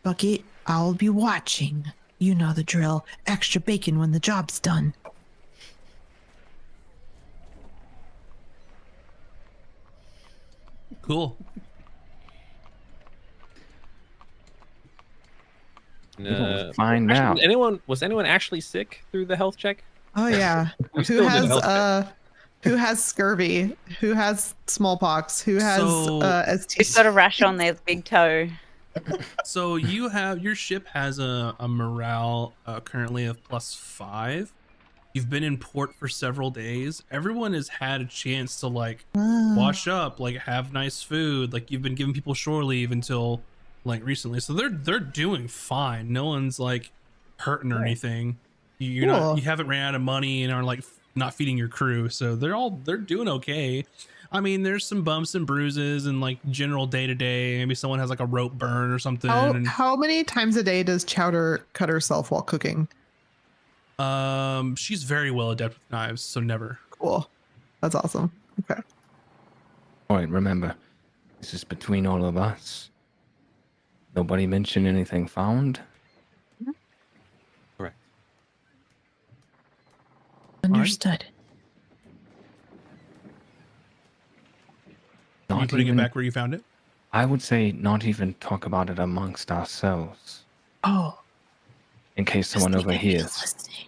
Bucket, I'll be watching. You know the drill. Extra bacon when the job's done. Cool. We'll find Actually, out. was anyone actually sick through the health check? Oh yeah. We Who still did has health check. who has scurvy? Who has smallpox? Who has So- STD? He's got a rash on their big toe. So your ship has a morale currently of +5. You've been in port for several days. Everyone has had a chance to like wash up, like have nice food. Like you've been giving people shore leave until like recently, so they're doing fine. No one's like hurting or anything. You're Cool. not. You haven't ran out of money and are like not feeding your crew, so they're doing okay. I mean, there's some bumps and bruises and like general day to day. Maybe someone has like a rope burn or something. and, How many times a day does Chowder cut herself while cooking? she's very well adept with knives, so never. Cool. That's awesome. Okay. All right, remember, this is between all of us. Nobody mentioned anything found. Correct. Understood. Are you Not putting even, it back where you found it? I would say not even talk about it amongst ourselves. Oh. In case someone just think I'm overhears. listening.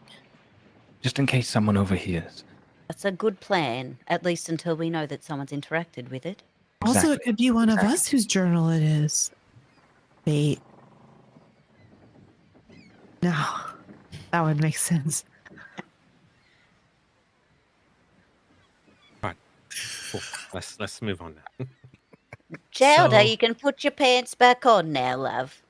Just in case someone overhears. That's a good plan, at least until we know that someone's interacted with it. Also, it Exactly. could be one of us whose journal it is. Wait. No. That would make sense. Cool. Let's move on now. Chowder, So- you can put your pants back on now, love.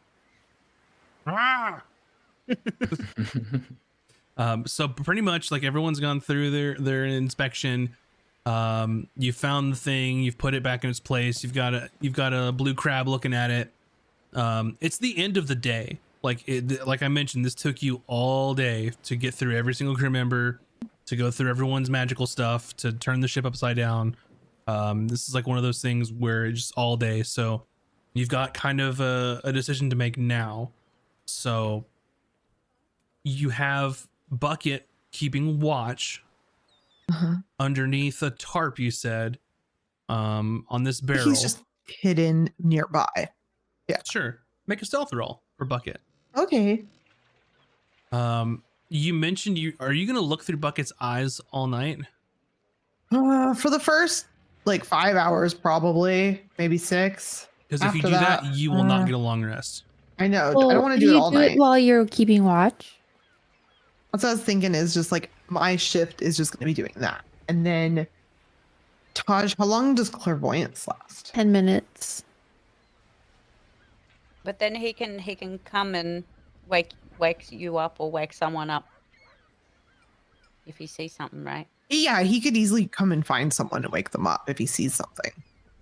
So pretty much like everyone's gone through their inspection. You found the thing, you've put it back in its place. You've got a blue crab looking at it. It's the end of the day. Like I mentioned, this took you all day to get through every single crew member, to go through everyone's magical stuff, to turn the ship upside down. This is like one of those things where it's just all day. So you've got kind of a decision to make now. So you have Bucket keeping watch underneath a tarp, you said, on this barrel. He's just hidden nearby. Sure. Make a stealth roll for Bucket. Okay. You mentioned are you gonna look through Bucket's eyes all night? For the first like 5 hours, probably, maybe 6. Because if you After do that, that, you will not get a long rest. I know. Well, I don't want to can do it you all night. while you're keeping watch. That's what I was thinking is just like my shift is just going to be doing that. And then Taj, how long does clairvoyance last? 10 minutes. But then he can come and wake you up or wake someone up if he sees something, right? Yeah, he could easily come and find someone and wake them up if he sees something,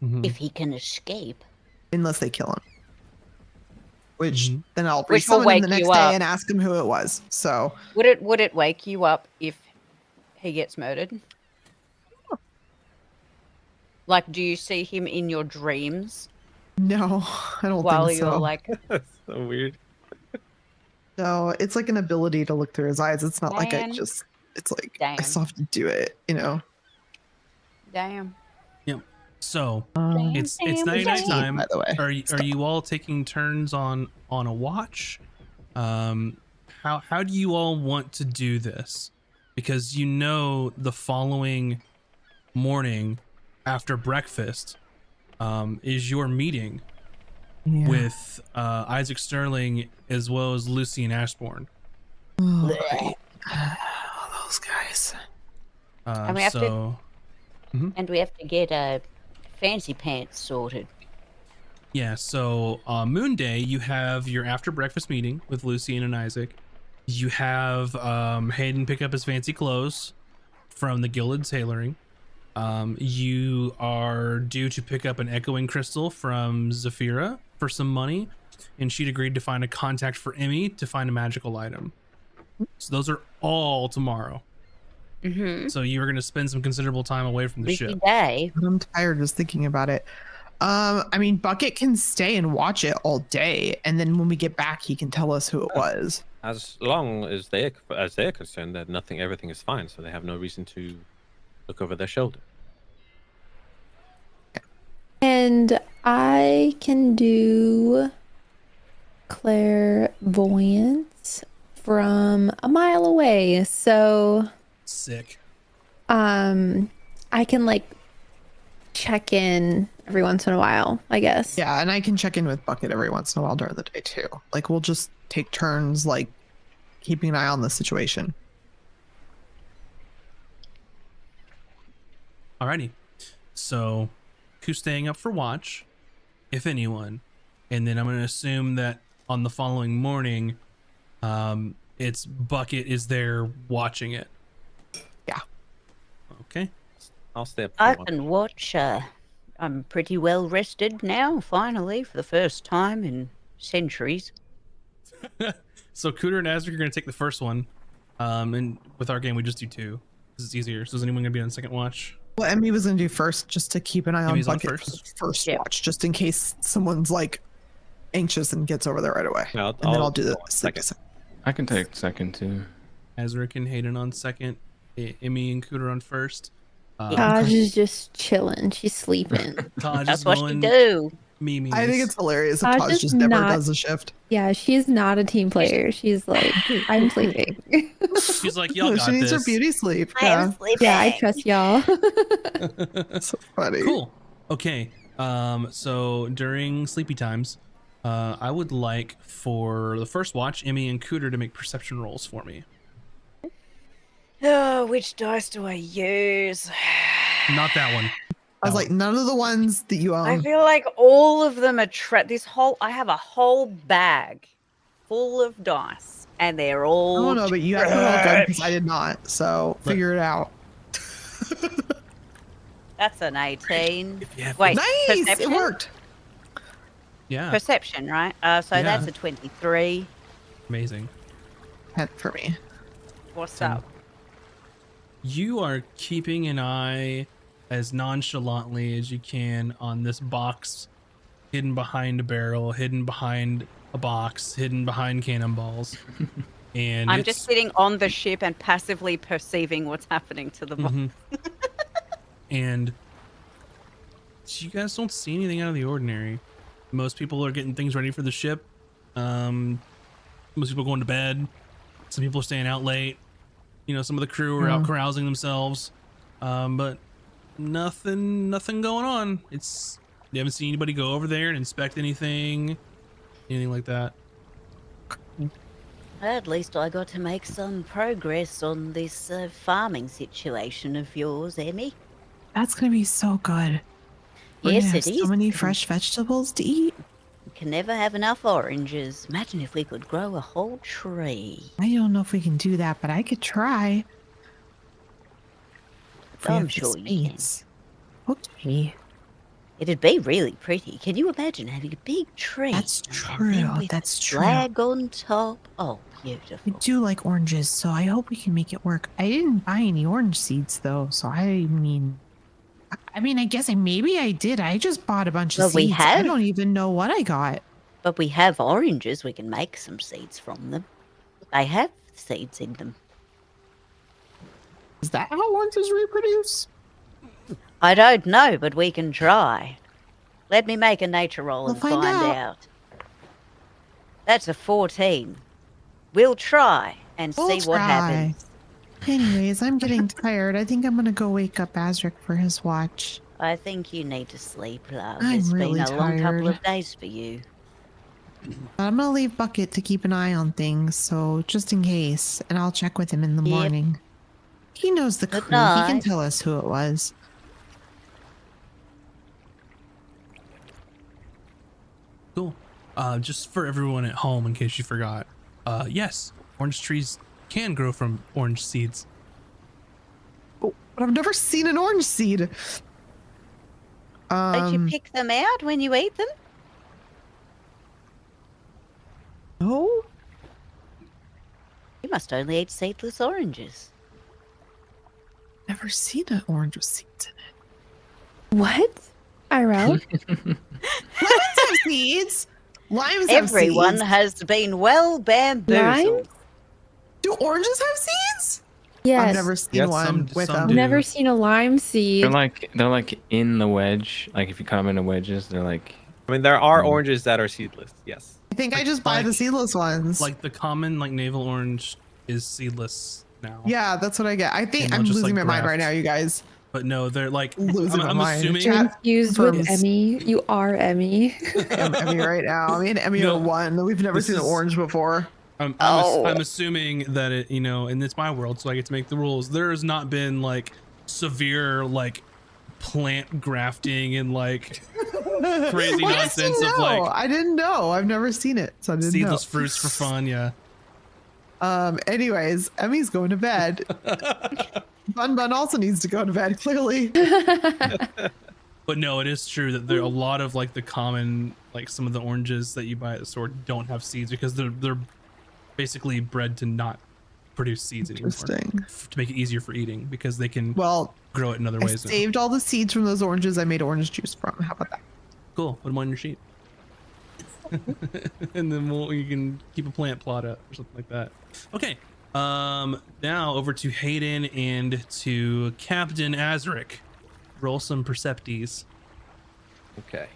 Mhm. If he can escape. unless they kill him. Which Mhm. then I'll Which will resummon him wake the next you day up. and ask him who it was. So Would it wake you up if he gets murdered? Like, do you see him in your dreams no, I don't while think you're so. like, That's so weird. No, it's like an ability to look through his eyes. It's not like I Man. just. It's like I Damn. still have to do it. You know. damn? So Damn, it's damn, night damn. time. By the way, Are you all taking turns on a watch? How do you all want to do this? Because you know the following morning after breakfast is your meeting Yeah. with Isaac Sterling as well as Lucy and Ashbourne. Oh, those guys. And we have to- so And we have to get fancy pants sorted. yeah, so Moon Day, you have your after breakfast meeting with Lucian and Isaac. You have Hayden pick up his fancy clothes from the Gilded Tailoring. You are due to pick up an echoing crystal from Zafira for some money, and she'd agreed to find a contact for Emmy to find a magical item. So those are all tomorrow. Mm-hmm. So you're going to spend some considerable time away from the Busy ship. day. But I'm tired just thinking about it. I mean, Bucket can stay and watch it all day, and then when we get back, he can tell us who it was. As long as they're concerned that everything is fine, so they have no reason to look over their shoulder. And I can do clairvoyance from a mile away. So Sick. I can like check in every once in a while, I guess. Yeah, and I can check in with Bucket every once in a while during the day too. Like we'll just take turns, like keeping an eye on the situation. Alrighty. So, who's staying up for watch, if anyone? And then I'm going to assume that on the following morning, it's Bucket is there watching it. Yeah. Okay. I'll stay up. I For one. can watch. I'm pretty well rested now, finally, for the first time in centuries. So Cooter and Azric are going to take the first one. And with our game, we just do 2 because it's easier. So is anyone going to be on second watch? Well, Emmy was gonna do first, just to keep an eye on Emmy's on Bucket first? for first Yeah. watch, just in case someone's like anxious and gets over there right away. No, And then I'll do go the on second. I can take second too. Azric and Hayden on second. Emmy and Cooter on first. Taj is just chilling. She's sleeping. Taj That's is what she going do. Mimi. I think it's hilarious if Taj Taj is just never not- does a shift. Yeah, she's not a team player. She's like, I'm sleeping. She's like, y'all got She needs her this. beauty sleep. I am Yeah, sleeping. Yeah, I trust y'all. so funny. Cool. Okay. So during sleepy times, I would like for the first watch, Emmy and Cooter to make perception rolls for me. Oh, which dice do I use? Not that one. I was like, none of the ones that you I own. feel like all of them are I have a whole bag full of dice, and they're all. I don't know, but you have to roll good because I trash. did not. So figure it out. That's an 18. you have- Wait, Nice, it perception? worked. Yeah, Perception, right? So Yeah. that's a 23. amazing. For me. What's Ten. up? You are keeping an eye as nonchalantly as you can on this box, hidden behind a barrel, hidden behind a box, hidden behind cannonballs. And I'm it's- just sitting on the ship and passively perceiving what's happening to the box. Mhm. And you guys don't see anything out of the ordinary. Most people are getting things ready for the ship. Most people are going to bed. Some people are staying out late. You know, some of the crew are out carousing themselves. But nothing going on. You haven't seen anybody go over there and inspect anything like that. At least I got to make some progress on this farming situation of yours, Emmy. That's gonna be so good. We're Yes, gonna it have is. so many fresh vegetables to eat. We can never have enough oranges. Imagine if we could grow a whole tree. I don't know if we can do that, but I could try. If we I'm have the sure you can. space. Okay. It'd be really pretty. Can you imagine having a big tree? That's and true, then with that's a true. flag on top. Oh, I beautiful. do like oranges, so I hope we can make it work. I didn't buy any orange seeds though, so I mean, I guess maybe I did. I just bought a bunch of Well, we seeds. I have. don't even know what I got. But we have oranges. We can make some seeds from them. They have seeds in them. Is that how oranges reproduce? I don't know, but we can try. Let me make a nature roll We'll and find find out. out. That's a 14. We'll try and We'll see what try. happens. Anyways, I'm getting tired. I think I'm gonna go wake up Azric for his watch. I think you need to sleep, love. I'm It's really been a long couple tired. of days for you. I'm gonna leave Bucket to keep an eye on things, so just in case, and I'll check with him in the Yep. morning. He knows the Good crew. He can night. tell us who it was. Cool. Just for everyone at home, in case you forgot. Yes, orange trees can grow from orange seeds. Oh, but I've never seen an orange seed. Don't you pick them out when you eat them? No. You must only eat seedless oranges. Never seen an orange with seeds in it. What? IRL? Lemons have seeds. Limes have Everyone seeds. has been well bamboozled. Do oranges have seeds? Yes. I've never seen Yes, one some with do. them. Never seen a lime seed. They're like in the wedge. Like if you cut them into wedges, they're like. I mean, there are oranges that are seedless. Yes. I think I just buy like- the seedless ones. Like the common navel orange is seedless now. yeah, that's what I get. I think And I'm they'll just, losing like, my mind right graft. now, you guys. But no, they're like Losing my I'm mind. assuming Chat Confused with confirms. Emmy. You are Emmy. I'm Emmy right now. Me and Emmy No, are one. We've never this seen an is- orange before. I'm assuming that it, and it's my world, so I get to make the rules. There has not been like severe plant grafting and crazy nonsense of I didn't know. I've never seen it, so I didn't seedless fruits for fun. Yeah. know. Anyways, Emmy's going to bed. Bun Bun also needs to go to bed. Clearly. But no, it is true that there are a lot of the common some of the oranges that you buy at the store don't have seeds because they're basically bred to not produce seeds anymore Interesting. to make it easier for eating because they can Well, grow it in other I ways now. saved all the seeds from those oranges I made orange juice from. How about that? Cool. Put them on your sheet. And then you can keep a plant plot up or something like that. Okay. Now over to Hayden and to Captain Azric. Roll some percepties. Okay.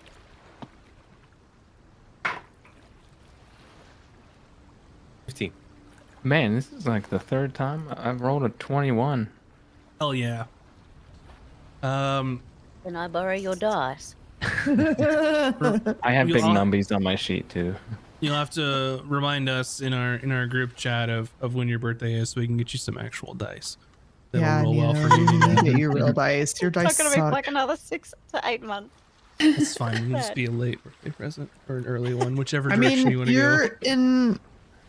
Man, this is like the third time I've rolled a 21. Hell yeah. Can I borrow your dice? I have big numbies on my sheet too. You'll have to remind us in our group chat of when your birthday is, so we can get you some actual dice. That'll roll well for we you. need to get you real dice. Your dice It's not going to be suck. like another 6 to 8 months. It's fine. It'll just be a late birthday present or an early one, whichever direction you want to go. You're in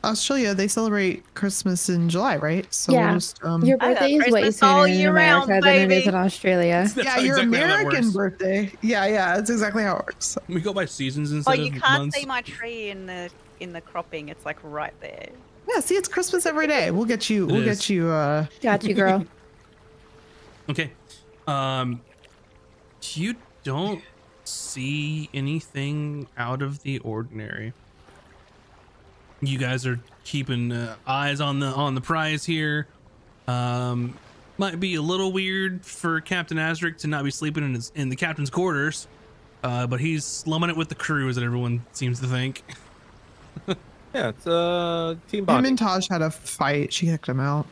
Australia. They celebrate Christmas in July, right? So Yeah. we'll just, Your I got birthday is way Christmas sooner all in year America round, than it is baby. in Australia. That's yeah, your exactly how that American works. birthday. Yeah, that's exactly how it works. We go by seasons Oh, instead you of can't months. see my tree in the cropping. It's like right there. Yeah, see, it's Christmas every day. We'll get you. It We'll is. get you. Got you, girl. Okay. You don't see anything out of the ordinary. You guys are keeping eyes on the prize here. Might be a little weird for Captain Azric to not be sleeping in the captain's quarters, but he's slumming it with the crew, as everyone seems to think. Yeah, it's team Him bonding. and Taj had a fight. She kicked him out.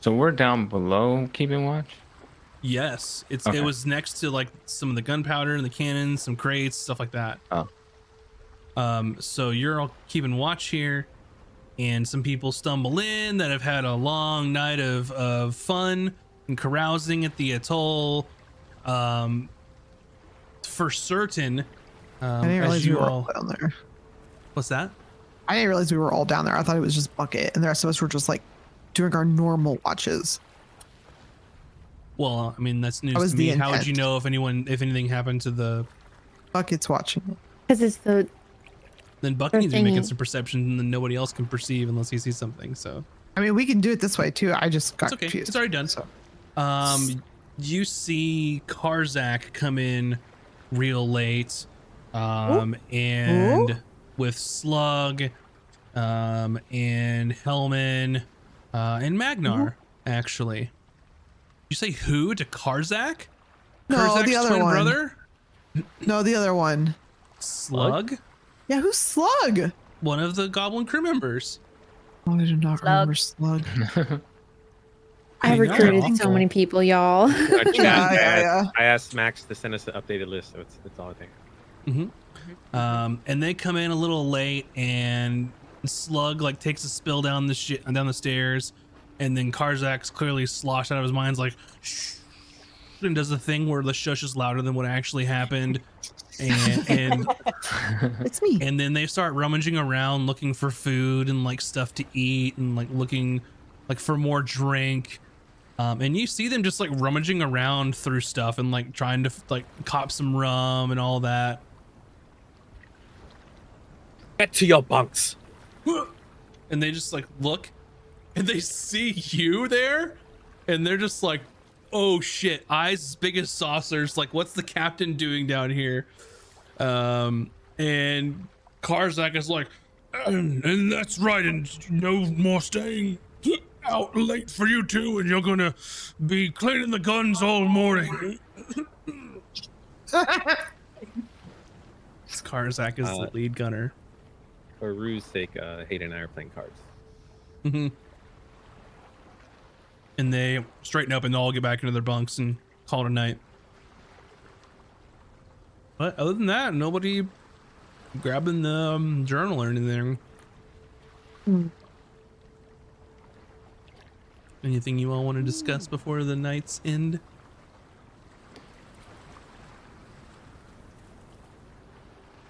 So we're down below keeping watch. Yes, it Okay. was next to like some of the gunpowder and the cannons, some crates, stuff like that. Oh. So you're all keeping watch here, and some people stumble in that have had a long night of fun and carousing at the atoll. For certain, I didn't as realize we you were all, all down there. what's that? I didn't realize we were all down there. I thought it was just Bucket, and the rest of us were just like doing our normal watches. Well, I mean that's news That was to me. the How would you intent. know if anything happened to the? Bucket's watching. Because it's the Then Bucky needs to be making thingy. some perception, and then nobody else can perceive unless he sees something. So. I mean, we can do it this way too. I just got It's okay. confused. It's already done. So You see Karzak come in real late, and with Slug, and Hellman, and Magnar, actually. You say who to Karzak? No, Karzak's the other twin one. brother? no, the other one. Slug? Yeah, who's Slug? One of the Goblin crew members. Oh, I do not remember Slug. I I know. recruited so many people, y'all. Yeah. I asked Max to send us an updated list, so it's all there. And they come in a little late, and Slug like takes a spill down the stairs, and then Karzak's clearly sloshed out of his mind, like shh, and does the thing where the shush is louder than what actually happened, and It's me. and then they start rummaging around looking for food and like stuff to eat and like looking like for more drink. And you see them just like rummaging around through stuff and like trying to like cop some rum and all that. Get to your bunks. And they just like look and they see you there and they're just like, oh shit, eyes as big as saucers, like what's the captain doing down here? And Karzak is like, And that's right, and no more staying out late for you two, and you're gonna be cleaning the guns all morning. Karzak is the lead gunner. For Rue's sake, Hayden and I are playing cards. And they straighten up and all get back into their bunks and call it a night. But other than that, nobody grabbing the journal or anything. Anything you all want to discuss before the night's end?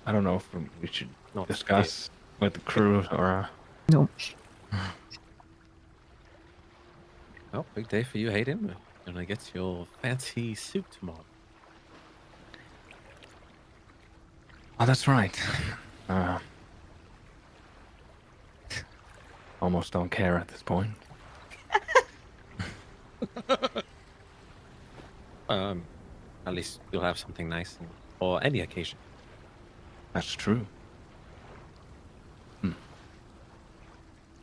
I don't know if we should Not discuss with the crew or. No. Oh, big day for you, Hayden. You're gonna get your fancy suit tomorrow. Oh, that's right. Almost don't care at this point. At least you'll have something nice for any occasion. That's true.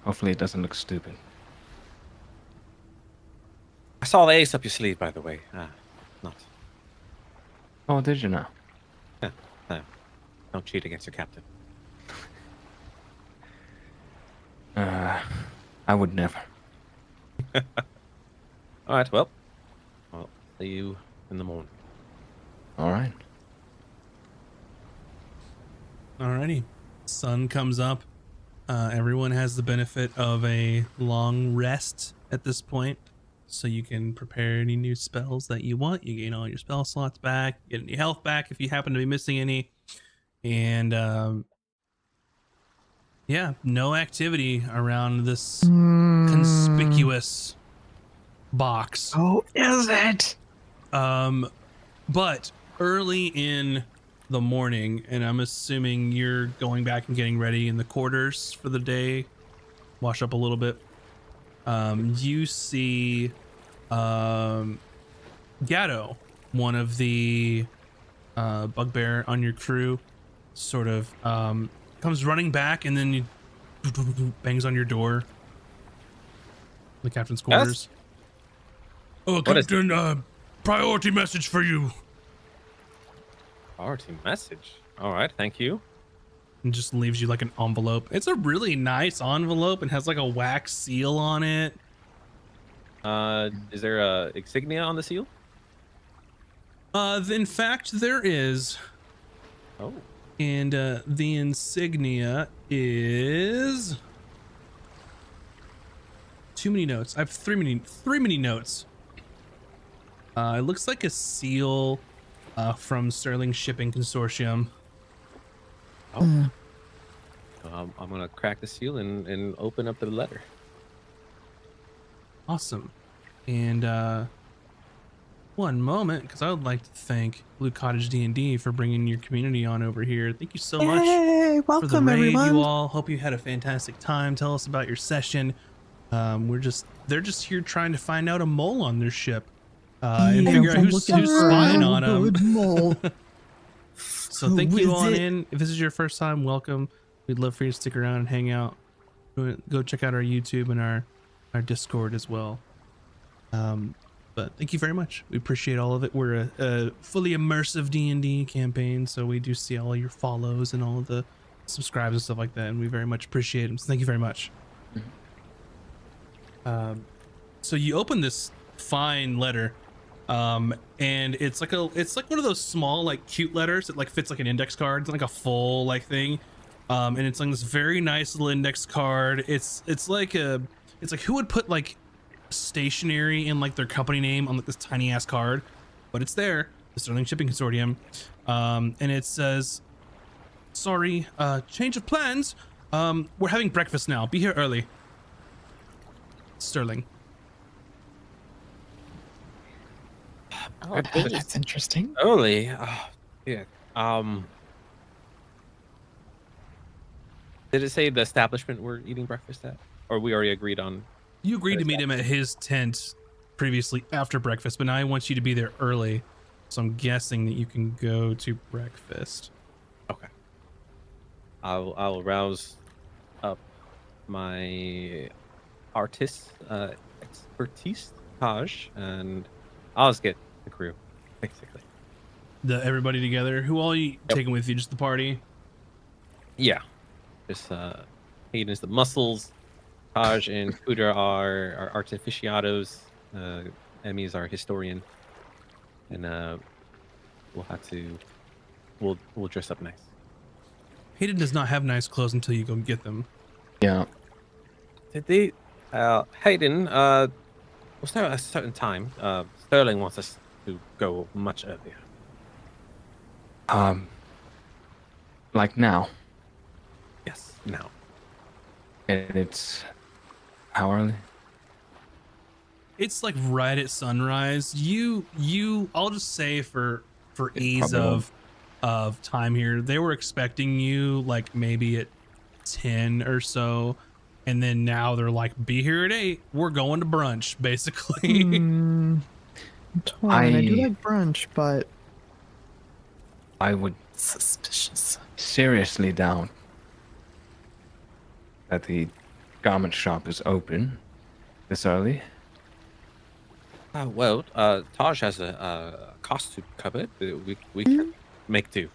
Hopefully it doesn't look stupid. I saw the ace up your sleeve, by the way. Not. Oh, did you know? No. Don't cheat against your captain. I would never. All right. Well, I'll see you in the morning. All right. Alrighty. Sun comes up. Everyone has the benefit of a long rest at this point, so you can prepare any new spells that you want. You gain all your spell slots back, get any health back if you happen to be missing any, and yeah, no activity around this conspicuous box. Oh, is it? But early in the morning, and I'm assuming you're going back and getting ready in the quarters for the day, wash up a little bit. You see Gatto, one of the bugbear on your crew, sort of comes running back and then you bangs on your door. The captain's quarters. Oh, Captain, priority message for you. Priority message. All right, thank you. And just leaves you like an envelope. It's a really nice envelope and has like a wax seal on it. Is there a insignia on the seal? In fact, there is. Oh. And the insignia is too many notes. I have three many notes. It looks like a seal from Sterling Shipping Consortium. Oh. I'm gonna crack the seal and open up the letter. Awesome. And one moment, because I would like to thank Blue Cottage D&D for bringing your community on over here. Thank you so much Hey, for the welcome raid, everyone. you all. Hope you had a fantastic time. Tell us about your session. They're just here trying to find out a mole on their ship and figure out who's spying on them. So thank you all in. If this is your first time, welcome. We'd love for you to stick around and hang out. Go check out our YouTube and our Discord as well. But thank you very much. We appreciate all of it. We're a fully immersive D&D campaign, so we do see all your follows and all of the subscribes and stuff like that, and we very much appreciate them. So thank you very much. So you open this fine letter, and it's like one of those small, like, cute letters that like fits like an index card. It's like a full like thing, and it's like this very nice little index card. It's like who would put like stationery in like their company name on like this tiny ass card, but it's there, the Sterling Shipping Consortium, and it says, sorry, change of plans, we're having breakfast now, be here early. Sterling. Oh, geez. That's interesting. Early. Yeah. Did it say the establishment we're eating breakfast at, or we already agreed on? You agreed to meet him at his tent previously after breakfast, but now he wants you to be there early. So I'm guessing that you can go to breakfast. Okay. I'll rouse up my artist expertise, Taj, and I'll just get the crew, basically. Everybody together. Who all you taking with you? Just the party? Yeah. Just Hayden is the muscles. Taj and Kuder are art aficionados. Emmy is our historian, and we'll dress up nice. Hayden does not have nice clothes until you go get them. Yeah. Did they? Hayden, we'll start at a certain time. Sterling wants us to go much earlier. Like now. Yes, now. And it's how early? It's like right at sunrise. I'll just say for ease probably of time here, they were expecting you like maybe at 10 or so, and then now they're like, be here at 8, we're going to brunch, basically. I'm torn. I do like brunch, but I would suspicious. seriously doubt that the garment shop is open this early. Well, Taj has a costume cupboard. We can make do.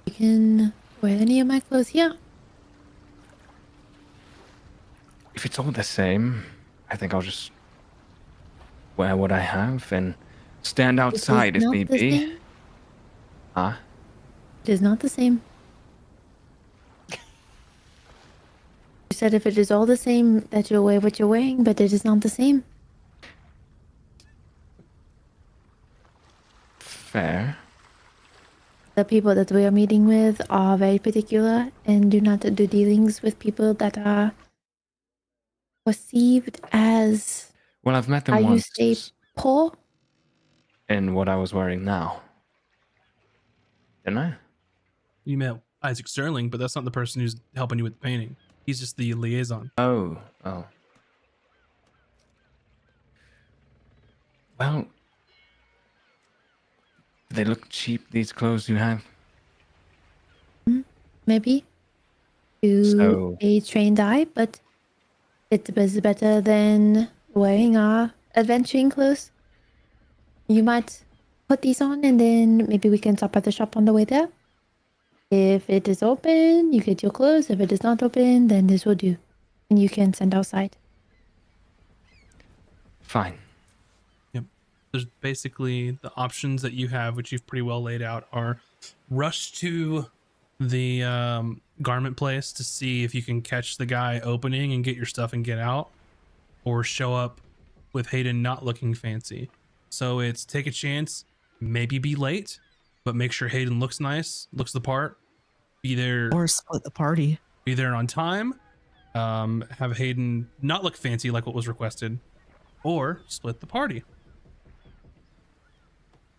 You can wear any of my clothes, yeah. If it's all the same, I think I'll just wear what I have, and stand outside if need be. Same. Huh? It is not the same. You said if it is all the same that you'll wear what you're wearing, but it is not the same. Fair. The people that we are meeting with are very particular and do not do dealings with people that are perceived as, Well, I've met how them you once say, poor. in what I was wearing now. Didn't I? You met Isaac Sterling, but that's not the person who's helping you with the painting. He's just the liaison. Oh. Well, they look cheap, these clothes you have. Maybe to So- a trained eye, but it was better than wearing our adventuring clothes. You might put these on and then maybe we can stop at the shop on the way there. If it is open, you get your clothes. If it is not open, then this will do. And you can send outside. Fine. There's basically the options that you have, which you've pretty well laid out, are rush to the garment place to see if you can catch the guy opening and get your stuff and get out, or show up with Hayden not looking fancy. So it's take a chance, maybe be late, but make sure Hayden looks nice, looks the part, be there, Or split the party. be there on time, have Hayden not look fancy like what was requested, or split the party.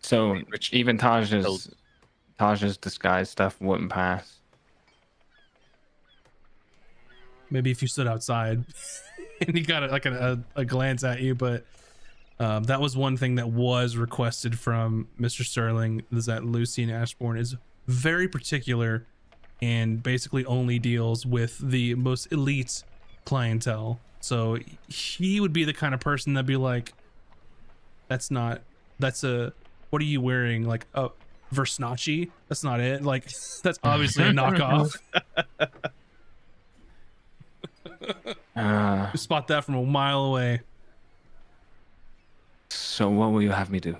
So Rich- even Taj's disguise stuff wouldn't pass. Maybe if you stood outside and he got a glance at you, but that was one thing that was requested from Mr. Sterling, is that Lucy and Ashbourne is very particular and basically only deals with the most elite clientele. So he would be the kind of person that'd be like, what are you wearing? Like a Versace? That's not it. Like, that's obviously a knockoff. You spot that from a mile away. So what will you have me do? You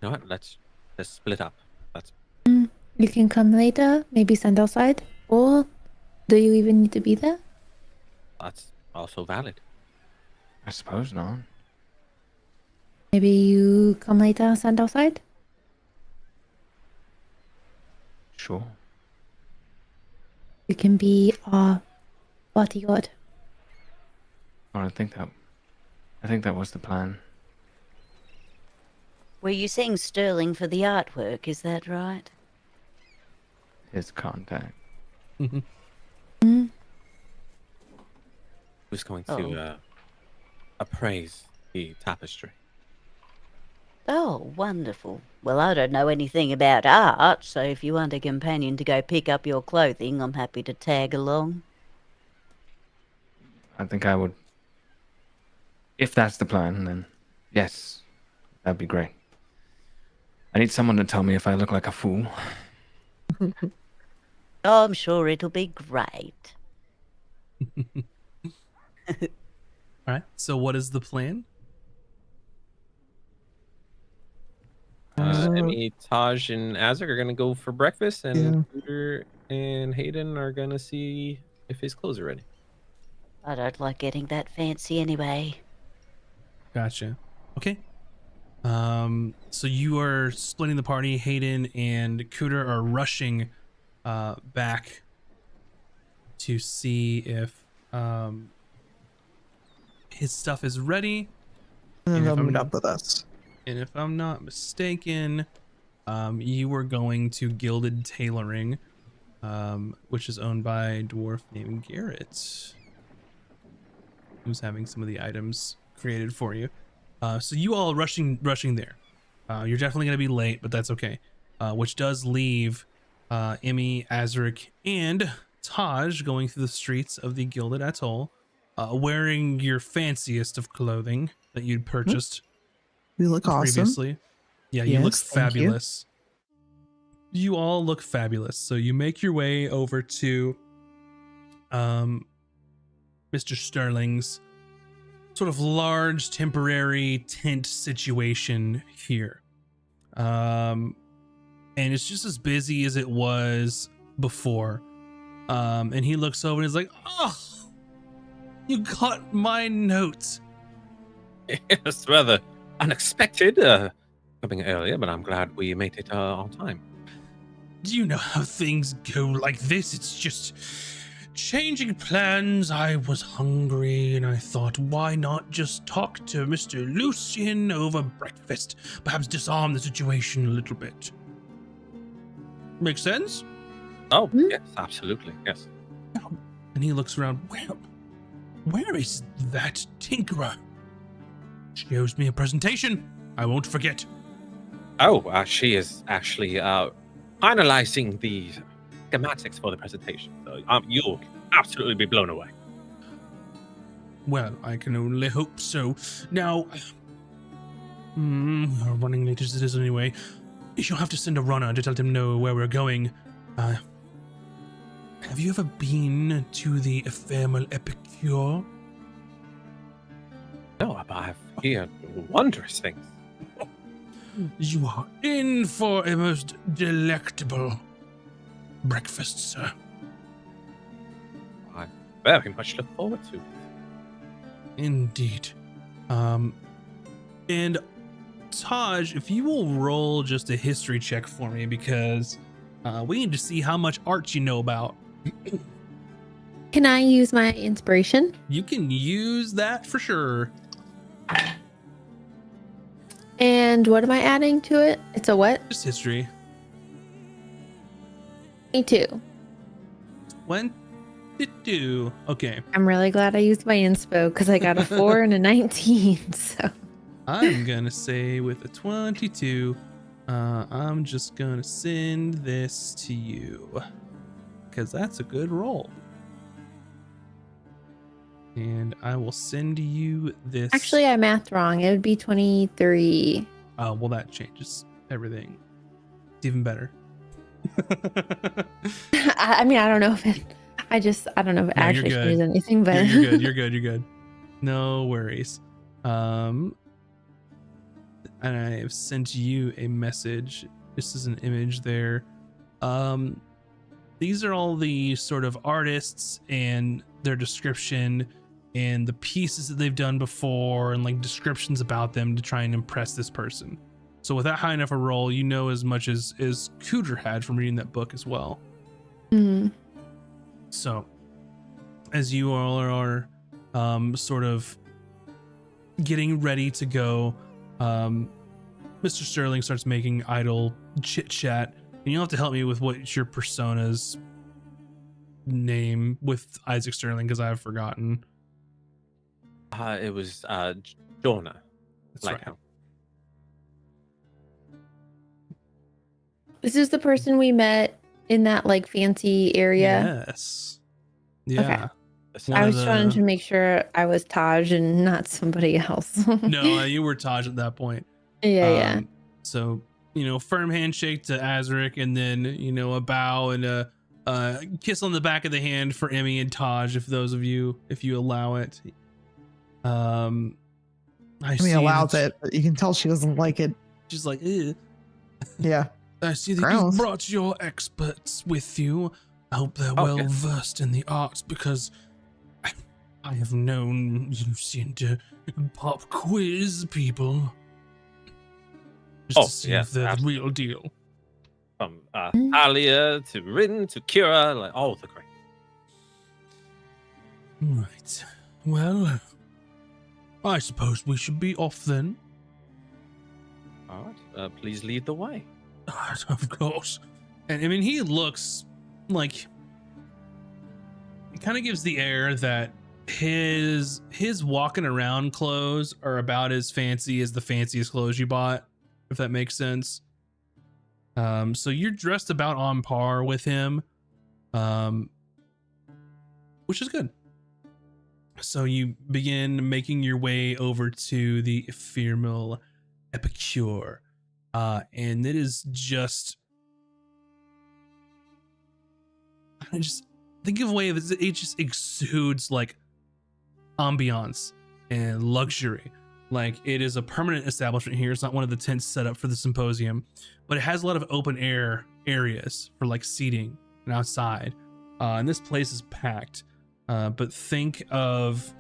know what? Let's split up. That's You can come later, maybe send outside. Or do you even need to be there? also valid. I suppose not. Maybe you come later, send outside? Sure. You can be our bodyguard. Well, I think that was the plan. Were you seeing Sterling for the artwork? Is that right? His contact. Who's going Oh. to appraise the tapestry? Oh, wonderful. Well, I don't know anything about art, so if you want a companion to go pick up your clothing, I'm happy to tag along. I think I would. If that's the plan, then yes, that'd be great. I need someone to tell me if I look like a fool. Oh, I'm sure it'll be great. All right. So what is the plan? Emmy, Taj, and Azek are gonna go for breakfast, and Peter and Hayden are gonna see if his clothes are ready. I don't like getting that fancy anyway. Gotcha. Okay. So you are splitting the party. Hayden and Cooter are rushing back to see if his stuff is ready. And then And if they'll I'm- meet up with us. And if I'm not mistaken, you were going to Gilded Tailoring, which is owned by a dwarf named Garrett, who's having some of the items created for you. So you all rushing there. You're definitely going to be late, but that's okay. Which does leave Emmy, Azric, and Taj going through the streets of the Gilded Atoll, wearing your fanciest of clothing that you'd purchased We look awesome. previously. Yeah, you look Yes, thank you. fabulous. You all look fabulous. So you make your way over to Mr. Sterling's sort of large temporary tent situation here. And it's just as busy as it was before. And he looks over and he's like, "Oh, you got my note." It's rather unexpected coming earlier, but I'm glad we made it on time. Do you know how things go like this? It's just changing plans. I was hungry and I thought, why not just talk to Mr. Lucian over breakfast? Perhaps disarm the situation a little bit. Make sense? Oh, yes, absolutely, yes. And he looks around. Where is that tinkerer? She owes me a presentation. I won't forget. Oh, she is actually finalizing the schematics for the presentation. So you'll absolutely be blown away. Well, I can only hope so. Now, we're running late as it is anyway. You'll have to send a runner to let him know where we're going. Have you ever been to the ephemeral Epicure? No, but I've heard wondrous things. You are in for a most delectable breakfast, sir. I very much look forward to it. Indeed. And Taj, if you will roll just a history check for me, because we need to see how much art you know about. Can I use my inspiration? You can use that for sure. And what am I adding to it? It's a what? Just history. 22. 22. Okay. I'm really glad I used my inspo because I got a 4 and a 19. So I'm gonna say with a 22, I'm just gonna send this to you because that's a good roll. And I will send you this. actually, I mathed wrong. It would be 23. Oh, well, that changes everything. It's even better. I mean, I don't know if it. I don't know if it No, you're actually good. changes anything, but You're good. You're good. You're good. No worries. And I have sent you a message. This is an image there. These are all the sort of artists and their description and the pieces that they've done before and like descriptions about them to try and impress this person. So with that high enough a roll, you know as much as Cooter had from reading that book as well. Mhm. So as you all are sort of getting ready to go, Mr. Sterling starts making idle chit chat, and you'll have to help me with what your persona's name with Isaac Sterling, because I've forgotten. It was Jonah. That's Like right. how- This is the person we met in that like fancy area. Yes. Yeah. One I of was trying the- to make sure I was Taj and not somebody else. No, you were Taj at that point. Yeah. So, firm handshake to Azric, and then, a bow and a kiss on the back of the hand for Emmy and Taj, if you allow it. I Emmy see allows that it, but you can tell she doesn't like it. She's like, "Ew." Yeah. I see that Gross. you've brought your experts with you. I hope they're Oh, well yeah. versed in the arts, because I have known Lucian to pop quiz people just Oh, to see yes, if they're the absolutely. real deal. From Thalia to Rin to Kira, like all the great. Right. Well, I suppose we should be off then. All right, please lead the way. Of course. And I mean, he looks like, it kind of gives the air that his walking around clothes are about as fancy as the fanciest clothes you bought, if that makes sense. So you're dressed about on par with him, which is good. So you begin making your way over to the ephemeral Epicure, and it is just, I just think of a way that it just exudes like ambiance and luxury. Like, it is a permanent establishment here. It's not one of the tents set up for the symposium, but it has a lot of open air areas for like seating and outside. And this place is packed. But think of,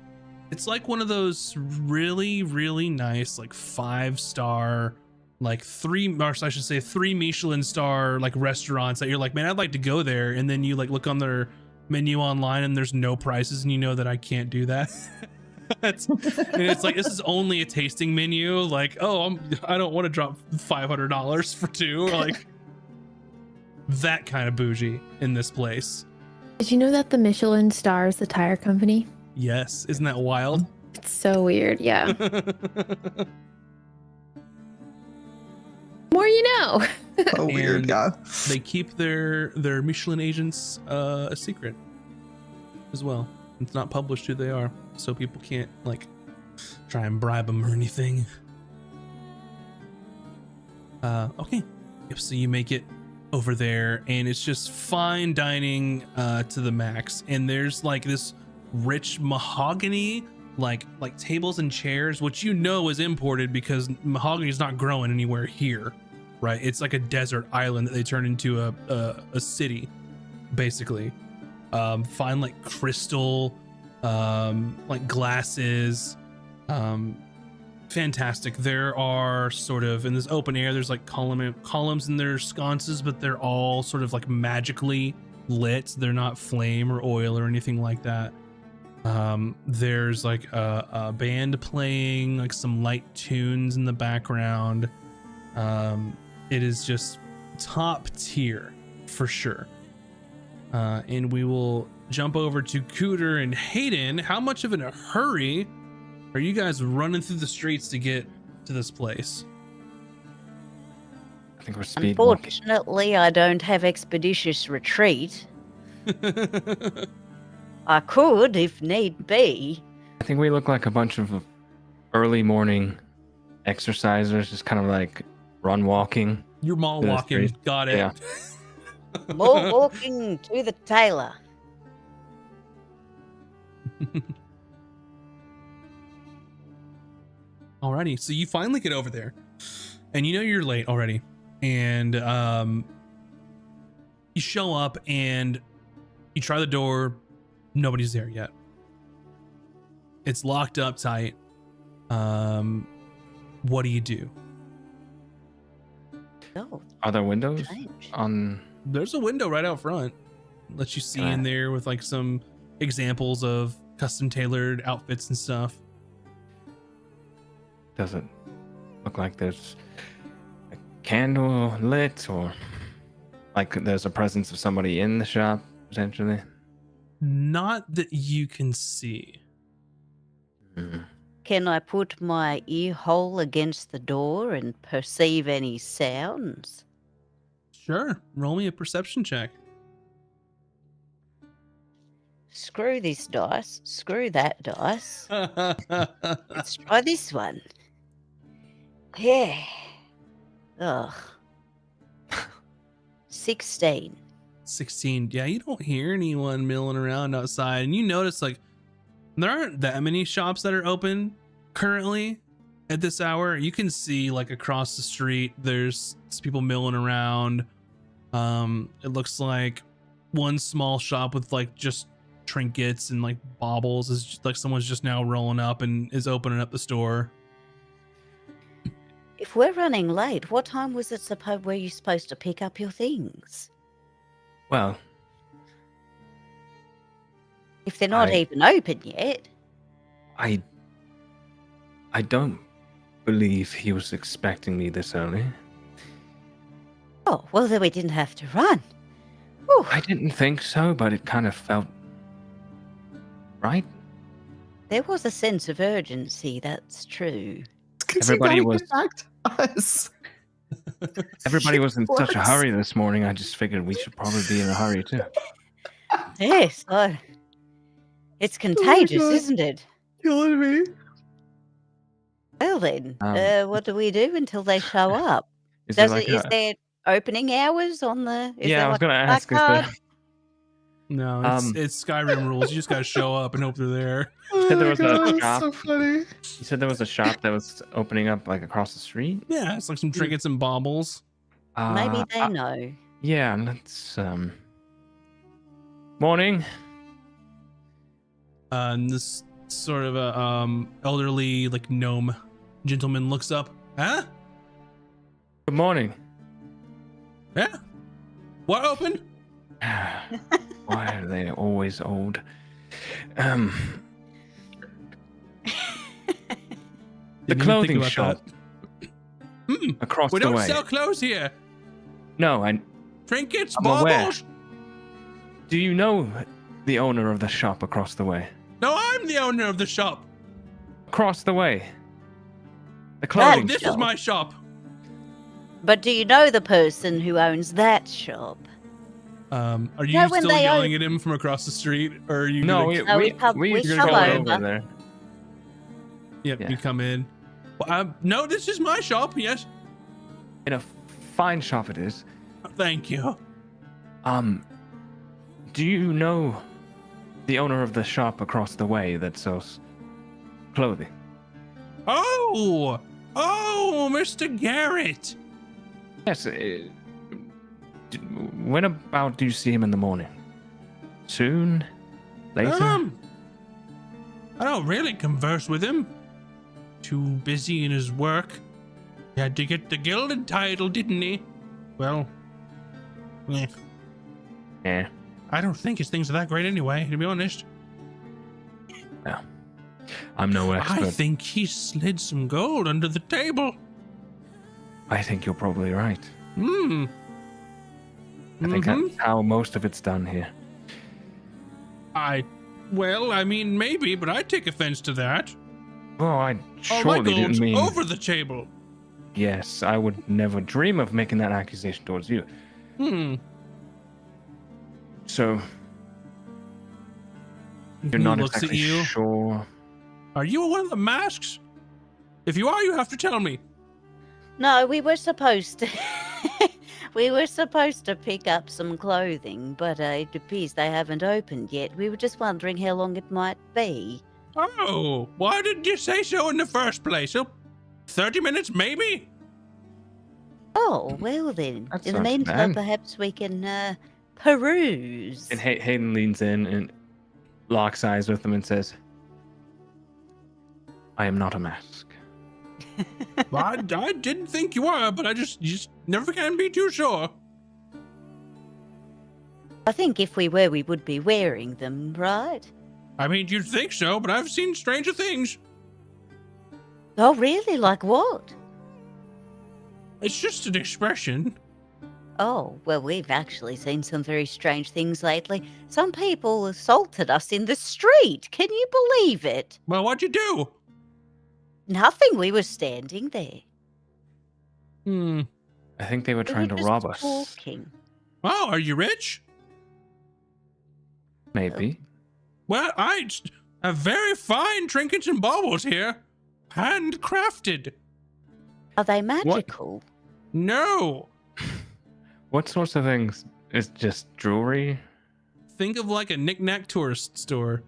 it's like one of those really, really nice, like 5-star, like three Michelin star like restaurants that you're like, man, I'd like to go there. And then you like look on their menu online and there's no prices, and you know that I can't do that. And it's like, this is only a tasting menu. Like, oh, I don't want to drop $500 for two. Like, that kind of bougie in this place. Did you know that the Michelin star is the tire company? Yes, isn't that wild? It's so weird. Yeah. More you know. So weird, And yeah. They keep their Michelin agents a secret as well. It's not published who they are, so people can't like try and bribe them or anything. Okay. Yep, so you make it over there, and it's just fine dining to the max. And there's like this rich mahogany, like tables and chairs, which you know is imported because mahogany is not growing anywhere here, right? It's like a desert island that they turn into a city, basically. Find like crystal, like glasses, fantastic. There are sort of in this open air, there's like columns and there's sconces, but they're all sort of like magically lit. They're not flame or oil or anything like that. There's like a band playing like some light tunes in the background. It is just top tier for sure. And we will jump over to Cooter and Hayden. How much of in a hurry are you guys running through the streets to get to this place? I think we're speed walking. Unfortunately, I don't have expeditious retreat. I could if need be. I think we look like a bunch of early morning exercisers, just kind of like run walking. You're mall to the walking. street. Got it. Yeah. More walking to the tailor. Alrighty, so you finally get over there, and you know you're late already, and you show up and you try the door. Nobody's there yet. It's locked up tight. What do you do? Oh, Are there windows strange. on? There's a window right out front. Lets you see Okay. in there with like some examples of custom tailored outfits and stuff. Does it look like there's a candle lit, or like there's a presence of somebody in the shop potentially? Not that you can see. Hmm. Can I put my ear hole against the door and perceive any sounds? Sure. Roll me a perception check. Screw this dice. Screw that dice. Let's try this one. Yeah. Ugh. 16. 16. Yeah, you don't hear anyone milling around outside, and you notice like there aren't that many shops that are open currently at this hour. You can see like across the street there's people milling around. It looks like one small shop with like just trinkets and like baubles is just, like someone's just now rolling up and is opening up the store. If we're running late, what time was it were you supposed to pick up your things? Well, If they're not I- even open yet. I don't believe he was expecting me this early. Oh, well, then we didn't have to run. Whew. I didn't think so, but it kind of felt right. There was a sense of urgency, that's true. Everybody was- Back to us. Everybody was in such a Works. hurry this morning. I just figured we should probably be in a hurry too. Yes, it's contagious, God. isn't it? Killing me. Well then, Um, what do we do until they show up? Is there Is like a- there opening hours on the? Is yeah, there I was like gonna a ask. Is placard? there, No, Um, it's Skyrim rules. You just gotta show up and hope they're there. said there my was God, a that's shop. so funny. You said there was a shop that was opening up like across the street. Yeah, it's like some trinkets and baubles. Maybe they Uh, know. yeah, let's Morning. And this sort of a elderly like gnome gentleman looks up. Huh? Good morning. Yeah. What open? Why are they always old? The Didn't even think clothing about shop that. across We the don't way. sell clothes here. No, I. Trinkets, I'm aware. baubles. Do you know the owner of the shop across the way? No, I'm the owner of the shop. Across the way. The Oh, clothing this shop. is my shop. But do you know the person who owns that shop? Are you No, when still they yelling at him from across the street, or are you? No, gonna, No, we come you're over. going over there. Yep, yeah. you come in. Well, no, this is my shop. Yes, In a fine shop it is. thank you. Do you know the owner of the shop across the way that sells clothing? Oh, Mr. Garrett. Yes. When about do you see him in the morning? Soon? Later? I don't really converse with him. Too busy in his work. He had to get the gilded title, didn't he? Well, Yeah. I don't think his things are that great anyway, to be honest. No. I'm no expert. I think he slid some gold under the table. I think you're probably right. Hmm. I think that's how most of it's done here. Well, I mean, maybe, but I take offense to that. Well, I Oh, my surely gold's didn't mean. over the table. Yes, I would never dream of making that accusation towards you. So you're He not looks at exactly you. sure. Are you one of the masks? If you are, you have to tell me. No, we were supposed to. We were supposed to pick up some clothing, but it appears they haven't opened yet. We were just wondering how long it might be. Oh, why didn't you say so in the first place? 30 minutes, maybe? Oh, well then. That's In the not meantime, bad. perhaps we can peruse. And Hayden leans in and locks eyes with him and says, I am not a mask. Well, I didn't think you were, but you just never can be too sure. I think if we were, we would be wearing them, right? I mean, you'd think so, but I've seen stranger things. Oh, really? Like what? It's just an expression. Oh, well, we've actually seen some very strange things lately. Some people assaulted us in the street. Can you believe it? Well, what'd you do? Nothing. We were standing there. I think they were We trying were to just rob us. talking. Oh, are you rich? Maybe. Well, I have very fine trinkets and baubles here. Handcrafted. Are they magical? No. What sorts of things? Is just jewelry? Think of like a knick-knack tourist store.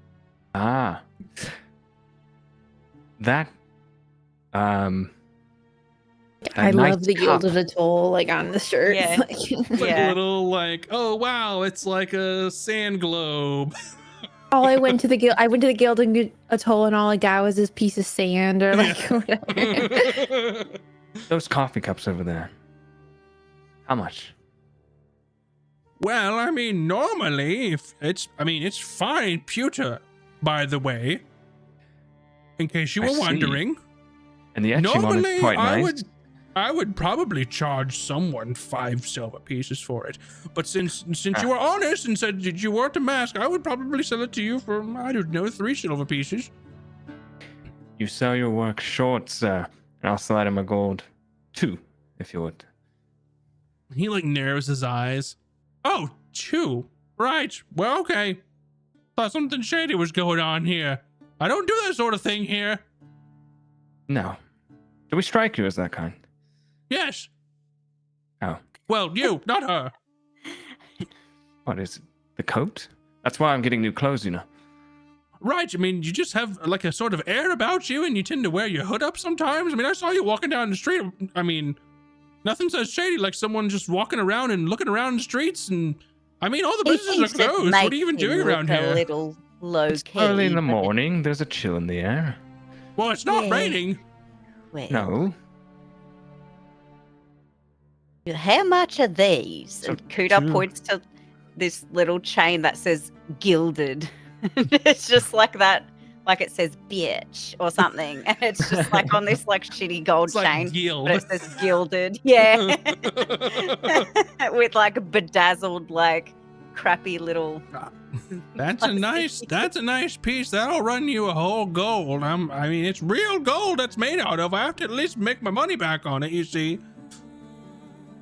Ah. That I that love nice the cup. gilded atoll like on the shirt. Yeah. Like a little like, oh wow, it's like a sand globe. I went to the gilded atoll and all I got was this piece of sand or like whatever. Those coffee cups over there. How much? Well, I mean, normally, it's fine pewter, by the way. In case you I were see. wondering. And the etching on Normally, it's quite nice. I would probably charge someone 5 silver pieces for it. But since you were honest and said that you weren't a mask, I would probably sell it to you for, I don't know, 3 silver pieces. You sell your work short, sir. And I'll slide him a gold. 2, if you would. He like narrows his eyes. Oh, 2. Right. Well, okay. Thought something shady was going on here. I don't do that sort of thing here. No. Do we strike you as that kind? Yes. Oh. Well, you, not her. What is it? The coat? That's why I'm getting new clothes, you know. Right. I mean, you just have like a sort of air about you, and you tend to wear your hood up sometimes. I mean, I saw you walking down the street. I mean, nothing says shady like someone just walking around and looking around the streets. And I mean, all the businesses are closed. What are you even doing around A here? little low It's key. early in the but- morning. There's a chill in the air. Well, it's not Yeah. raining. Well, No. how much are these? So And Kuda two. points to this little chain that says gilded. It's just like that, like it says bitch or something. And it's just like on this like shitty gold It's like chain. Gil. But it says gilded. Yeah. With like bedazzled, like crappy little. That's a nice piece. That'll run you a whole gold. I mean, it's real gold that's made out of. I have to at least make my money back on it, you see.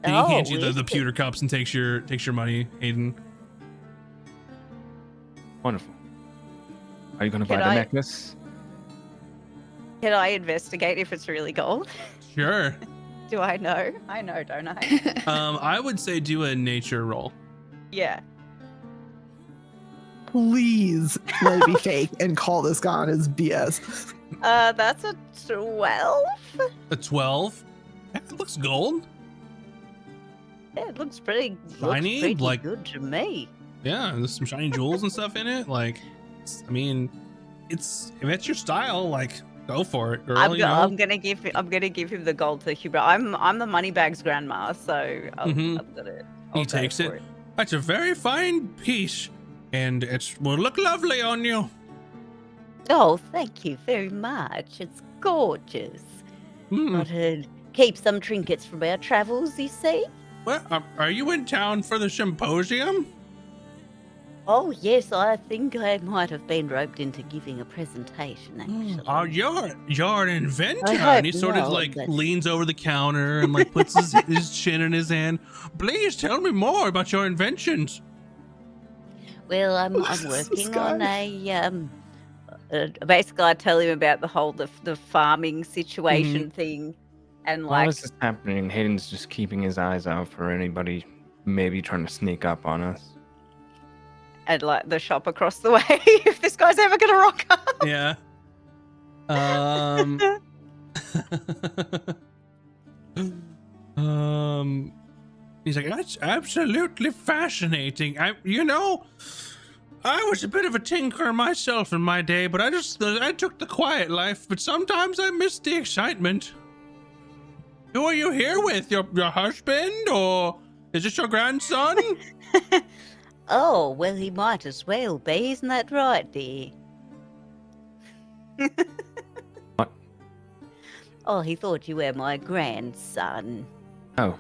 And he hands you is the it? pewter cups and takes your money, Aiden. Wonderful. Are you gonna buy Can the I- necklace? Can I investigate if it's really gold? Sure. Do I know? I know, don't I? I would say do a nature roll. Yeah. Please let it be fake and call this gone as BS. That's a 12. A 12. That looks gold. Yeah, it looks pretty, Shiny, looks pretty like- good to me. Yeah, there's some shiny jewels and stuff in it. Like, I mean, if it's your style, like, go for it, girl. I'm, you know? I'm gonna give him the gold to Hubert. I'm the moneybags grandma, so I'll, Mhm. I've got it. He I'll go takes for it. That's a very fine piece, and it will look lovely on you. Oh, thank you very much. It's gorgeous. Hmm. Got to keep some trinkets from our travels, you see. Well, are you in town for the symposium? Oh yes, I think I might have been roped into giving a presentation. Actually. Oh, you're an inventor. I And he hope sort of not, like but- leans over the counter and like puts his chin in his hand. Please tell me more about your inventions. Well, I'm This working on guy. a. Basically, I tell him about the whole the farming situation thing, and While like this is happening, Hayden's just keeping his eyes out for anybody maybe trying to sneak up on us. and like the shop across the way. If this guy's ever gonna rock up. Yeah. He's like, that's absolutely fascinating. I was a bit of a tinkerer myself in my day, but I took the quiet life, but sometimes I miss the excitement. Who are you here with? Your husband, or is this your grandson? Oh well, he might as well be. Isn't that right, dear? What? Oh, he thought you were my grandson. Oh,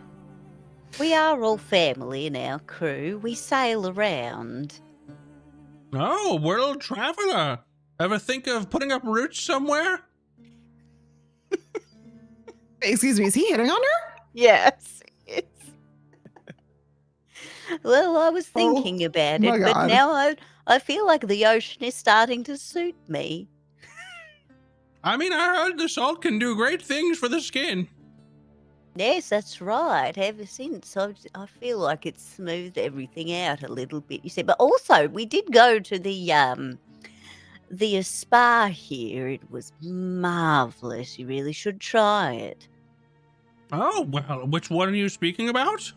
We are all family in our crew. We sail around. Oh, world traveler. Ever think of putting up roots somewhere? Excuse me, is he hitting on her? Yes. Well, I was Oh, thinking about my it, but God. now I feel like the ocean is starting to suit me. I mean, I heard the salt can do great things for the skin. Yes, that's right. Ever since, I feel like it's smoothed everything out a little bit. You see, but also we did go to the spa here. It was marvelous. You really should try it. Oh, well, which one are you speaking about?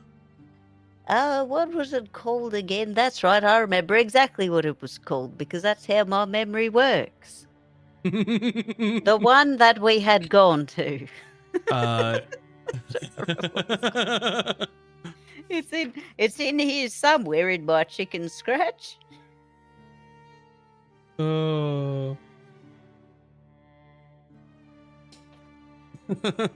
What was it called again? That's right. I remember exactly what it was called because that's how my memory works. The one that we had gone to. uh, It's in here somewhere in my chicken scratch. oh. Let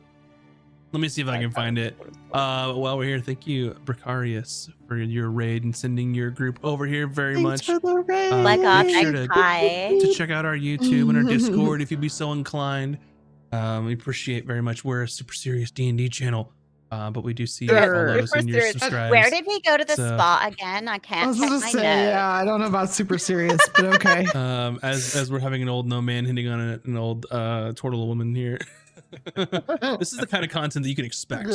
me see if I can find it. While we're here, thank you, Precarious, for your raid and sending your group over here very much. Thanks for the raid. Oh My God, make sure thanks, to- hi. To check out our YouTube and our Discord if you'd be so inclined. We appreciate very much. We're a super serious D&D channel, but we do see your Sure. follows and your Super serious. subscribes. Where did we go to the So- spa again? I I can't was check gonna my say, notes. yeah, I don't know about super serious, but okay. As we're having an old no man hitting on an old turtle woman here. This is the kind of content that you can expect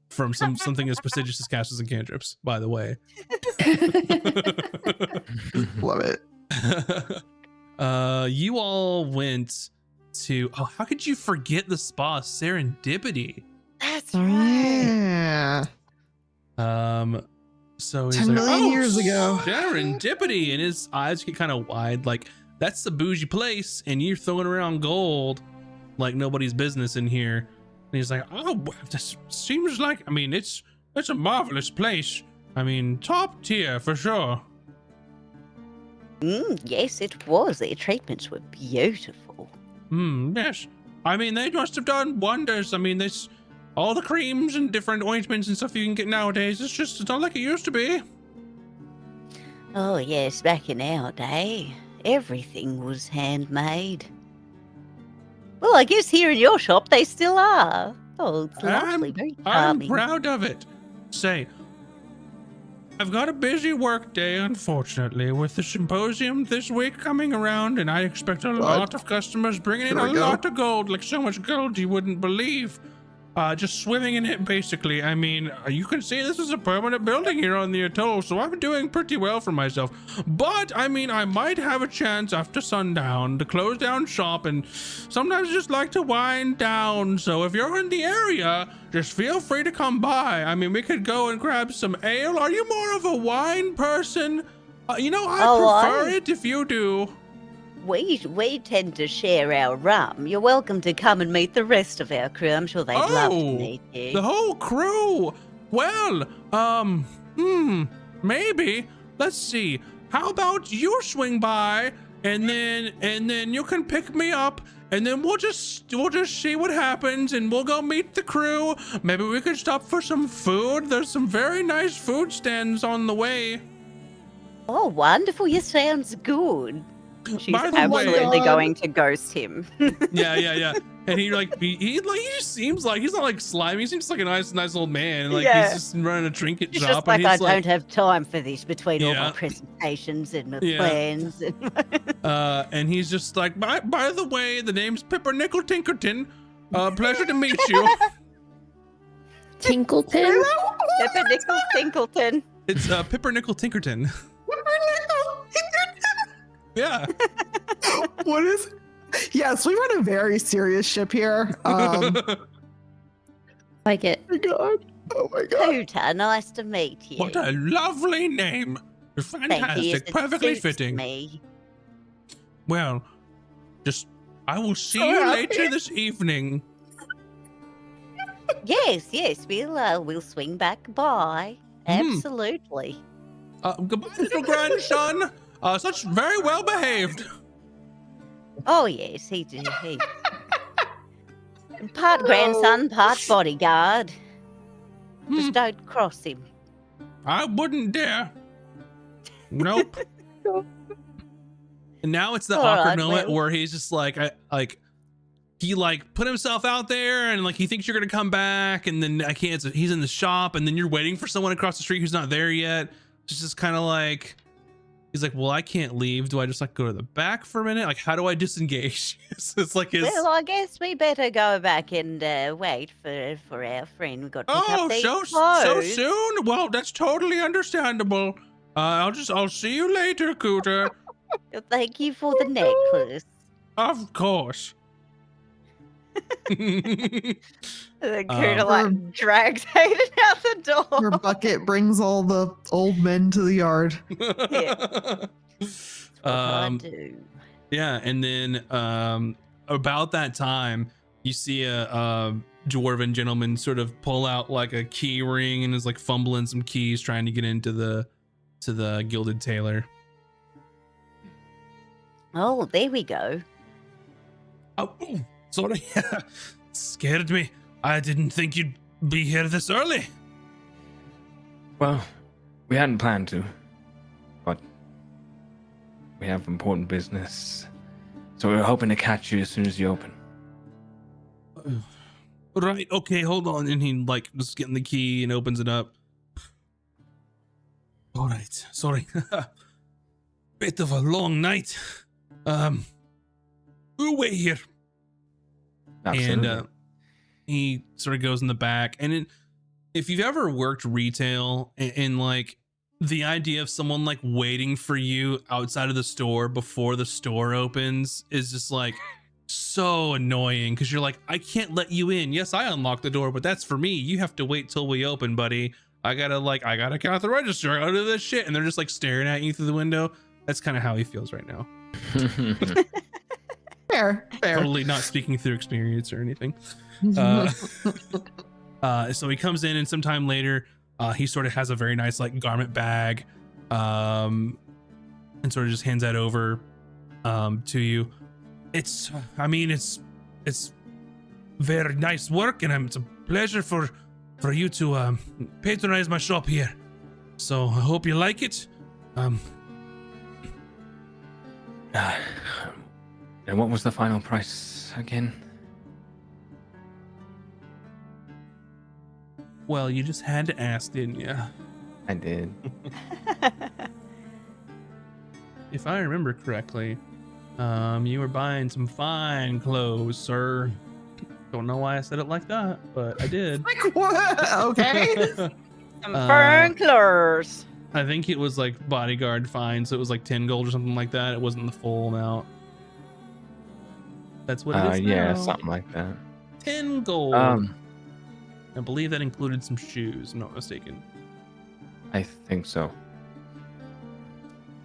from something as prestigious as Castles and Cantrips, by the way. Love it. You all went to, oh, how could you forget the spa, Serendipity? That's Oh, right. yeah. So he's 10 like, million oh, years ago. Serendipity, and his eyes get kind of wide, like that's the bougie place, and you're throwing around gold like nobody's business in here. And he's like, oh, this seems like, I mean, it's a marvelous place. I mean, top tier for sure. Yes, it was. Their treatments were beautiful. Yes. I mean, they must have done wonders. I mean, this, all the creams and different ointments and stuff you can get nowadays, it's not like it used to be. Oh, yes, back in our day, everything was handmade. Well, I guess here in your shop they still are. Oh, it's lovely. Very I'm charming. proud of it. Say, I've got a busy work day, unfortunately, with the symposium this week coming around, and I expect a lot of customers bringing in Here a we go. lot of gold, like so much gold you wouldn't believe. Just swimming in it, basically. I mean, you can see this is a permanent building here on the atoll, so I'm doing pretty well for myself. But, I mean, I might have a chance after sundown to close down shop, and sometimes I just like to wind down. So if you're in the area, just feel free to come by. I mean, we could go and grab some ale. Are you more of a wine person? You know, I prefer it if you do. We tend to share our rum. You're welcome to come and meet the rest of our crew. I'm sure they'd love to meet you. The whole crew. Well, maybe. Let's see. How about you swing by and then you can pick me up, and then we'll just see what happens, and we'll go meet the crew. Maybe we could stop for some food. There's some very nice food stands on the way. Oh, wonderful. Yes, sounds good. She's By the way- absolutely God. going to ghost him. Yeah. And he just seems like he's not like slimy. He seems like a nice old man. Like Yeah. he's just running a trinket It's shop. just like, and I he's don't have time for this between all Yeah. my presentations and my Yeah. plans. And he's just like, by the way, the name's Pippernickel Tinkerton. Pleasure to meet you. Tinkleton? Peppernickel Tinkleton. It's Pippernickel Tinkerton. Yeah. What is? Yes, we run a very serious ship here. Oh Like it. my god. Oh my god. Hooter, nice to meet you. What a lovely name. Thank you. Fantastic. It Perfectly suits fitting. Me. Well, I will see So you happy. later this evening. Yes, we'll swing back by. Absolutely. Goodbye, little grandson. Such very well behaved. Oh yes, he did. Part grandson, part bodyguard. Just don't cross him. I wouldn't dare. Nope. And now it's the All awkward right, moment well. where he's just like, he like put himself out there, and like he thinks you're gonna come back, and then I can't. So he's in the shop, and then you're waiting for someone across the street who's not there yet. It's just kind of like, he's like, well, I can't leave. Do I just like go to the back for a minute? Like, how do I disengage? It's like his. Well, I guess we better go back and wait for our friend. We've got to pick Oh, up these so clothes. soon? Well, that's totally understandable. I'll see you later, Cooter. Thank you for the necklace. Of course. The Um, Cooter like drags Hayden out the Your door. bucket brings all the old men to the yard. What I do. Yeah, and then about that time, you see a dwarven gentleman sort of pull out like a key ring and is like fumbling some keys, trying to get into the Gilded Tailor. Oh, there we go. Oh, sorry, scared me. I didn't think you'd be here this early. Well, we hadn't planned to, but we have important business, so we were hoping to catch you as soon as you open. Right, okay, hold on. And he like just getting the key and opens it up. All right, sorry. Bit of a long night. We'll wait here. Absolutely. And he sort of goes in the back. And if you've ever worked retail and like the idea of someone like waiting for you outside of the store before the store opens is just like so annoying, because you're like, I can't let you in. Yes, I unlocked the door, but that's for me. You have to wait till we open, buddy. I gotta count the register. I gotta do this shit. And they're just like staring at you through the window. That's kind of how he feels right now. Fair. Totally not speaking through experience or anything. So he comes in, and sometime later, he sort of has a very nice like garment bag, and sort of just hands that over to you. It's very nice work, and it's a pleasure for you to patronize my shop here. So I hope you like it. And what was the final price again? Well, you just had to ask, didn't you? I did. If I remember correctly, you were buying some fine clothes, sir. Don't know why I said it like that, but I did. Like what? Okay. Some fern clothes. I think it was like bodyguard fine, so it was like 10 gold or something like that. It wasn't the full amount. That's what it is Yeah, now. something like that. 10 gold. I believe that included some shoes, I'm not mistaken. I think so.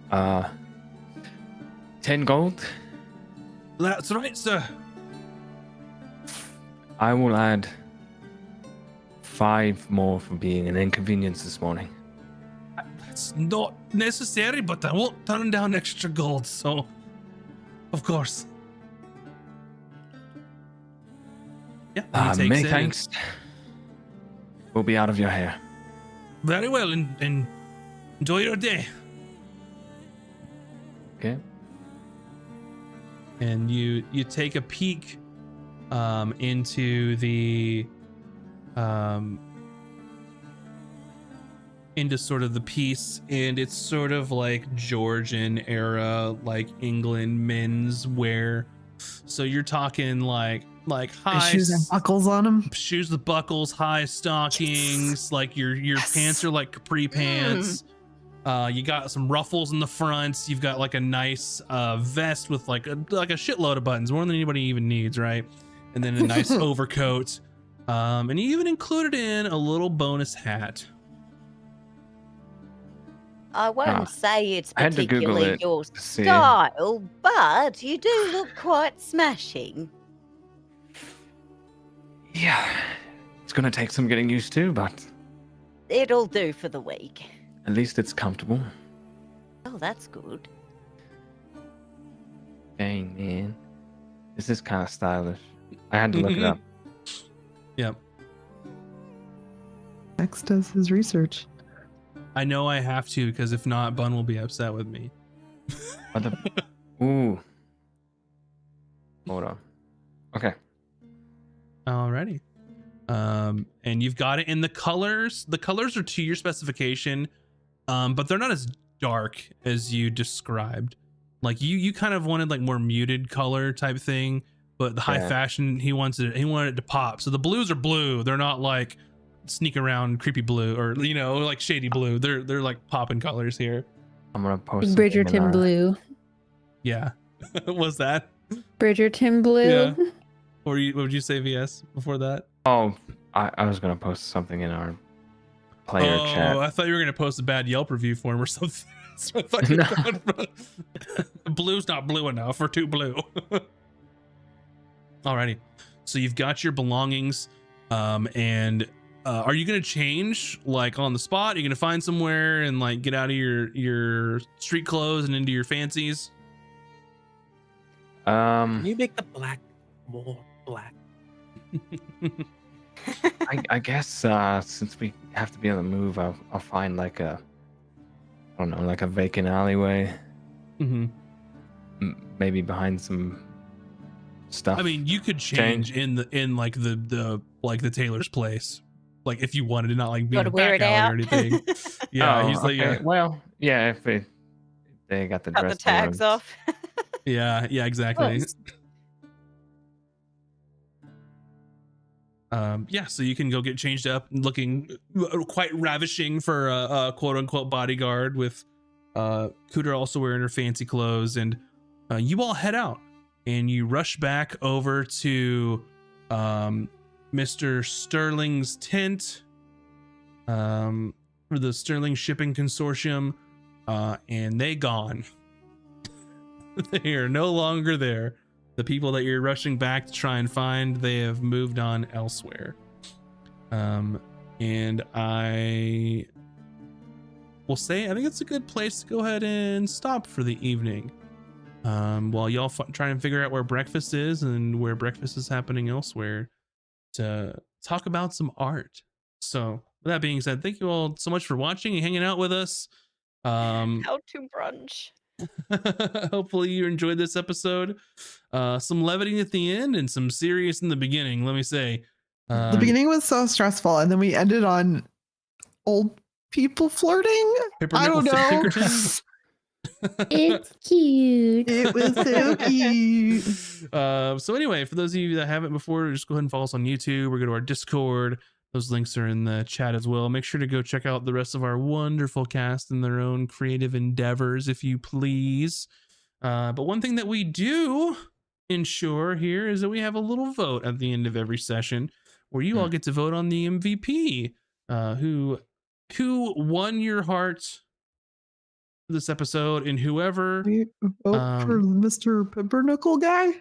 10 gold? That's right, sir. I will add 5 more for being an inconvenience this morning. That's not necessary, but I won't turn down extra gold, so of course. Yeah, and he takes Many it. thanks. We'll be out of your hair. Very well, and enjoy your day. Okay. And you take a peek into the into sort of the piece, and it's sort of like Georgian era, like England men's wear. So you're talking like high Shoes and buckles on them. shoes with buckles, high stockings, Yes. like your pants are like capri pants. You got some ruffles in the front. You've got like a nice vest with like a shitload of buttons, more than anybody even needs, right? And then a nice overcoat. And you even included in a little bonus hat. I won't say it's I had to Google particularly it your to see. style, but you do look quite smashing. Yeah. It's gonna take some getting used to, but It'll do for the week. at least it's comfortable. Oh, that's good. Dang, man. This is kind of stylish. I had to look it up. Yep. X does his research. I know I have to, because if not, Bun will be upset with me. What the? Ooh. Hold on. Okay. Alrighty. And you've got it in the colors. The colors are to your specification, but they're not as dark as you described. Like you kind of wanted like more muted color type thing, but the high fashion, he wanted it to pop. So the blues are blue. They're not like sneak around creepy blue or like shady blue. They're like popping colors here. I'm gonna post something in Bridgerton our- blue. Yeah. Was that? Bridgerton blue. Yeah. Or what would you say, VS, before that? Oh, I was gonna post something in our player chat. I thought you were gonna post a bad Yelp review for him or something. So I thought you blue's not blue enough or too blue. Alrighty. So you've got your belongings, and are you gonna change like on the spot? Are you gonna find somewhere and like get out of your street clothes and into your fancies? Can you make the black more black? I guess since we have to be on the move, I'll find like a, I don't know, like a vacant alleyway, Mm-hmm. maybe behind some stuff. I mean, you could change in like the tailor's place, like if you wanted to, not like be in Gotta a wear back it alley out. or anything. Yeah, Oh, he's like, okay. Well, yeah, if they got the Cut dress the tags code. off. yeah, exactly. yeah, so you can go get changed up, looking quite ravishing for a quote unquote bodyguard, with Cooter also wearing her fancy clothes, and you all head out and you rush back over to Mr. Sterling's tent for the Sterling Shipping Consortium, and they gone. They are no longer there. The people that you're rushing back to try and find, they have moved on elsewhere. And I will say, I think it's a good place to go ahead and stop for the evening. While y'all try and figure out where breakfast is and where breakfast is happening elsewhere, to talk about some art. So with that being said, thank you all so much for watching and hanging out with us. How to brunch. Hopefully you enjoyed this episode. Some levity at the end and some serious in the beginning, let me say. The beginning was so stressful, and then we ended on old people flirting. I don't know. Pinkerton? It's cute. It was so cute. So anyway, for those of you that haven't before, just go ahead and follow us on YouTube or go to our Discord. Those links are in the chat as well. Make sure to go check out the rest of our wonderful cast and their own creative endeavors, if you please. But one thing that we do ensure here is that we have a little vote at the end of every session where you all get to vote on the MVP. Who won your heart for this episode, and whoever We vote for Mr. Pumpernickel guy.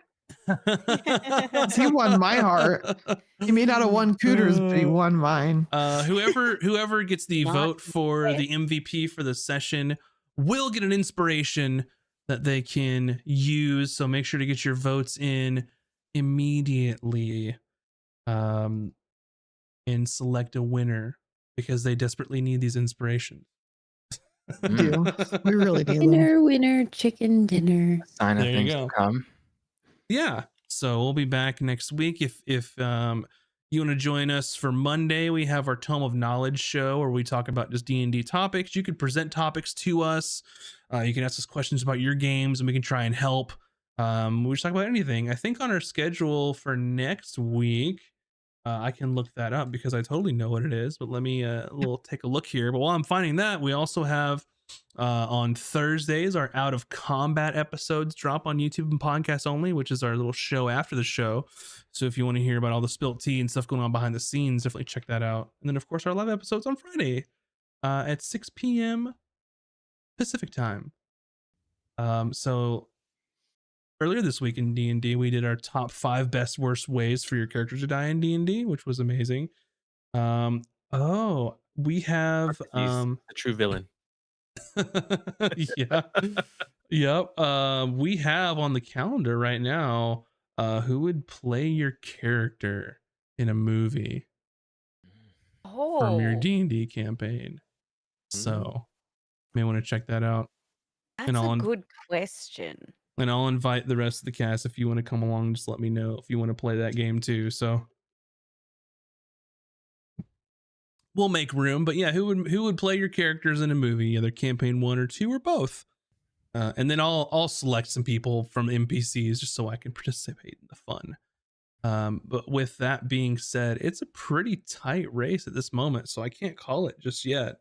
He won my heart. He may not have won Cooter's, but he won mine. Whoever gets the Not vote for yet. the MVP for the session will get an inspiration that they can use. So make sure to get your votes in immediately, and select a winner, because they desperately need these inspirations. We do. We really need them. Winner, winner, chicken dinner. Sign of There you things go. to come. Yeah, so we'll be back next week. If you want to join us for Monday, we have our Tome of Knowledge show where we talk about just D&D topics. You could present topics to us. You can ask us questions about your games, and we can try and help. We just talk about anything. I think on our schedule for next week, I can look that up because I totally know what it is. But let me take a look here. But while I'm finding that, we also have on Thursdays our Out of Combat episodes drop on YouTube and podcast only, which is our little show after the show. So if you want to hear about all the spilt tea and stuff going on behind the scenes, definitely check that out. And then of course our live episodes on Friday at 6 p.m. Pacific time. So earlier this week in D&D, we did our top 5 best worst ways for your character to die in D&D, which was amazing. We have He's the true villain. yeah. Yep. We have on the calendar right now who would play your character in a movie from your Oh, D&D campaign. So you may want to check that out. that's and I'll a good question. And I'll invite the rest of the cast. If you want to come along, just let me know if you want to play that game too. So we'll make room. But yeah, who would play your characters in a movie, either campaign 1 or 2 or both? And then I'll select some people from NPCs just so I can participate in the fun. But with that being said, it's a pretty tight race at this moment, so I can't call it just yet.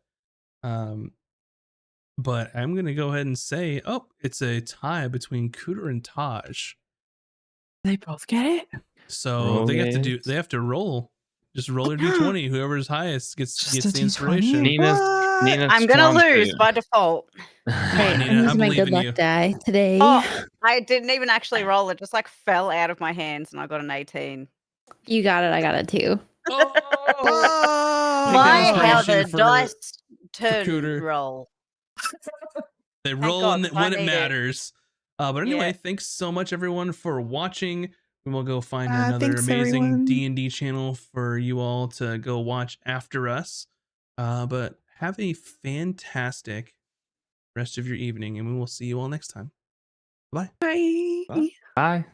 But I'm gonna go ahead and say, it's a tie between Cooter and Taj. They both get it. So Roll they it. have to roll. Just roll their d20. Whoever's highest gets Just a the D20? inspiration. Nina's I'm gonna swan for lose you. by default. Come on, Right, Nina, I'm I using my believe good in luck you. die today. Oh, I didn't even actually roll. It just like fell out of my hands, and I got an 18. You got it. I got it too. Oh! Oh, Take that My, how inspiration the for- dice turn Cooter. roll. They roll God, when I it need it. matters. But anyway, Yeah. thanks so much everyone for watching. We will go find another thanks, amazing everyone. D&D channel for you all to go watch after us. But have a fantastic rest of your evening, and we will see you all next time. Bye. Bye. Bye.